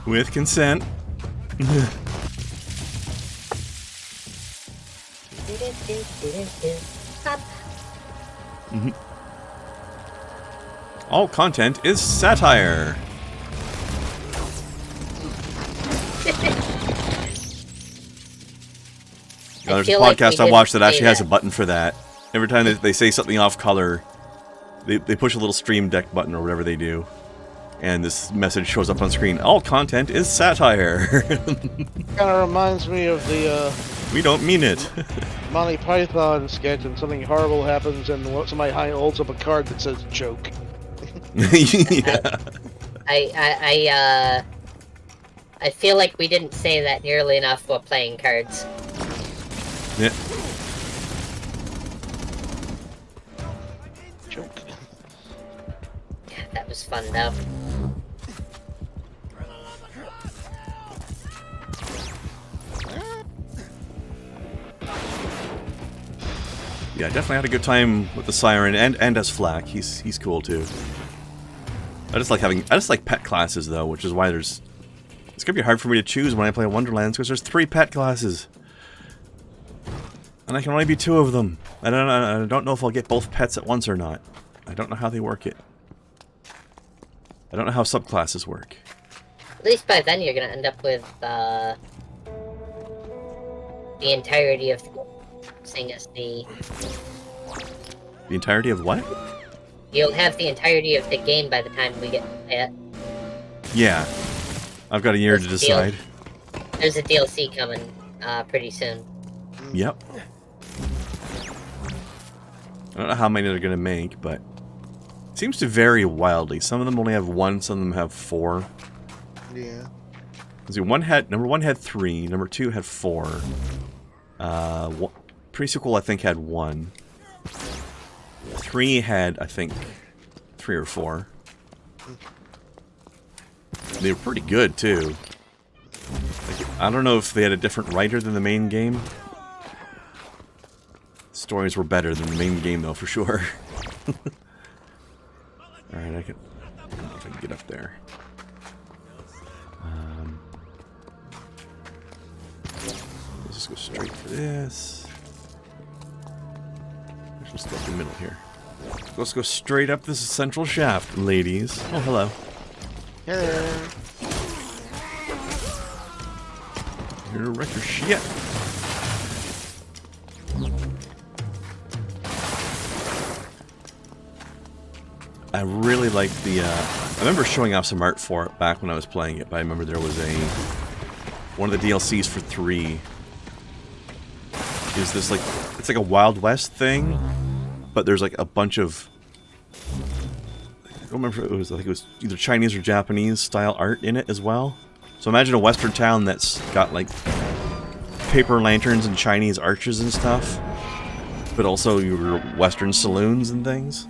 With consent. All content is satire. There's a podcast I watched that actually has a button for that. Every time they say something off color, they push a little stream deck button or whatever they do. And this message shows up on screen. All content is satire. Kind of reminds me of the... we don't mean it. Monty Python sketch, and something horrible happens and somebody holds up a card that says joke. Yeah. I feel like we didn't say that nearly enough while playing cards. Yeah. Joke. That was fun though. Yeah, definitely had a good time with the Siren and as Flak. He's cool too. I just like pet classes though, which is why it's gonna be hard for me to choose when I play Wonderlands because there's 3 pet classes. And I can only be 2 of them. I don't know if I'll get both pets at once or not. I don't know how they work it. I don't know how subclasses work. At least by then you're gonna end up with the entirety of the seeing as the entirety of what? You'll have the entirety of the game by the time we get to play it. Yeah. I've got a year to decide. There's a DLC coming pretty soon. Yep. I don't know how many they're going to make, but it seems to vary wildly. Some of them only have 1, some of them have 4. Yeah. See, number 1 had 3, number 2 had 4. Pre-sequel, I think, had 1. 3 had, I think, 3 or 4. They were pretty good, too. Like, I don't know if they had a different writer than the main game. Stories were better than the main game, though, for sure. Alright, I don't know if I can get up there. Let's just go straight for this. Let's just go up the middle here. Let's go straight up this central shaft, ladies. Oh, hello. Hello. Here to wreck your shit. I really like the, I remember showing off some art for it back when I was playing it, but I remember there was one of the DLCs for 3 is this, like, it's like a Wild West thing, but there's like a bunch of, I don't remember if it was, like, it was either Chinese or Japanese style art in it as well. So imagine a western town that's got, like, paper lanterns and Chinese arches and stuff, but also your western saloons and things.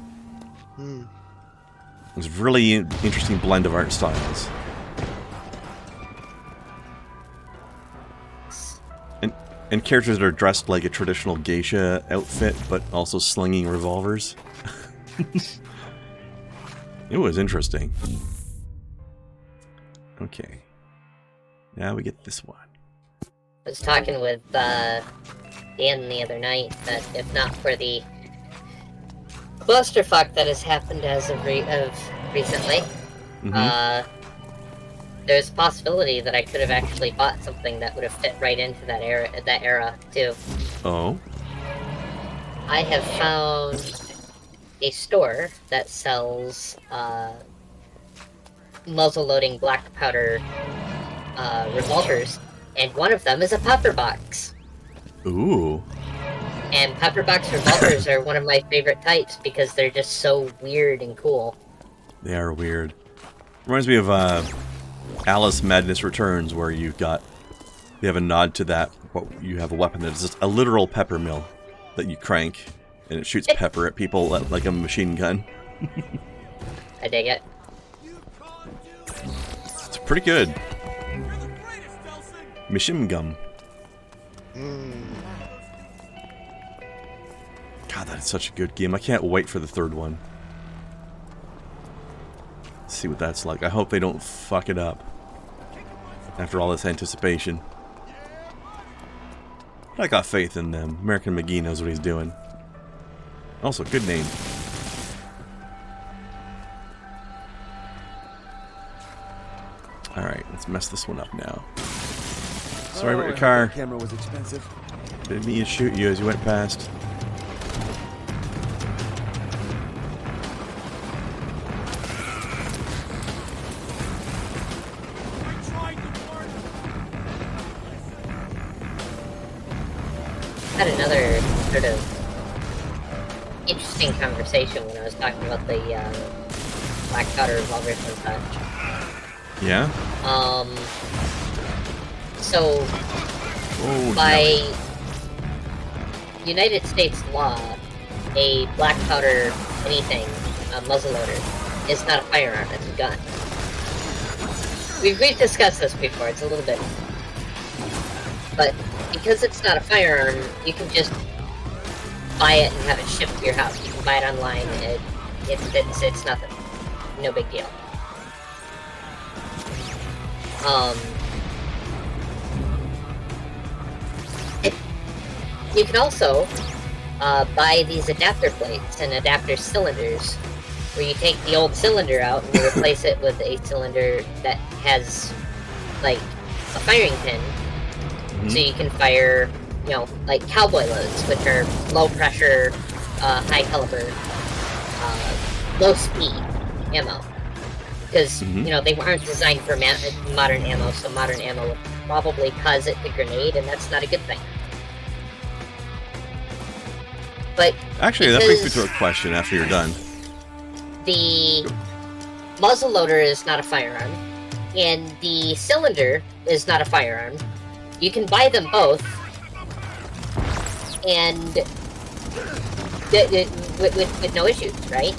It's a really interesting blend of art styles. And characters that are dressed like a traditional geisha outfit, but also slinging revolvers. It was interesting. Okay. Now we get this one. I was talking with Dan the other night that if not for the clusterfuck that has happened as of recently, there's a possibility that I could have actually bought something that would have fit right into that era too. Oh. I have found a store that sells muzzle-loading black powder revolvers, and one of them is a pepper box. Ooh. And pepper box revolvers are one of my favorite types because they're just so weird and cool. They are weird. Reminds me of Alice Madness Returns, where you have a nod to that. You have a weapon that is just a literal pepper mill that you crank, and it shoots pepper at people like a machine gun. I dig it. It's pretty good. Machine gun. God, that is such a good game. I can't wait for the 3rd one. see what that's like. I hope they don't fuck it up after all this anticipation. I got faith in them. American McGee knows what he's doing. Also, good name. Alright, let's mess this one up now. Sorry about your car. Camera was expensive. Didn't mean to shoot you as you went past. Had another sort of interesting conversation when I was talking about the black powder revolvers and such. Yeah? So by United States law, a black powder anything, a muzzleloader, is not a firearm, it's a gun. We've discussed this before, it's a little bit... But because it's not a firearm, you can just buy it and have it shipped to your house. You can buy it online, it's nothing. No big deal. You can also buy these adapter plates and adapter cylinders, where you take the old cylinder out and you replace it with a cylinder that has, like, a firing pin. So you can fire, you know, like cowboy loads, which are low pressure, high caliber, low speed ammo. Because, you know, they aren't designed for modern ammo, so modern ammo would probably cause it to grenade, and that's not a good thing. But actually, that brings me to a question after you're done. The muzzleloader is not a firearm, and the cylinder is not a firearm. You can buy them both, and with no issues, right?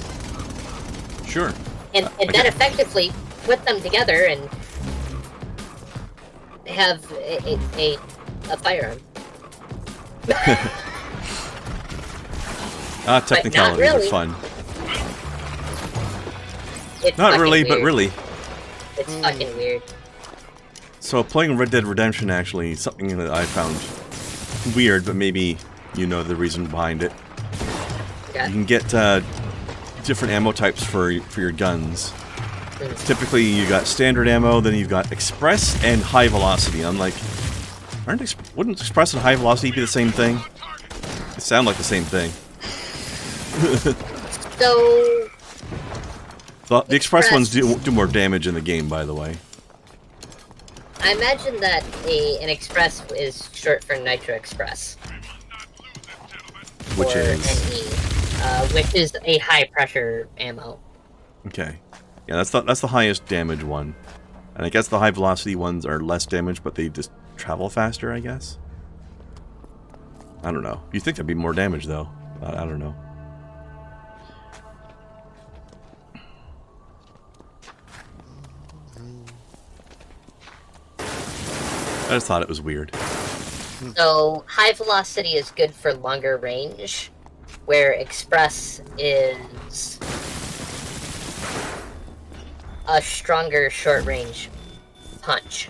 Sure. And then effectively put them together and have a firearm. Technicalities are fun. It's not really, weird. but really. It's fucking weird. So playing Red Dead Redemption actually is something that I found weird, but maybe you know the reason behind it. Okay. You can get different ammo types for your guns. Typically you got standard ammo, then you've got express and high velocity. I'm like, wouldn't express and high velocity be the same thing? They sound like the same thing. So the express ones do more damage in the game, by the way. I imagine that an express is short for Nitro Express. Which is? NE, which is a high pressure ammo. Okay. Yeah, that's the highest damage one. And I guess the high velocity ones are less damage, but they just travel faster, I guess? I don't know. You'd think there'd be more damage, though. I don't know. I just thought it was weird. So, high velocity is good for longer range, where express is a stronger short-range punch.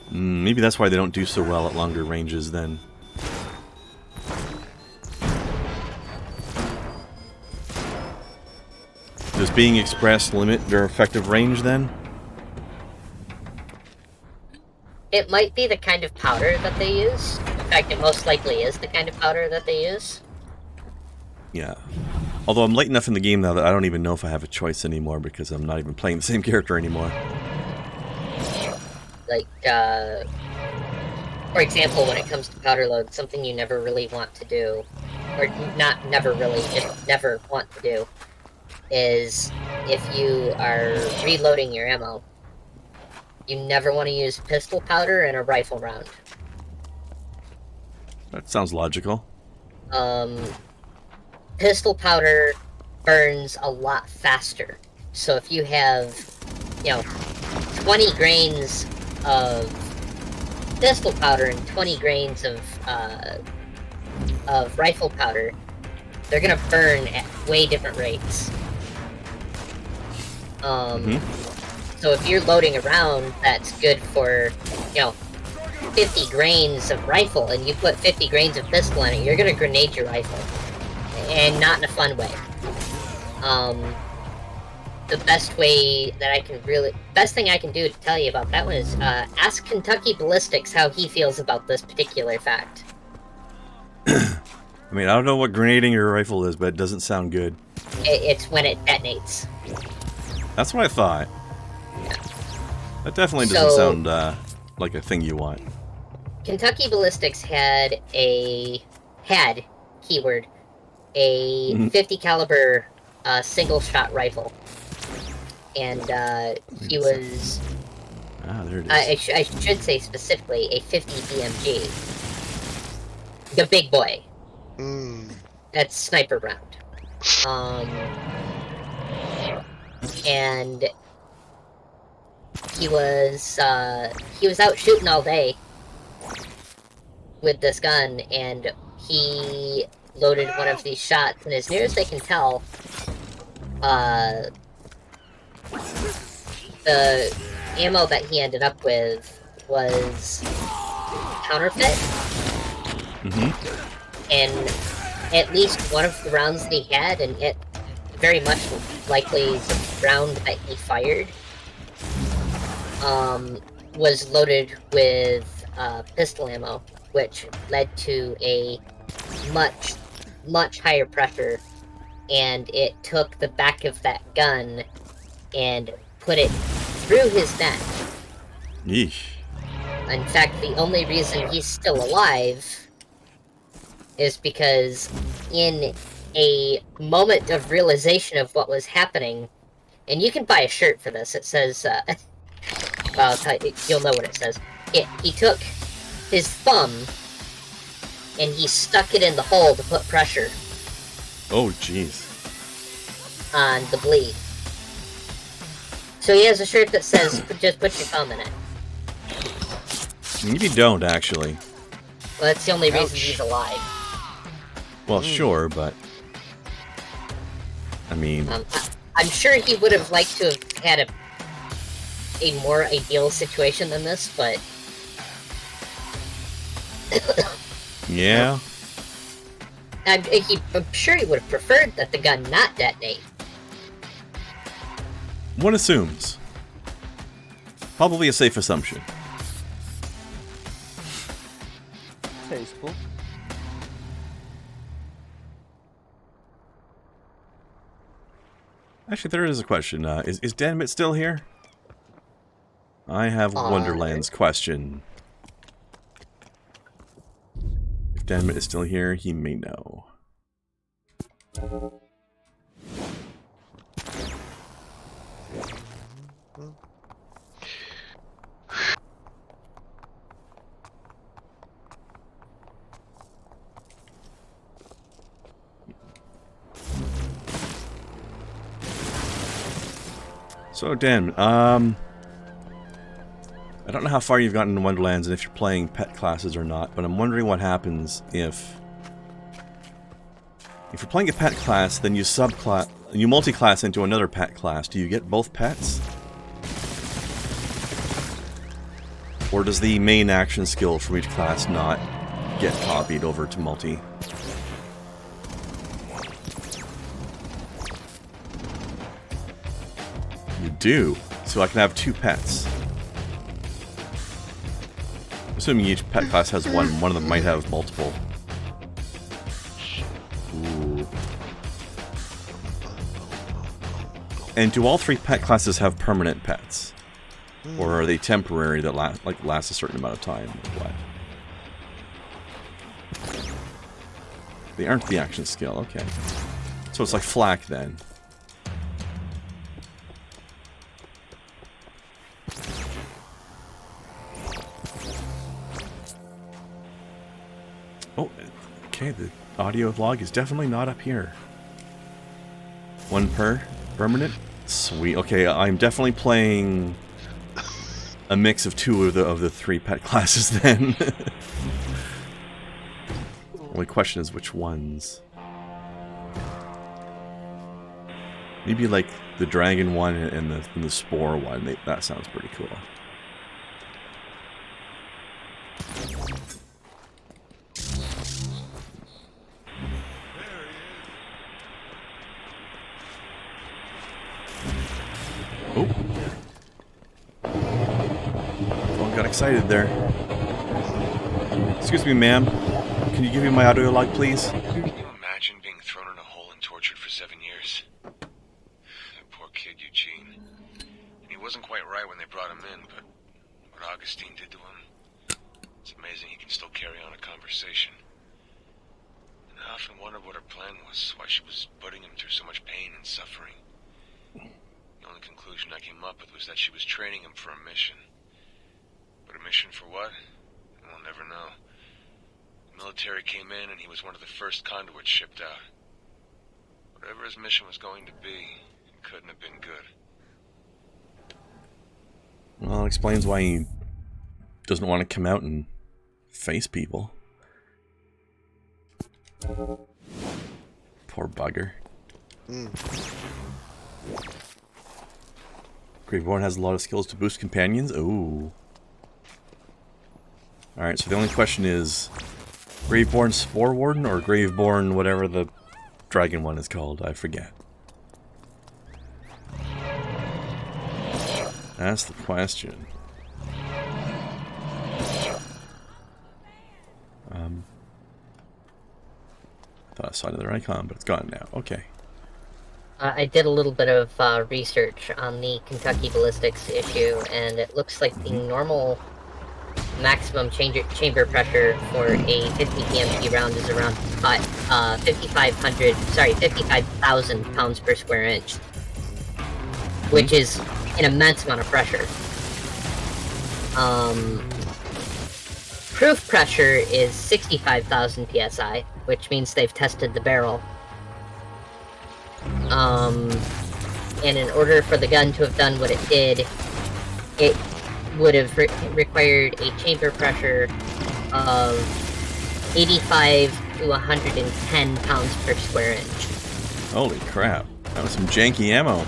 Maybe that's why they don't do so well at longer ranges, then. Does being express limit their effective range, then? It might be the kind of powder that they use. In fact, it most likely is the kind of powder that they use. Yeah. Although I'm late enough in the game now that I don't even know if I have a choice anymore because I'm not even playing the same character anymore. Like, for example, when it comes to powder load, something you never really want to do, or not never really, just never want to do, is if you are reloading your ammo, you never want to use pistol powder in a rifle round. That sounds logical. Pistol powder burns a lot faster. So if you have, 20 grains of pistol powder and 20 grains of rifle powder, they're gonna burn at way different rates. So if you're loading a round that's good for, 50 grains of rifle, and you put 50 grains of pistol in it, you're gonna grenade your rifle. And not in a fun way. The best way that best thing I can do to tell you about that one is, ask Kentucky Ballistics how he feels about this particular fact. I mean, I don't know what grenading your rifle is, but it doesn't sound good. It's when it detonates. That's what I thought. Yeah. That definitely doesn't sound like a thing you want. Kentucky Ballistics had keyword, a 50 caliber single-shot rifle. And he was... there it is. I should say specifically a 50 BMG. The big boy. That's sniper round. And he was out shooting all day with this gun, and he loaded one of these shots, and as near as they can tell, the ammo that he ended up with was counterfeit. And at least one of the rounds that he had, and it very much likely the round that he fired, was loaded with pistol ammo, which led to a much, much higher pressure, and it took the back of that gun and put it through his neck. Yeesh. In fact, the only reason he's still alive is because in a moment of realization of what was happening, and you can buy a shirt for this, it says, well, you'll know what it says. He took his thumb and he stuck it in the hole to put pressure. Oh, jeez. On the bleed. So he has a shirt that says, just put your thumb in it. Maybe don't, actually. Well, that's the only reason he's alive. Well, sure, but... I mean... I'm sure he would have liked to have had a more ideal situation than this, but... yeah? I'm sure he would have preferred that the gun not detonate. One assumes. Probably a safe assumption. Tasteful. Actually, there is a question. Is Danmit still here? I have Wonderland's question. If Danmit is still here, he may know. So, Dan, I don't know how far you've gotten in Wonderlands and if you're playing pet classes or not, but I'm wondering what happens if you're playing a pet class, then you multi-class into another pet class. Do you get both pets? Or does the main action skill from each class not get copied over to multi? You do, so I can have two pets. Assuming each pet class has one of them might have multiple. Ooh. And do all three pet classes have permanent pets? Or are they temporary that last a certain amount of time? Or what? They aren't the action skill, okay. So it's like flak then. Oh, okay, the audio log is definitely not up here. One per permanent? Sweet. Okay, I'm definitely playing a mix of two of the three pet classes then. Only question is which ones. Maybe like the dragon one and the spore one. That sounds pretty cool. Oh. Someone got excited there. Excuse me, ma'am. Can you give me my audio log, please? Can you imagine being thrown in a hole and tortured for 7 years? That poor kid, Eugene. And he wasn't quite right when they brought him in, but what Augustine did to him, it's amazing he can still carry on a conversation. And I often wondered what her plan was, why she was putting him through so much pain and suffering. The only conclusion I came up with was that she was training him for a mission. But a mission for what? We'll never know. The military came in and he was one of the first conduits shipped out. Whatever his mission was going to be, it couldn't have been good. Well, it explains why he doesn't want to come out and face people. Poor bugger. Graveborn has a lot of skills to boost companions. Ooh. Alright, so the only question is Graveborn Spore Warden or Graveborn whatever the dragon one is called. I forget. That's the question. I thought I saw another icon, but it's gone now. Okay. I did a little bit of research on the Kentucky ballistics issue, and it looks like the normal maximum chamber pressure for a 50 PMG round is around 55,000 pounds per square inch, which is an immense amount of pressure. Proof pressure is 65,000 psi, which means they've tested the barrel. And in order for the gun to have done what it did, it would have required a chamber pressure of 85 to 110 pounds per square inch. Holy crap. That was some janky ammo.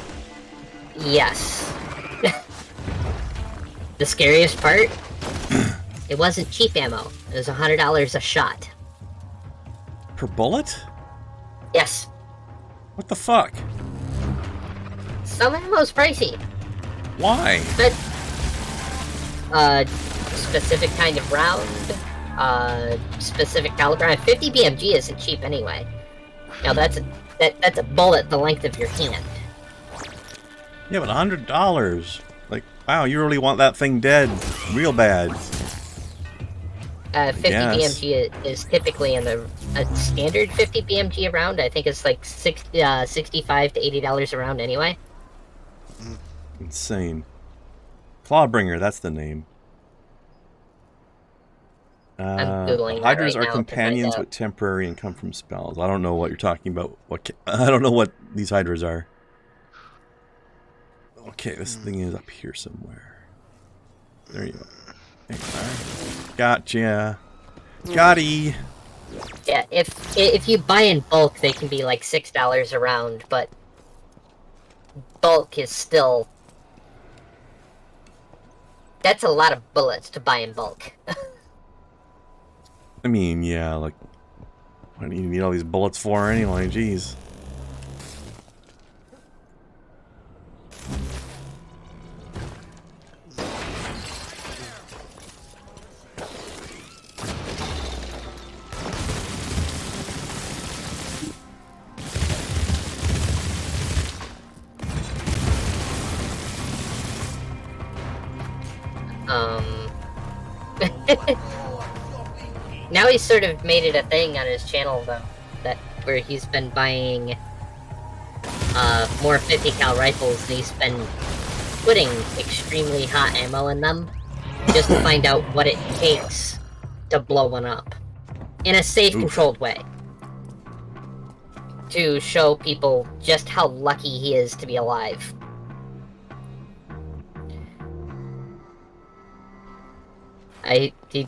Yes. The scariest part? It wasn't cheap ammo. It was $100 a shot. Per bullet? Yes. What the fuck? Some ammo's pricey. Why? But, specific kind of round, specific caliber. 50 BMG isn't cheap anyway. Now that's a bullet the length of your hand. Yeah, but $100. Like, wow, you really want that thing dead real bad. 50 BMG is typically in a standard 50 BMG a round. I think it's like $65 to $80 a round anyway. Insane. Clawbringer, that's the name. I'm Googling that Hydras right are now companions with temporary and come from spells. I don't know what you're talking about. I don't know what these Hydras are. Okay, this thing is up here somewhere. There you go. There you are. Gotcha. Gotti. Yeah, if you buy in bulk, they can be like $6 a round, but bulk is still... That's a lot of bullets to buy in bulk. I mean, yeah, like, what do you need all these bullets for anyway? Jeez. Now he's sort of made it a thing on his channel, though, where he's been buying more 50 cal rifles, and he's been putting extremely hot ammo in them just to find out what it takes to blow one up in a safe, controlled way, to show people just how lucky he is to be alive.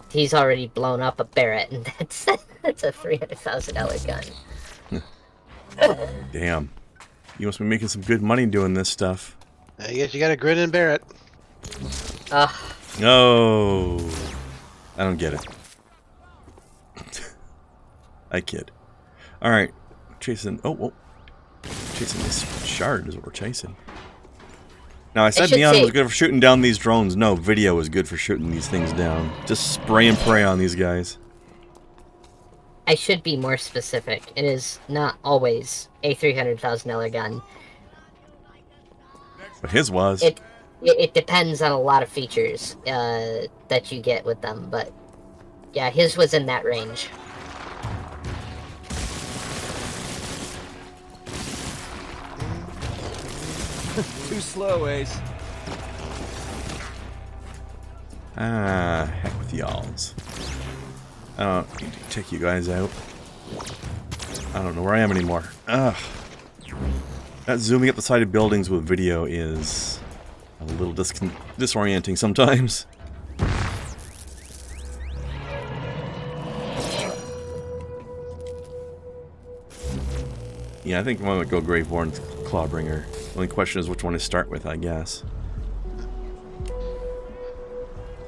He's already blown up a Barrett, and that's a $300,000 gun. Damn. You must be making some good money doing this stuff. I guess you gotta grin and bear it. No. I don't get it. I kid. Alright. Chasing... Oh. Chasing this shard is what we're chasing. Now, I said Neon was good for shooting down these drones. No, video is good for shooting these things down. Just spray and pray on these guys. I should be more specific. It is not always a $300,000 gun. But his was. It depends on a lot of features that you get with them, but yeah, his was in that range. Too slow, Ace. Heck with y'alls. I don't need to take you guys out. I don't know where I am anymore. Ugh. That zooming up the side of buildings with video is a little disorienting sometimes. Yeah, I think one would go Graveborn Clawbringer. The only question is which one to start with, I guess.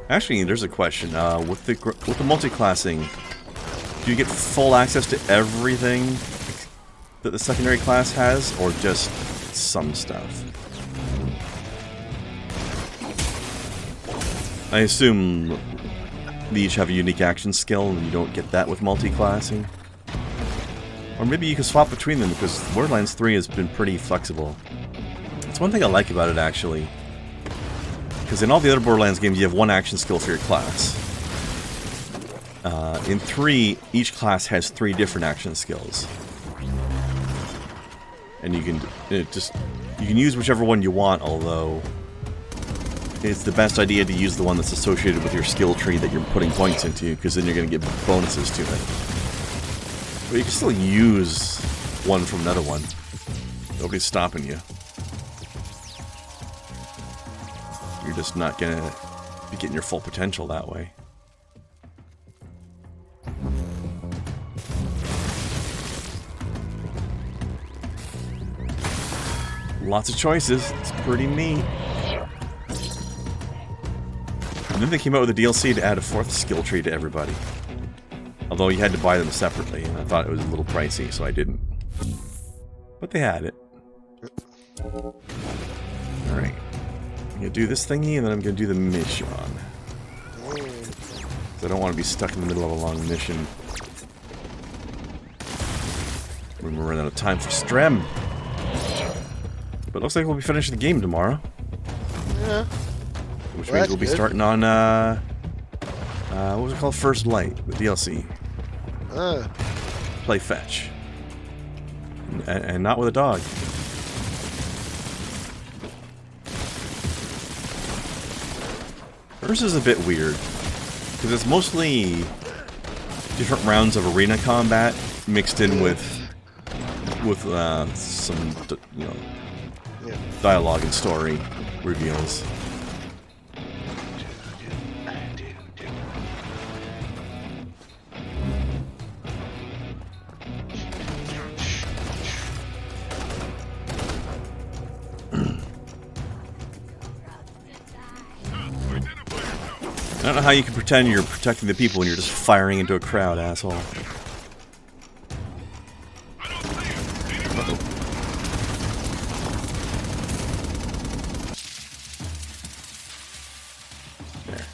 Actually, there's a question. With the multi-classing, do you get full access to everything that the secondary class has, or just some stuff? I assume they each have a unique action skill, and you don't get that with multi-classing. Or maybe you can swap between them, because Borderlands 3 has been pretty flexible. It's one thing I like about it, actually. Because in all the other Borderlands games, you have one action skill for your class. In 3, each class has 3 different action skills. And you can use whichever one you want, although it's the best idea to use the one that's associated with your skill tree that you're putting points into, because then you're going to get bonuses to it. But you can still use one from another one. Nobody's stopping you. You're just not going to be getting your full potential that way. Lots of choices. It's pretty neat. And then they came out with a DLC to add a 4th skill tree to everybody. Although you had to buy them separately, and I thought it was a little pricey, so I didn't. But they had it. Alright. I'm going to do this thingy, and then I'm going to do the mission. Because I don't want to be stuck in the middle of a long mission. We're running out of time for Strem. But it looks like we'll be finishing the game tomorrow. Yeah. Which means we'll be starting on, what was it called? First Light, the DLC. Play fetch. And not with a dog. First is a bit weird. Because it's mostly different rounds of arena combat mixed in with some, you know, dialogue and story reveals. I don't know how you can pretend you're protecting the people when you're just firing into a crowd, asshole. There.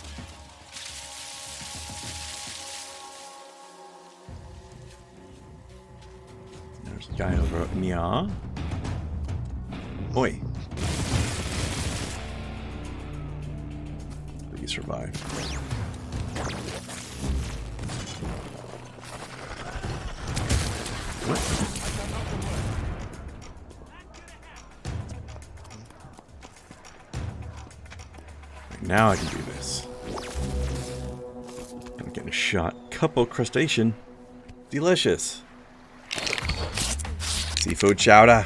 There's a guy over at Nya. Oi. He survived. Right, now I can do this. I'm getting a shot. Couple crustacean. Delicious. Seafood chowder.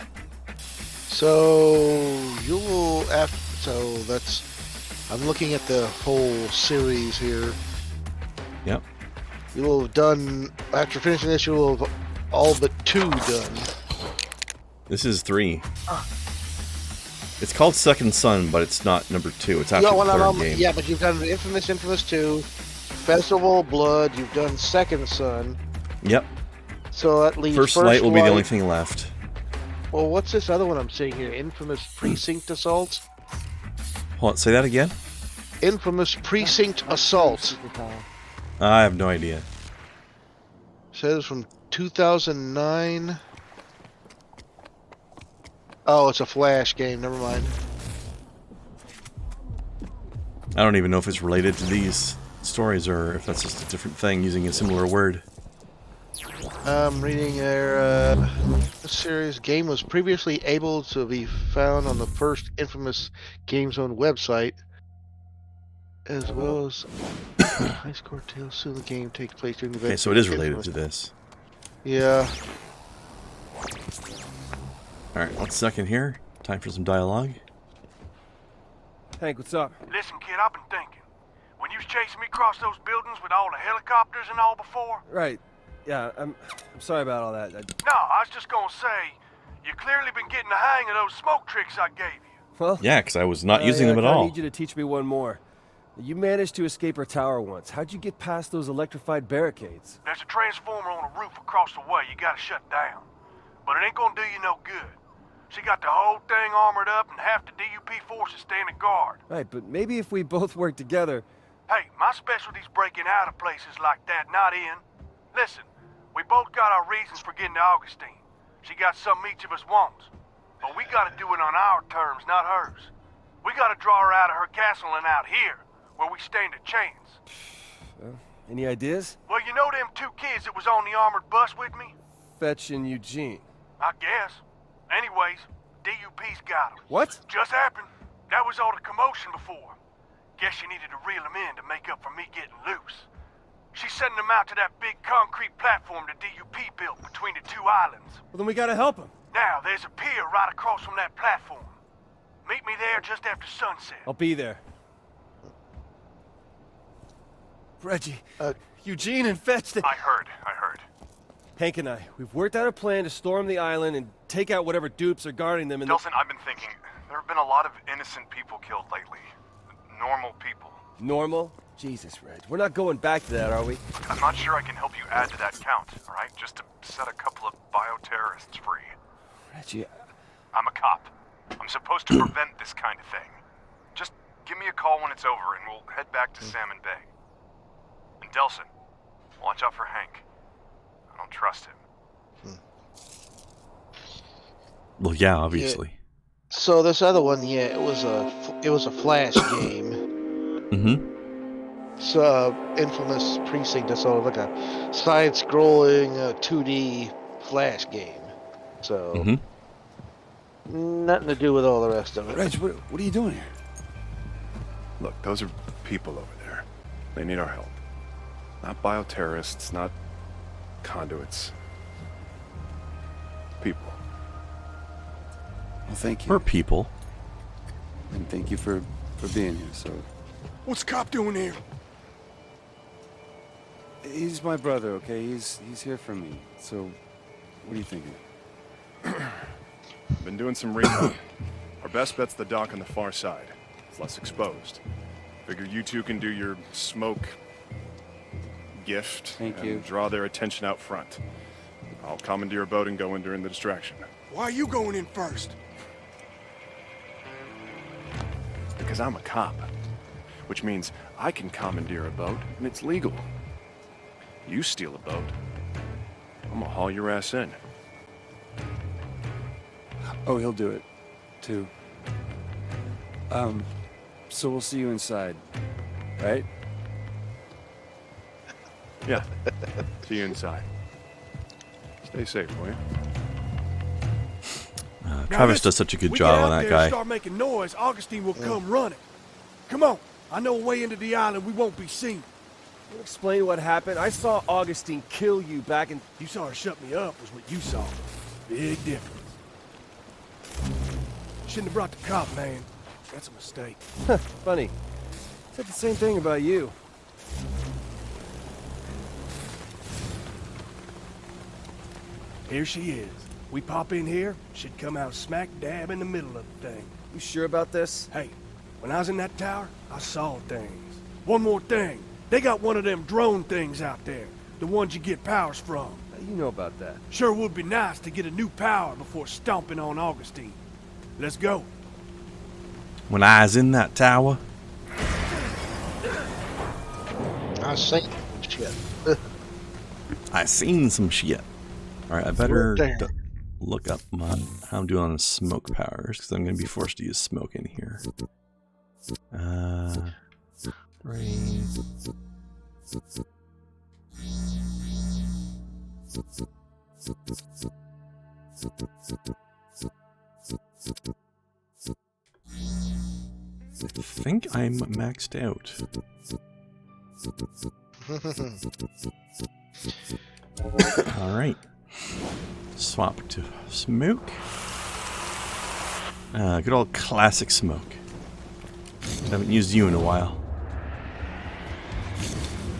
So you will so that's I'm looking at the whole series here. Yep. You will have done, after finishing this, you will have all but 2 done. This is 3. It's called Second Son, but it's not number 2. It's after the third game. Yeah, but you've done Infamous 2, Festival of Blood, you've done Second Son. Yep. So that leaves First Light will be the only thing left. Well, what's this other one I'm seeing here? Infamous Precinct Assault? Hold on, say that again? Infamous Precinct Assault. I have no idea. Says from 2009. Oh, it's a Flash game. Never mind. I don't even know if it's related to these stories or if that's just a different thing using a similar word. I'm reading their series. Game was previously able to be found on the first Infamous Game Zone website, as well as high score tales. Soon the game takes place during the event. Okay, so it is related to this. Yeah. Alright, 1 second here. Time for some dialogue. Hank, what's up? Listen, kid, I've been thinking. When you was chasing me across those buildings with all the helicopters and all before... Right. Yeah, I'm sorry about all that. No, I was just gonna say, you clearly been getting the hang of those smoke tricks I gave you. Well, yeah, because I was not using them at all. I need you to teach me one more. You managed to escape her tower once. How'd you get past those electrified barricades? There's a transformer on a roof across the way you gotta shut down. But it ain't gonna do you no good. She got the whole thing armored up and half the DUP forces standing guard. Right, but maybe if we both work together... Hey, my specialty's breaking out of places like that, not in. Listen, we both got our reasons for getting to Augustine. She got something each of us wants. But we gotta do it on our terms, not hers. We gotta draw her out of her castle and out here, where we stand a chance. Any ideas? Well, you know them 2 kids that was on the armored bus with me? Fetch and Eugene. I guess. Anyways, DUP's got them. What? Just happened. That was all the commotion before. Guess you needed to reel them in to make up for me getting loose. She's sending them out to that big concrete platform the DUP built between the 2 islands. Well, then we gotta help them. Now, there's a pier right across from that platform. Meet me there just after sunset. I'll be there. Reggie, Eugene and Fetch... I heard. Hank and we've worked out a plan to storm the island and take out whatever dupes are guarding them. Delson, I've been thinking, there have been a lot of innocent people killed lately. Normal people. Normal? Jesus, Reg. We're not going back to that, are we? I'm not sure I can help you add to that count, all right? Just to set a couple of bioterrorists free. Reggie, I'm a cop. I'm supposed to prevent this kind of thing. Just give me a call when it's over and we'll head back to Salmon Bay. And Delson, watch out for Hank. I don't trust him. Well, yeah, obviously. Yeah. So this other one, yeah, it was a Flash game. Mm-hmm. It's Infamous Precinct. That's all like a side-scrolling 2D Flash game. So nothing to do with all the rest of it. Reg, what are you doing here? Look, those are people over there. They need our help. Not bioterrorists, not conduits. People. Well, thank you. We're people. And thank you for being here, so... What's the cop doing here? He's my brother, okay? He's here for me. So, what are you thinking? Been doing some recon. Our best bet's the dock on the far side. It's less exposed. Figure you two can do your smoke gift. Thank you. Draw their attention out front. I'll commandeer a boat and go in during the distraction. Why are you going in first? Because I'm a cop. Which means I can commandeer a boat, and it's legal. You steal a boat, I'm gonna haul your ass in. Oh, he'll do it, too. So we'll see you inside, right? Yeah. See you inside. Stay safe, will you? Travis does such a good job on that guy. Start making noise, Augustine will come running. Come on, I know a way into the island we won't be seen. Can you explain what happened? I saw Augustine kill you back in... You saw her shut me up was what you saw. Big difference. Shouldn't have brought the cop, man. That's a mistake. Funny. Said the same thing about you. Here she is. We pop in here, should come out smack dab in the middle of the thing. You sure about this? Hey, when I was in that tower, I saw things. One more thing. They got one of them drone things out there. The ones you get powers from. How you know about that? Sure would be nice to get a new power before stomping on Augustine. Let's go. When I was in that tower. I seen shit. I seen some shit. Alright, I better Damn. look up how I'm doing on smoke powers, because I'm going to be forced to use smoke in here. 3. I think I'm maxed out. Alright. Swap to smoke. Good old classic smoke. Haven't used you in a while.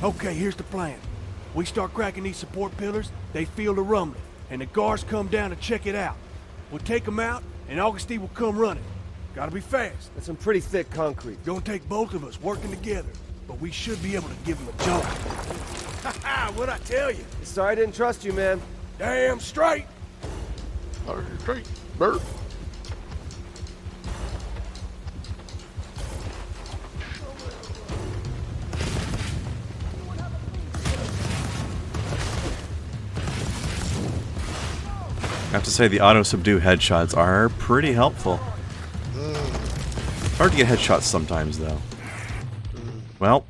Okay, here's the plan. We start cracking these support pillars, they feel the rumbling, and the guards come down to check it out. We'll take them out, and Augustine will come running. Gotta be fast. That's some pretty thick concrete. Gonna take both of us working together, but we should be able to give them a jump. Haha, what'd I tell you? Sorry I didn't trust you, man. Damn straight. Straight, Bert. I have to say the auto-subdue headshots are pretty helpful. Hard to get headshots sometimes, though. Well.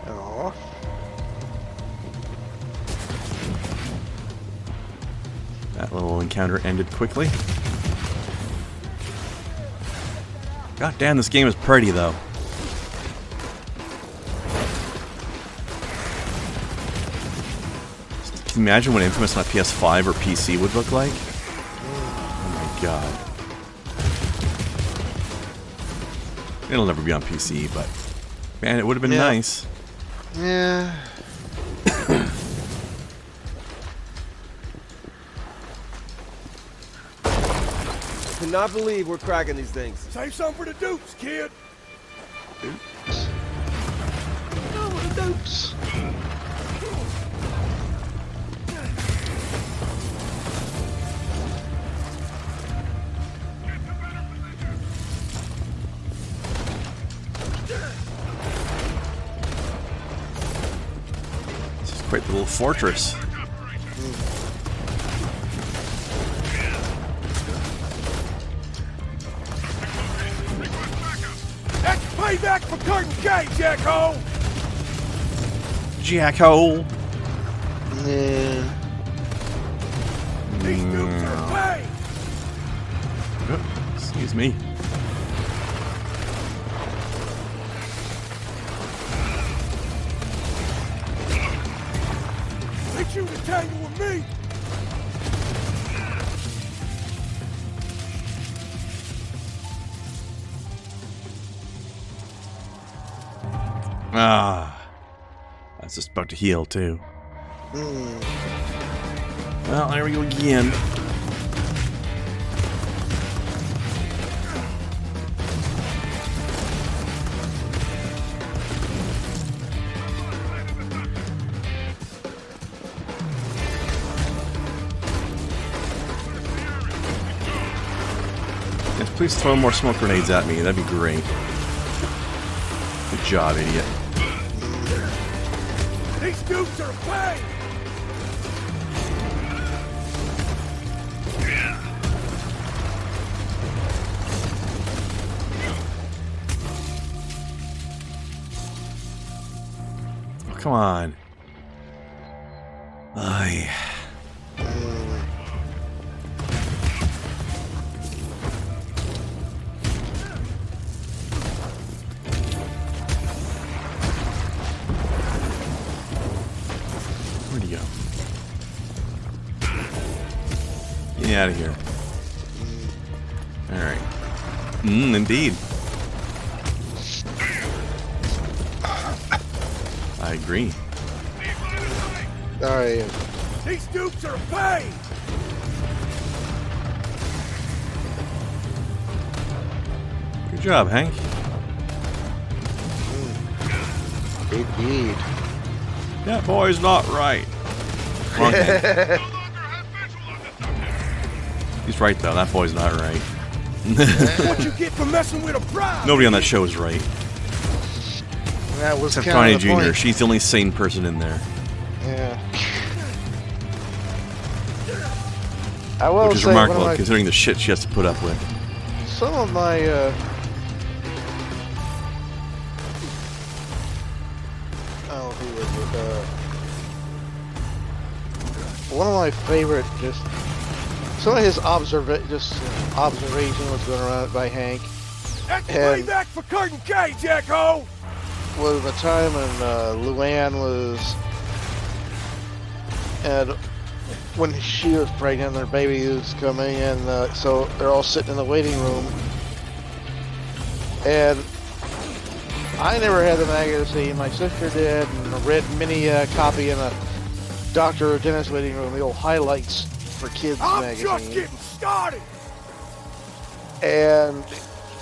Aww. That little encounter ended quickly. God damn, this game is pretty, though. Can you imagine what Infamous on a PS5 or PC would look like? Oh my god. It'll never be on PC, but man, it would have been nice. Yeah. I cannot believe we're cracking these things. Save some for the dupes, kid. Dupes. Oh, the dupes. Quite the little fortress. That's payback for Curtin K, Jackhole! Jackhole! Yeah. These dupes are away! Oh, excuse me. Ain't you to tangle with me? Ah. That's just about to heal, too. Well, there we go again. Yes, please throw more smoke grenades at me. That'd be great. Good job, idiot. These dupes are away! Oh, come on. Aye. Where'd he go? Get out of here. Alright. Indeed. I agree. Alright. These dupes are a pain! Good job, Hank. Indeed. That boy's not right. Wrong Hank. He's right, though. That boy's not right. What you get for messing with a bride? Nobody on that show is right. That was Except kind Connie of the Jr. point. She's the only sane person in there. Yeah. I will Which is say remarkable, one of considering the shit she has to put up with. some of my oh, who was it? One of my favorite, just some of his observation was going around by Hank. That's And- way back for Curtin K, Jacko! Was the time when Luann was, and when she was pregnant, their baby was coming, and so they're all sitting in the waiting room. And I never had the magazine. My sister did, and read mini copy in a doctor or dentist waiting room. The old highlights for kids I'm magazine. just getting started! And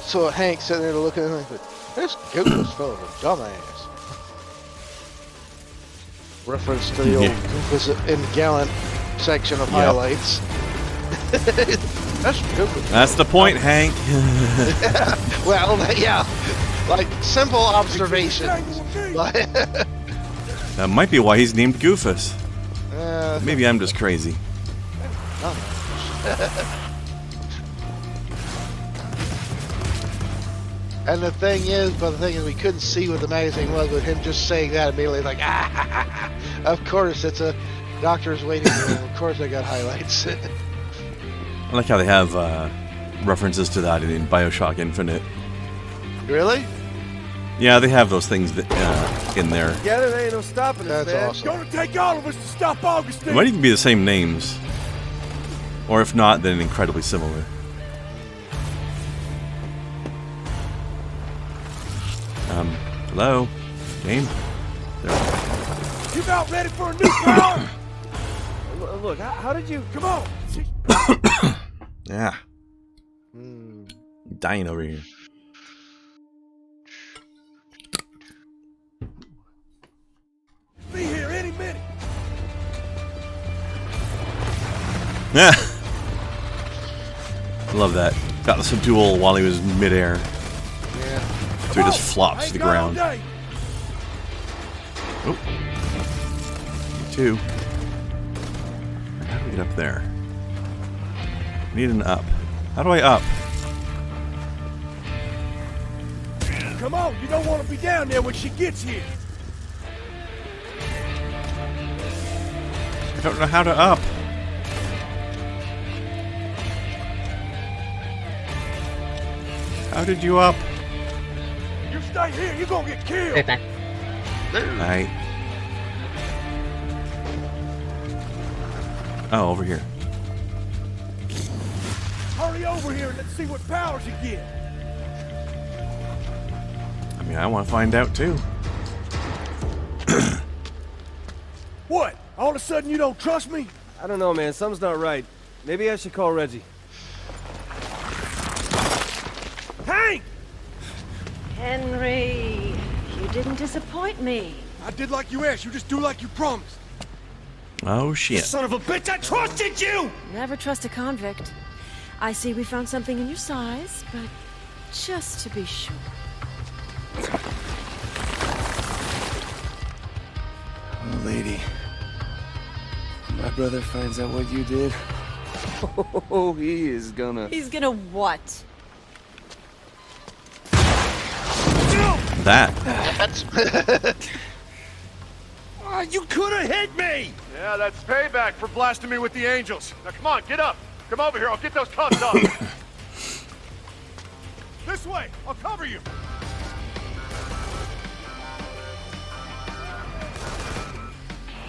so Hank sitting there looking at him and said, "This Google's full of a dumbass." Reference to the old Goofus in Gallant section of highlights. That's Google. That's the point, Hank. Well, yeah. Like, simple observations. That might be why he's named Goofus. Uh, Maybe I'm just crazy. And the thing is, we couldn't see what the magazine was, with him just saying that immediately, like, ah, of course, it's a doctor's waiting room. Of course, I got highlights. I like how they have references to that in Bioshock Infinite. Really? Yeah, they have those things that, in there. Together, there ain't no stopping us, That's man. awesome. Gonna take all of us to stop Augustine! It might even be the same names. Or if not, then incredibly similar. Hello? Game? There. You about ready for a new power? Look, how did you... Come on! Yeah. Dying over here. Be here any minute! Yeah. Love that. Got the subdual while he was midair. Yeah. So he just flops to the ground. Oh. You too. How do we get up there? Need an up. How do I up? Come on, you don't want to be down there when she gets here. I don't know how to up. How did you up? You stay here, you're gonna get killed. Right back. Alright. Oh, over here. Hurry over here and let's see what powers you get. I mean, I want to find out too. What? All of a sudden you don't trust me? I don't know, man. Something's not right. Maybe I should call Reggie. Hank! Henry, you didn't disappoint me. I did like you asked. You just do like you promised. Oh shit. Son of a bitch, I trusted you! Never trust a convict. I see we found something in your size, but just to be sure. Oh, lady. My brother finds out what you did. Oh, he is gonna... He's gonna what? That. You could have hit me! Yeah, that's payback for blasting me with the angels. Now come on, get up. Come over here, I'll get those cuffs off. This way, I'll cover you.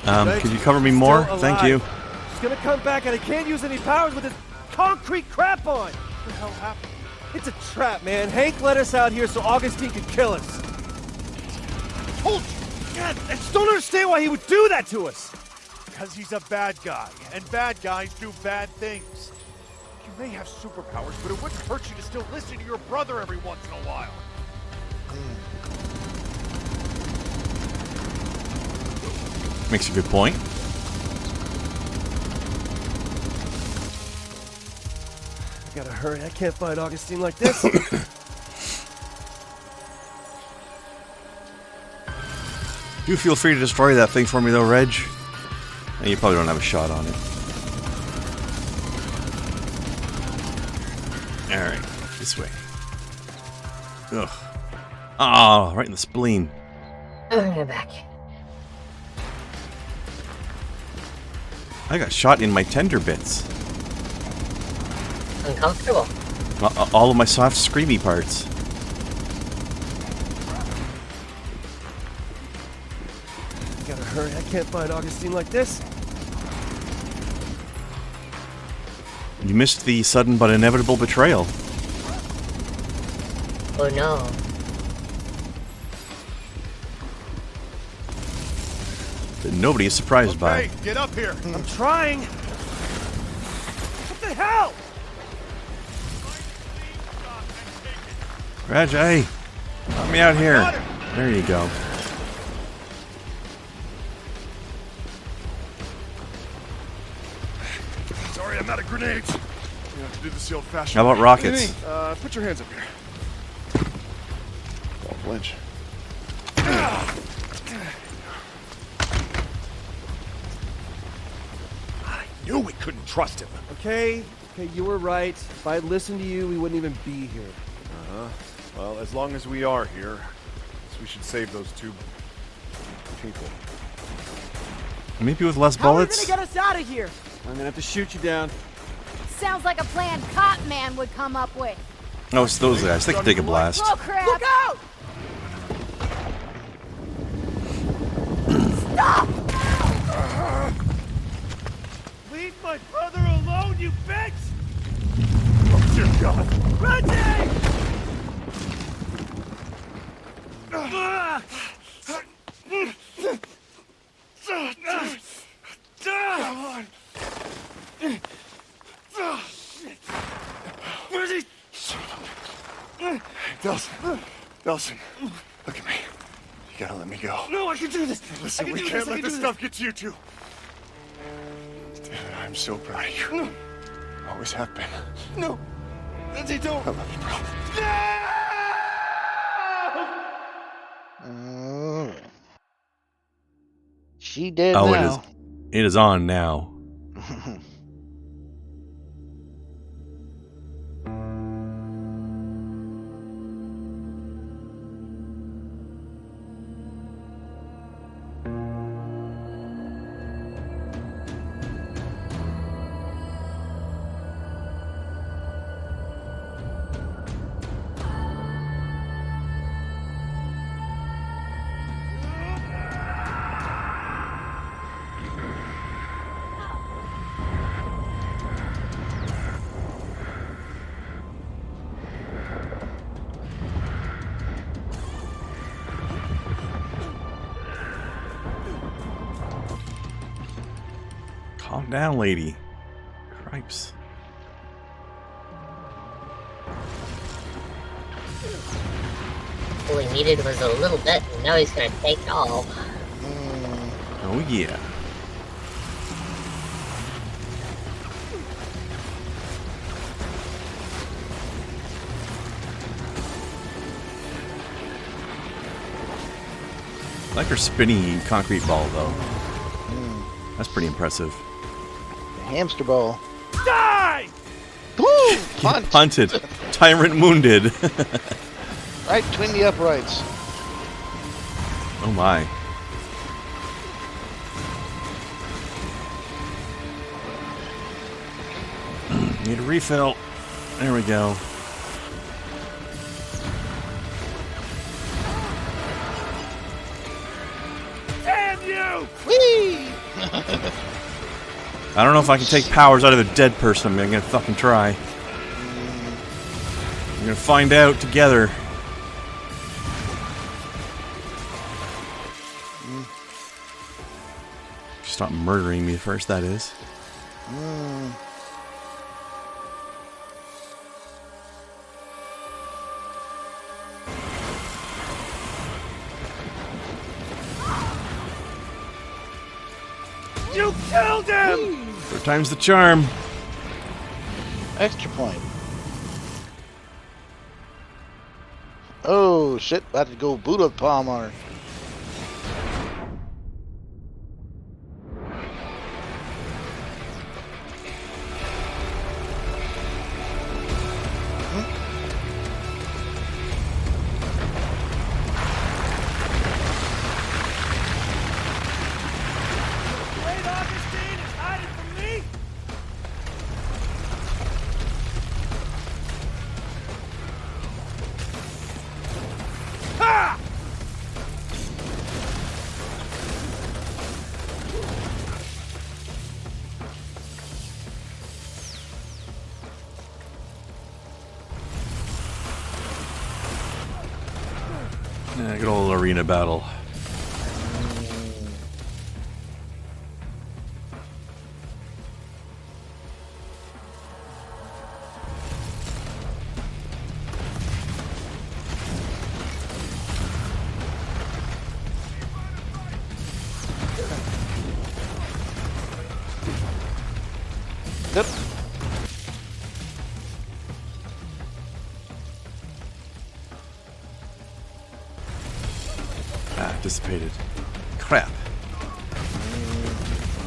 Could you cover me more? Still Thank alive. you. She's gonna come back and I can't use any powers with this concrete crap on. What the hell happened? It's a trap, man. Hank let us out here so Augustine could kill us. Told you. God, I just don't understand why he would do that to us. Because he's a bad guy, and bad guys do bad things. You may have superpowers, but it wouldn't hurt you to still listen to your brother every once in a while. Makes a good point. I gotta hurry. I can't fight Augustine like this. Do feel free to destroy that thing for me, though, Reg. And you probably don't have a shot on it. Alright, this way. Ugh. Ah, right in the spleen. Go back. I got shot in my tender bits. Uncomfortable. All of my soft, screamy parts. Gotta hurry. I can't fight Augustine like this. You missed the sudden but inevitable betrayal. Oh no. That nobody is surprised by. Hey, get up here! I'm trying. What the hell? Reg, hey! Let me out here. There you go. Sorry, I'm out of grenades. You have to do this the old-fashioned How about way. rockets? Put your hands up here. Don't flinch. I knew we couldn't trust him. Okay, you were right. If I'd listened to you, we wouldn't even be here. Well, as long as we are here, we should save those two people. Maybe with less How are you bullets? gonna get us out of here? I'm gonna have to shoot you down. Sounds like a plan Cop Man would come up with. Oh, it's those guys. They can take a blast. Oh crap! Look out! Stop! Leave my brother alone, you bitch! Oh, dear God. Reggie! Come on! Where's he? Delson, look at me. You gotta let me go. No, I can do this. Listen, we can't let this stuff get to you two. I'm so proud of you. No. Always have been. No. Lindsay, don't. I love you, bro. She did Oh, now. it is on now. Calm down, lady. Cripes. All he needed was a little bit, and now he's gonna take all. Oh, yeah. I like her spinny concrete ball, though. That's pretty impressive. The hamster ball. Die! Woo! Punt. Punted. Tyrant wounded. Right between the uprights. Oh my. Need a refill. There we go. Damn you! Whee! I don't know if I can take powers out of a dead person. I'm gonna fucking try. We're gonna find out together. Stop murdering me first, that is. You killed him! 3 times the charm. Extra point. Oh shit! About to go Buddha palm on her. Yeah, good old arena battle. Yep. Dissipated. Crap.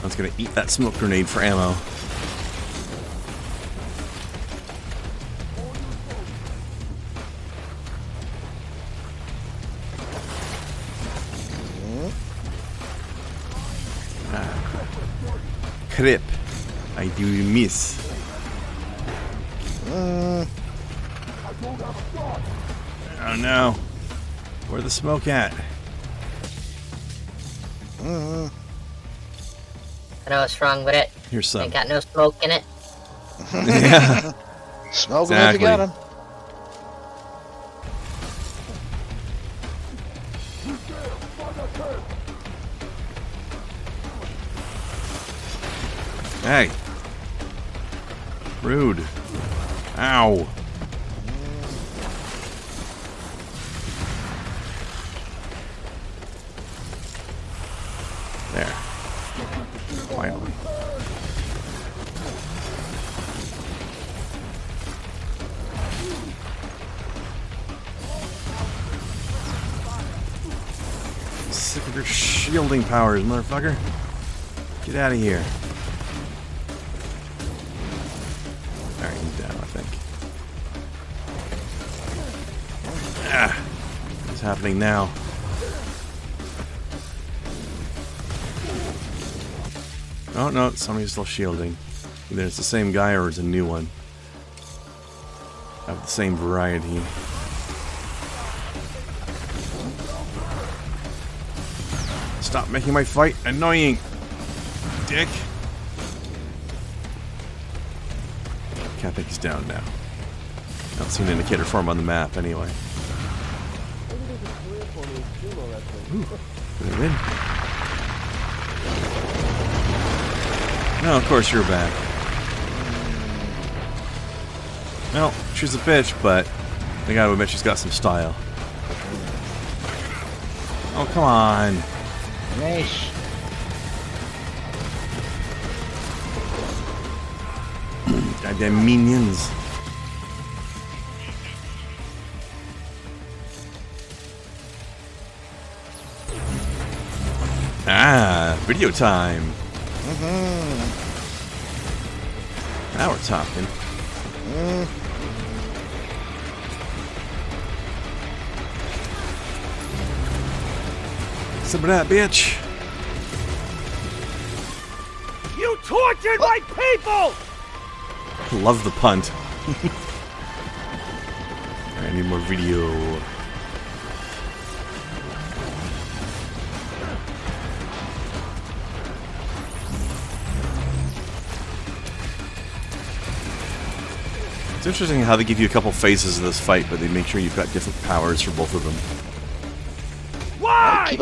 I was gonna eat that smoke grenade for ammo. Crap. I do miss. Oh no. Where's the smoke at? I know what's wrong with it. Here's some. Ain't got no smoke in it. Yeah. Smoking if you got him. Hey. Rude. Ow. There. Finally. Sick of your shielding powers, motherfucker. Get out of here. Alright, he's down, I think. Ah! What's happening now? Oh no, somebody's still shielding. Either it's the same guy or it's a new one. Of the same variety. Stop making my fight annoying, dick. Can't think he's down now. I don't see an indicator for him on the map anyway. Ooh, did I win? No, of course you're back. Well, she's a bitch, but I gotta admit she's got some style. Oh, come on. Nice. Goddamn minions. Ah, video time. Now we're talking. Some of that, bitch. You tortured my people! Love the punt. I need more video. It's interesting how they give you a couple phases of this fight, but they make sure you've got different powers for both of them. Why?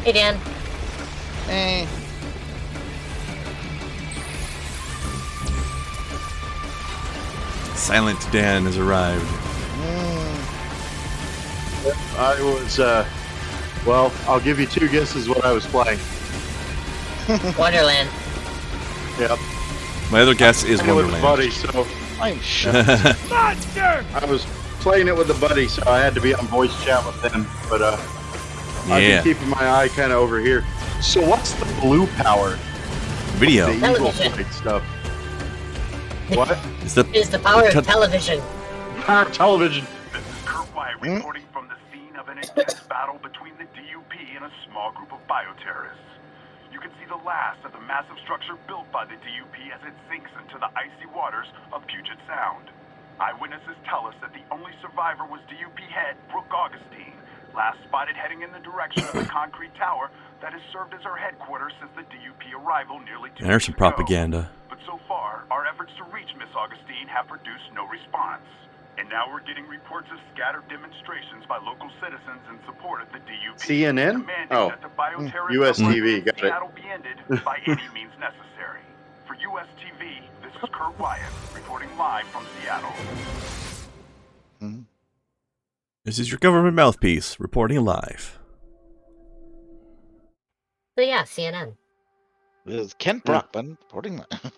Hey, Dan. Eh. Silent Dan has arrived. I was, well, I'll give you 2 guesses what I was playing. Wonderland. Yep. My other guess is I with a Wonderland. buddy, so I'm shocked. Monster! I was playing it with a buddy, so I had to be on voice chat with him. But I've been keeping my eye kind of over here. So what's the blue power? Video. The evil fight stuff. What? It's the power of television. Power of television. This is Kurt Wyatt reporting from the scene of an intense battle between the DUP and a small group of bioterrorists. You can see the last of the massive structure built by the DUP as it sinks into the icy waters of Puget Sound. Eyewitnesses tell us that the only survivor was DUP head Brooke Augustine, last spotted heading in the direction of the concrete tower that has served as her headquarters since the DUP arrival nearly 2 There's years some ago. propaganda. But so far, our efforts to reach Miss Augustine have produced no response. And now we're getting reports of scattered demonstrations by local citizens in support of the DUP. CNN? Demanding Oh, that the bioterrorist US uprising TV, in got it. Seattle be ended by any means necessary. For US TV, this is Kurt Wyatt, reporting live from Seattle. This is your government mouthpiece, reporting live. So yeah, CNN. This is Kent Brockman reporting that.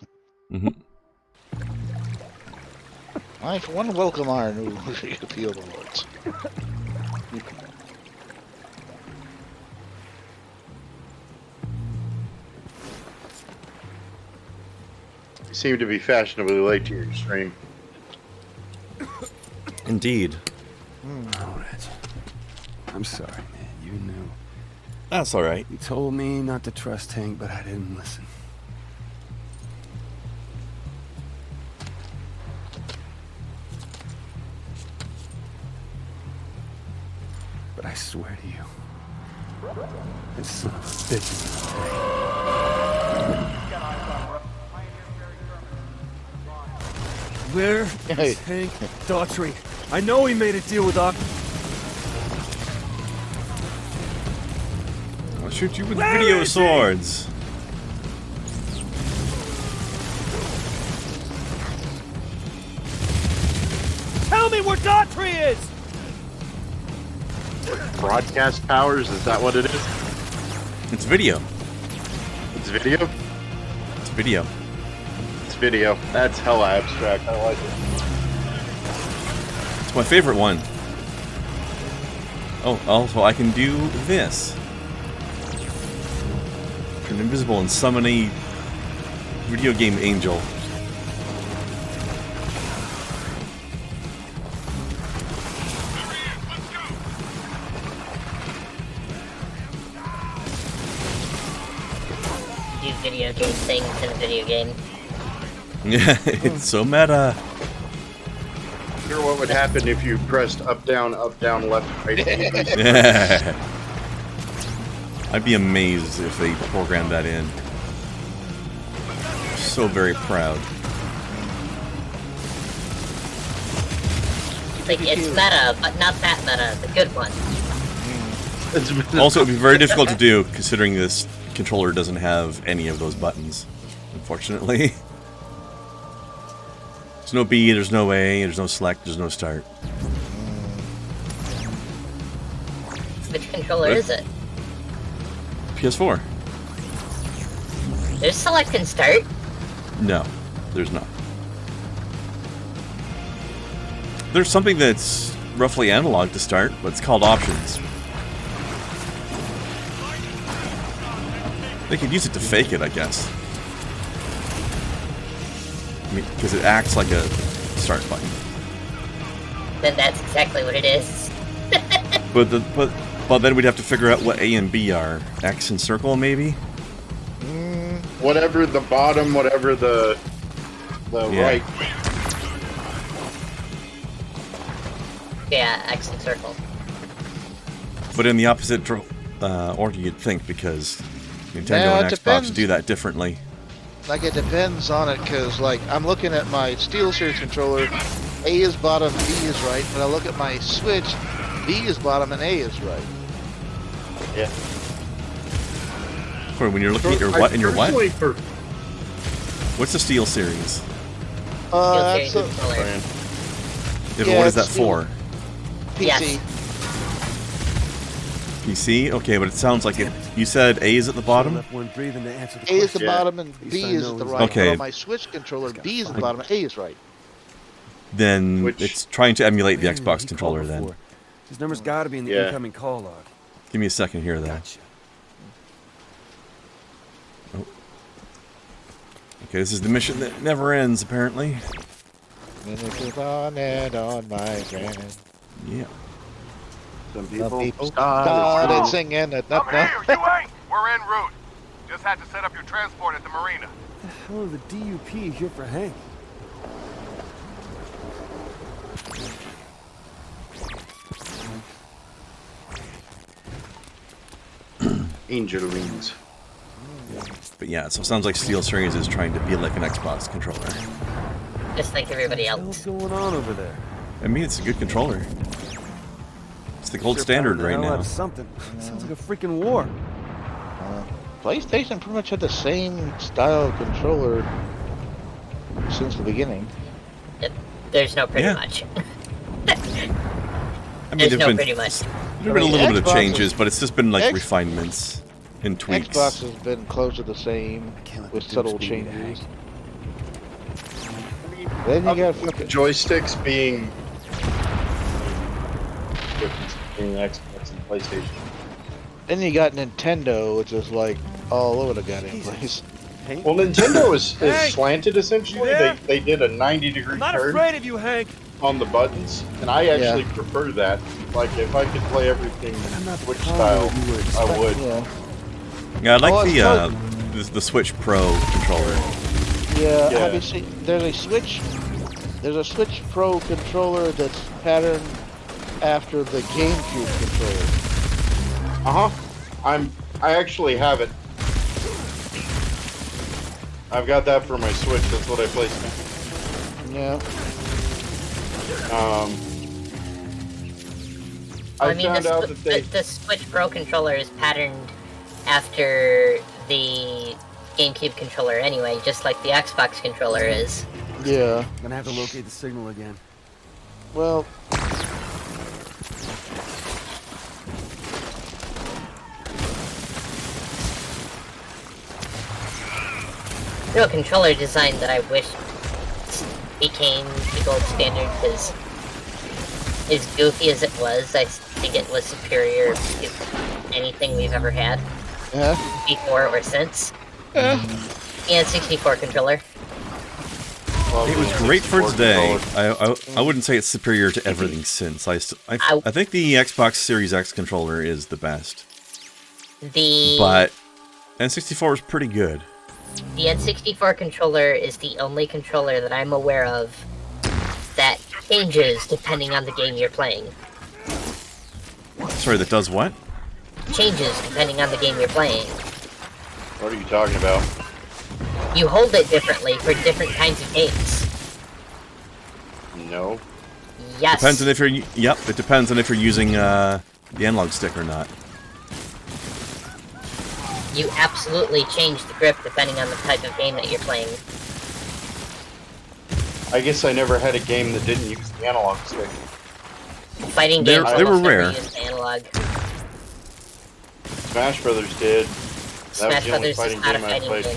I, for one, welcome our new appeal awards. You seem to be fashionably late to your stream. Indeed. Alright. I'm sorry, man. You knew. That's alright. You told me not to trust Hank, but I didn't listen. But I swear to you, this son of a bitch is gonna pay. Where is Hank Daughtry? I know he made a deal with I'll shoot you with Where video is he? swords. Tell me where Daughtry is! Broadcast powers, is that what it is? It's video. It's video? It's video. It's video. That's hella abstract. I like it. It's my favorite one. Oh, also I can do this. Turn invisible and summon a video game angel. Do video game things in a video game. Yeah, it's so meta. I wonder what would happen if you pressed up, down, left, right. I'd be amazed if they programmed that in. So very proud. Like, it's meta, but not that meta, the good one. Also, it'd be very difficult to do, considering this controller doesn't have any of those buttons, unfortunately. There's no B, there's no A, there's no select, there's no start. Which controller is it? PS4. There's select and start? No, there's not. There's something that's roughly analog to start, but it's called options. They could use it to fake it, I guess. I mean, because it acts like a start button. Then that's exactly what it is. But then we'd have to figure out what A and B are. X and circle, maybe? Whatever the bottom, whatever the right. Yeah, X and circle. But in the opposite order, you'd think, because Nintendo Yeah, and it Xbox depends. do that differently. Like, it depends on it, because, like, I'm looking at my SteelSeries controller, A is bottom, B is right, but I look at my Switch, B is bottom and A is right. Yeah. For when you're looking at your what and your what? Personally, for What's the Steel series? That's a Yeah, but Yeah, what is that it's Steel. for? PC. PC? Okay, but it sounds like it. You said A is at the bottom? A is the bottom and B is at the right. Okay. But on my Switch controller, B is at the bottom and A is right. Then it's trying to emulate the Xbox controller then. His number's got to be in the incoming call log. Give me a second here, though. Oh. Okay, this is the mission that never ends, apparently. Minutes on and on, my friend. Yeah. some People people started singing it. I'm here, you ain't! We're en route. Just had to set up your transport at the marina. The hell are the DUP here for Hank? Angel wings. But yeah, so it sounds like Steel Series is trying to be like an Xbox controller. Just like everybody else. What's going on over there? I mean, it's a good controller. It's the gold standard right now. Something. Sounds like a freaking war. PlayStation pretty much had the same style controller since the beginning. There's no pretty Yeah. much. I mean, There's there've no been, pretty much. There've been a little bit of Xbox changes, is- but it's just been like X- refinements and tweaks. Xbox has been close to the same with subtle changes. Then you got fucking Joysticks being difference between Xbox and PlayStation. Then you got Nintendo, which is like all over the goddamn place. Well, Nintendo is Hank! slanted essentially. You there? They did a 90-degree I'm not turn afraid of you, Hank. on the buttons, and I actually prefer that. Like, if I could play everything Switch style, I would. Yeah, I like Oh, the Switch Pro controller. Yeah, Yeah. have you seen? There's a Switch Pro controller that's patterned after the GameCube controller. I actually have it. I've got that for my Switch. That's what I play. Yeah. I I mean, found out that they. the Switch Pro controller is patterned after the GameCube controller anyway, just like the Xbox controller is. Yeah. I'm gonna have to locate the signal again. Well. Real controller design that I wish became the gold standard, because as goofy as it was, I think it was superior to anything we've ever had. Before or since. And 64 controller. It was great for its day. I wouldn't say it's superior to everything since. I think the Xbox Series X controller is the best. But N64 is pretty good. The N64 controller is the only controller that I'm aware of that changes depending on the game you're playing. Sorry, that does what? Changes depending on the game you're playing. What are you talking about? You hold it differently for different kinds of games. No. Yes. Depends on if you're. Yep, it depends on if you're using the analog stick or not. You absolutely change the grip depending on the type of game that you're playing. I guess I never had a game that didn't use the analog stick. Fighting They games were almost never rare. used analog. Smash Brothers did. That was Smash the only Brothers is fighting not a game I fighting played. game.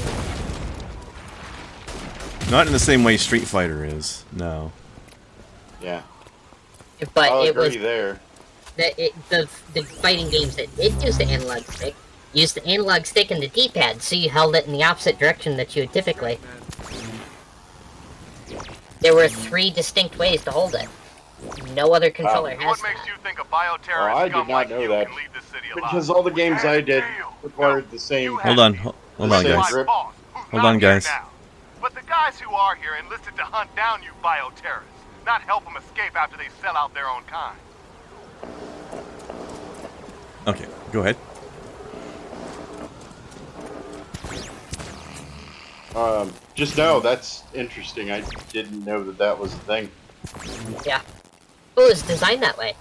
Not in the same way Street Fighter is. No. Yeah. But I'll it agree was there. the fighting games that did use the analog stick used the analog stick and the D-pad, so you held it in the opposite direction that you would typically. There were 3 distinct ways to hold it. No other controller has What makes you think a bioterrorist I did scum not like know you that. can leave the city alive? Because all the games I did required the same. Hold on, hold on, same guys. grip. Hold on, guys. But the guys who are here enlisted to hunt down you bioterrorists, not help them escape after they sell out their own kind. Okay, go ahead. Just know that's interesting. I didn't know that that was a thing. Yeah. It was designed that way.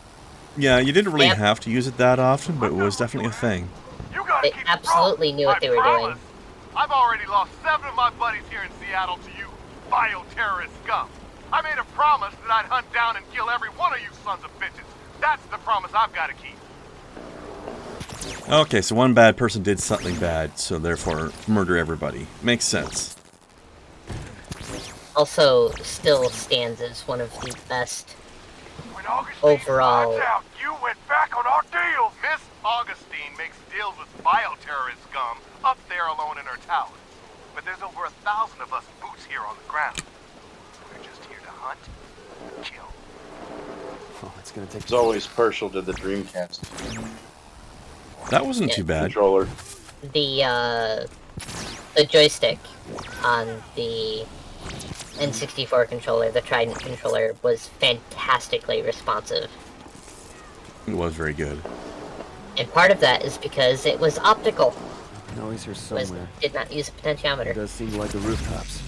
Yeah, you didn't really Yep. have to use it that often, but it was definitely a thing. You got They absolutely knew what they were doing. I've already lost 7 of my buddies here in Seattle to you bioterrorist scum. I made a promise that I'd hunt down and kill every one of you sons of bitches. That's the promise I've got to keep. Okay, so one bad person did something bad, so therefore murder everybody. Makes sense. Also, still stands as one of the best overall. Out, you went back on our deal. Miss Augustine makes deals with bioterrorist scum up there alone in her tower. But there's over 1,000 of us boots here on the ground. We're just here to hunt and kill. Oh, it's gonna take. It's always partial to the Dreamcast. That wasn't too bad. Controller. The joystick on the N64 controller, the Trident controller, was fantastically responsive. It was very good. And part of that is because it was optical. No, he's here somewhere. Did not use a potentiometer. It does seem like the rooftops.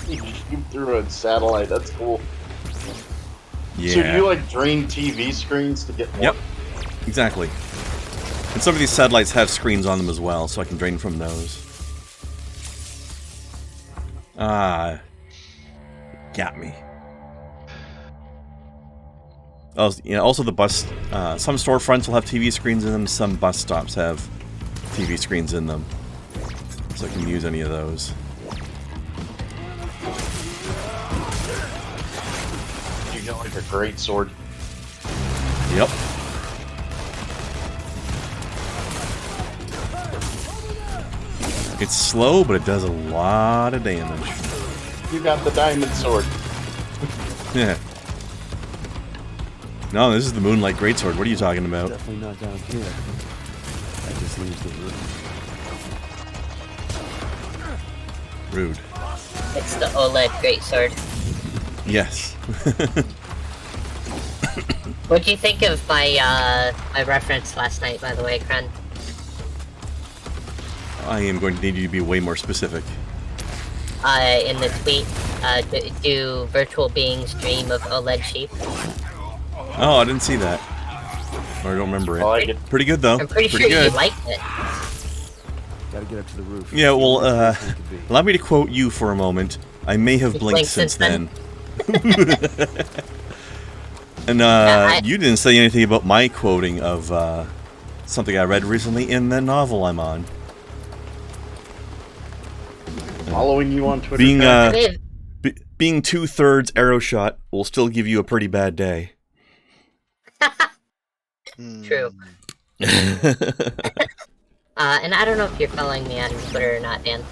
You shoot through a satellite. That's cool. Yeah. So do you like drain TV screens to get more? Yep. Exactly. And some of these satellites have screens on them as well, so I can drain from those. Ah. Got me. Oh, yeah, also the bus, some storefronts will have TV screens in them, some bus stops have TV screens in them. So I can use any of those. You got like a great sword. Yep. It's slow, but it does a lot of damage. You got the diamond sword. Yeah. No, this is the Moonlight Greatsword. What are you talking about? Definitely not down here. That just leaves the roof. Rude. It's the OLED greatsword. Yes. What'd you think of my my reference last night, by the way, Kren? I am going to need you to be way more specific. In the tweet, do virtual beings dream of OLED sheep? Oh, I didn't see that. Or I don't remember it. I like it. Pretty good, though. I'm pretty sure good. you liked it. Gotta get up to the roof. Yeah, well, allow me to quote you for a moment. I may have blinked since then. And you didn't say anything about my quoting of something I read recently in the novel I'm on. Following you on Twitter. Being 2/3 arrow shot will still give you a pretty bad day. True. And I don't know if you're following me on Twitter or not, Dan.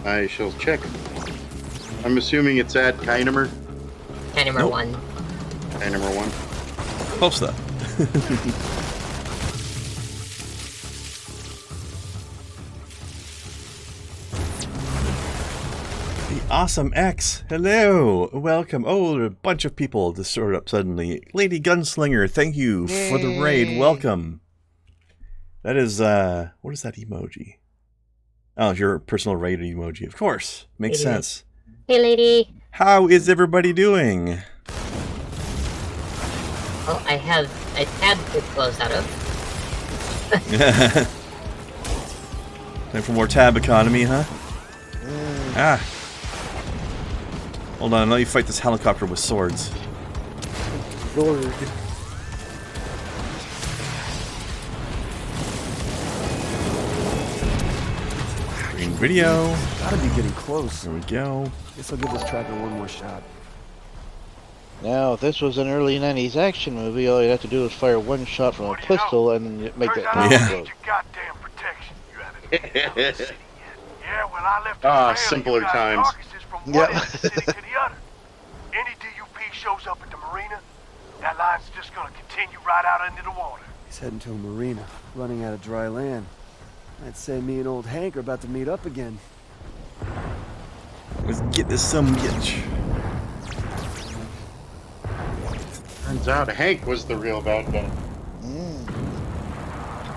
I shall check. I'm assuming it's at Kynemer. Kynemer 1. Kynemer 1. Close though. The Awesome X. Hello. Welcome. Oh, a bunch of people just showed up suddenly. Lady Gunslinger, thank you for the raid. Welcome. That is, what is that emoji? Oh, your personal raid emoji, of course. Makes sense. Hey, lady. How is everybody doing? Well, I have a tab to close out of. Time for more tab economy, huh? Ah. Hold on, let me fight this helicopter with swords. Lord. Green video. Gotta be getting close. There we go. Guess I'll give this tracker one more shot. Now, if this was an early 90s action movie, all you'd have to do is fire one shot from a pistol and make that time explode. Goddamn protection. You haven't Yeah, well, I left simpler times. Yep. City to the other. Any DUP shows up at the marina, that line's just gonna continue right out into the water. He's heading to a marina, running out of dry land. I'd say me and old Hank are about to meet up again. Let's get this some bitch. Turns out Hank was the real bad guy.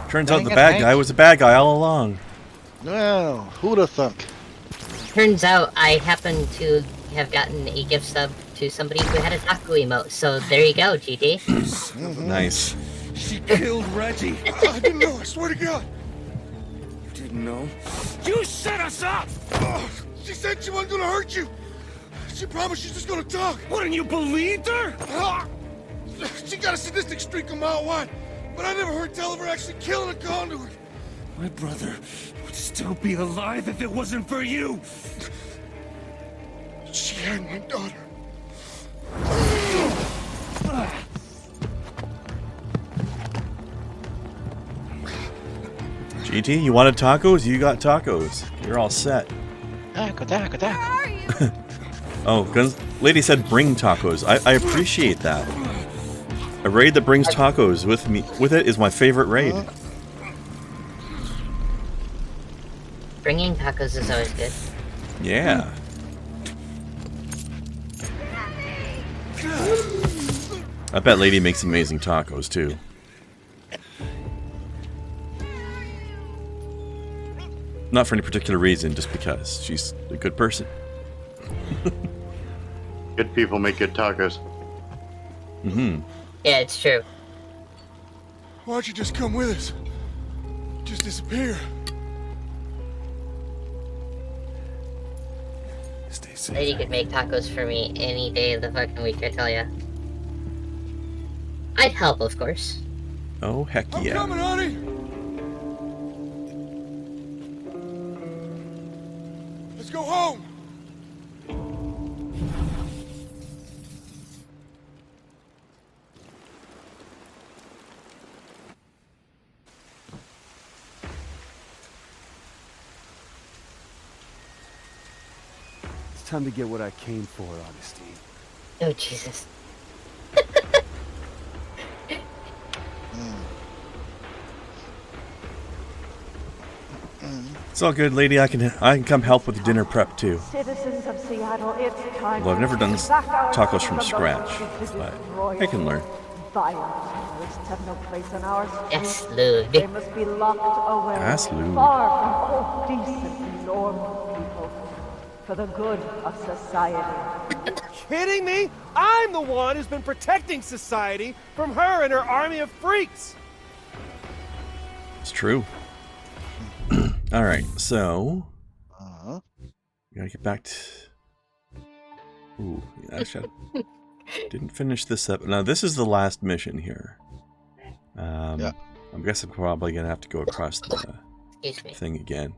Turns out the bad guy was a bad guy all along. Well, who'da thunk? Turns out I happen to have gotten a gift sub to somebody who had a taco emote. So there you go, GT. Nice. She killed Reggie. I didn't know. I swear to God. You didn't know? You set us up. She said she wasn't gonna hurt you. She promised she's just gonna talk. What, and you believed her? She got a sadistic streak a mile wide, but I never heard tell of her actually killing a conduit. My brother would still be alive if it wasn't for you. She had my daughter. GT, you wanted tacos? You got tacos. You're all set. Taco. Oh, Guns Lady said bring tacos. I appreciate that. A raid that brings tacos with it is my favorite raid. Bringing tacos is always good. Yeah. I bet Lady makes amazing tacos too. Not for any particular reason, just because she's a good person. Good people make good tacos. Mm-hmm. Yeah, it's true. Why'd you just come with us? Just disappear. Stay safe. Lady could make tacos for me any day of the fucking week, I tell ya. I'd help, of course. Oh, heck yeah. I'm coming, honey. Let's go home. It's time to get what I came for, Augustine. Oh, Jesus. It's all good, Lady. I can come help with the dinner prep too. Citizens of Seattle, it's time. Well, I've never done tacos from scratch, but I can learn. Violent terrorists have no place on our streets. Yes, Lud. They must be locked away, Yes, Lud. far from all decent, normal people, for the good of society. Kidding me? I'm the one who's been protecting society from her and her army of freaks. It's true. All right, so gotta get back to. Ooh, actually, I didn't finish this up. Now, this is the last mission here. Yeah. I guess I'm probably gonna have to go across the thing again.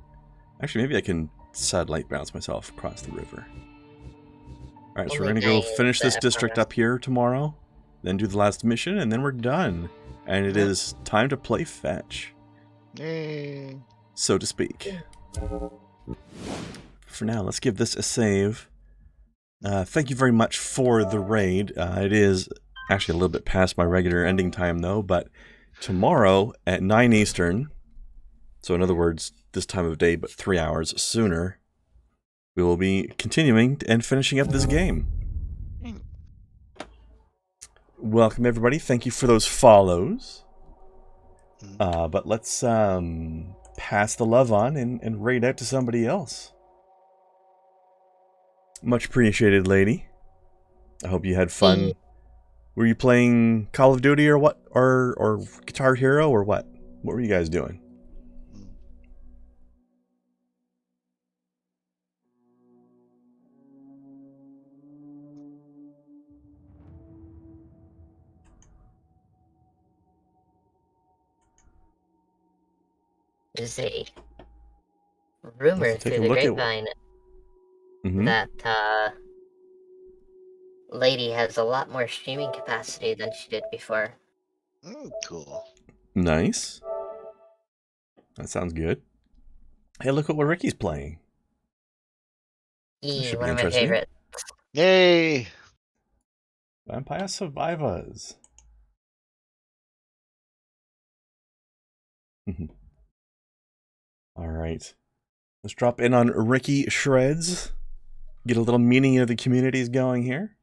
Actually, maybe I can satellite bounce myself across the river. All right, so we're gonna go finish this district up here tomorrow, then do the last mission, and then we're done. And it is time to play fetch. Yay. So to speak. For now, let's give this a save. Thank you very much for the raid. It is actually a little bit past my regular ending time, though, but tomorrow at 9 Eastern, so in other words, this time of day, but 3 hours sooner, we will be continuing and finishing up this game. Welcome, everybody. Thank you for those follows. But let's pass the love on and raid out to somebody else. Much appreciated, Lady. I hope you had fun. Were you playing Call of Duty or what? Or Guitar Hero or what? What were you guys doing? There's a rumor through the grapevine that Lady has a lot more streaming capacity than she did before. Cool. Nice. That sounds good. Hey, look at what Ricky's playing. One of my favorites. Yay! Vampire Survivors. All right. Let's drop in on Ricky Shreds. Get a little meeting of the communities going here.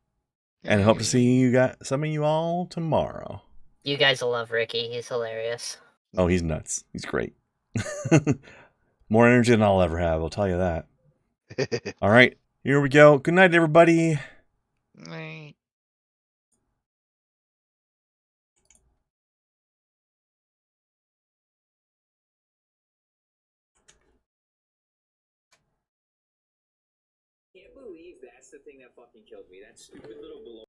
And hope to see some of you all tomorrow. You guys will love Ricky. He's hilarious. Oh, he's nuts. He's great. More energy than I'll ever have, I'll tell you that. All right. Here we go. Good night, everybody. Can't believe that's the thing that fucking killed me. That stupid little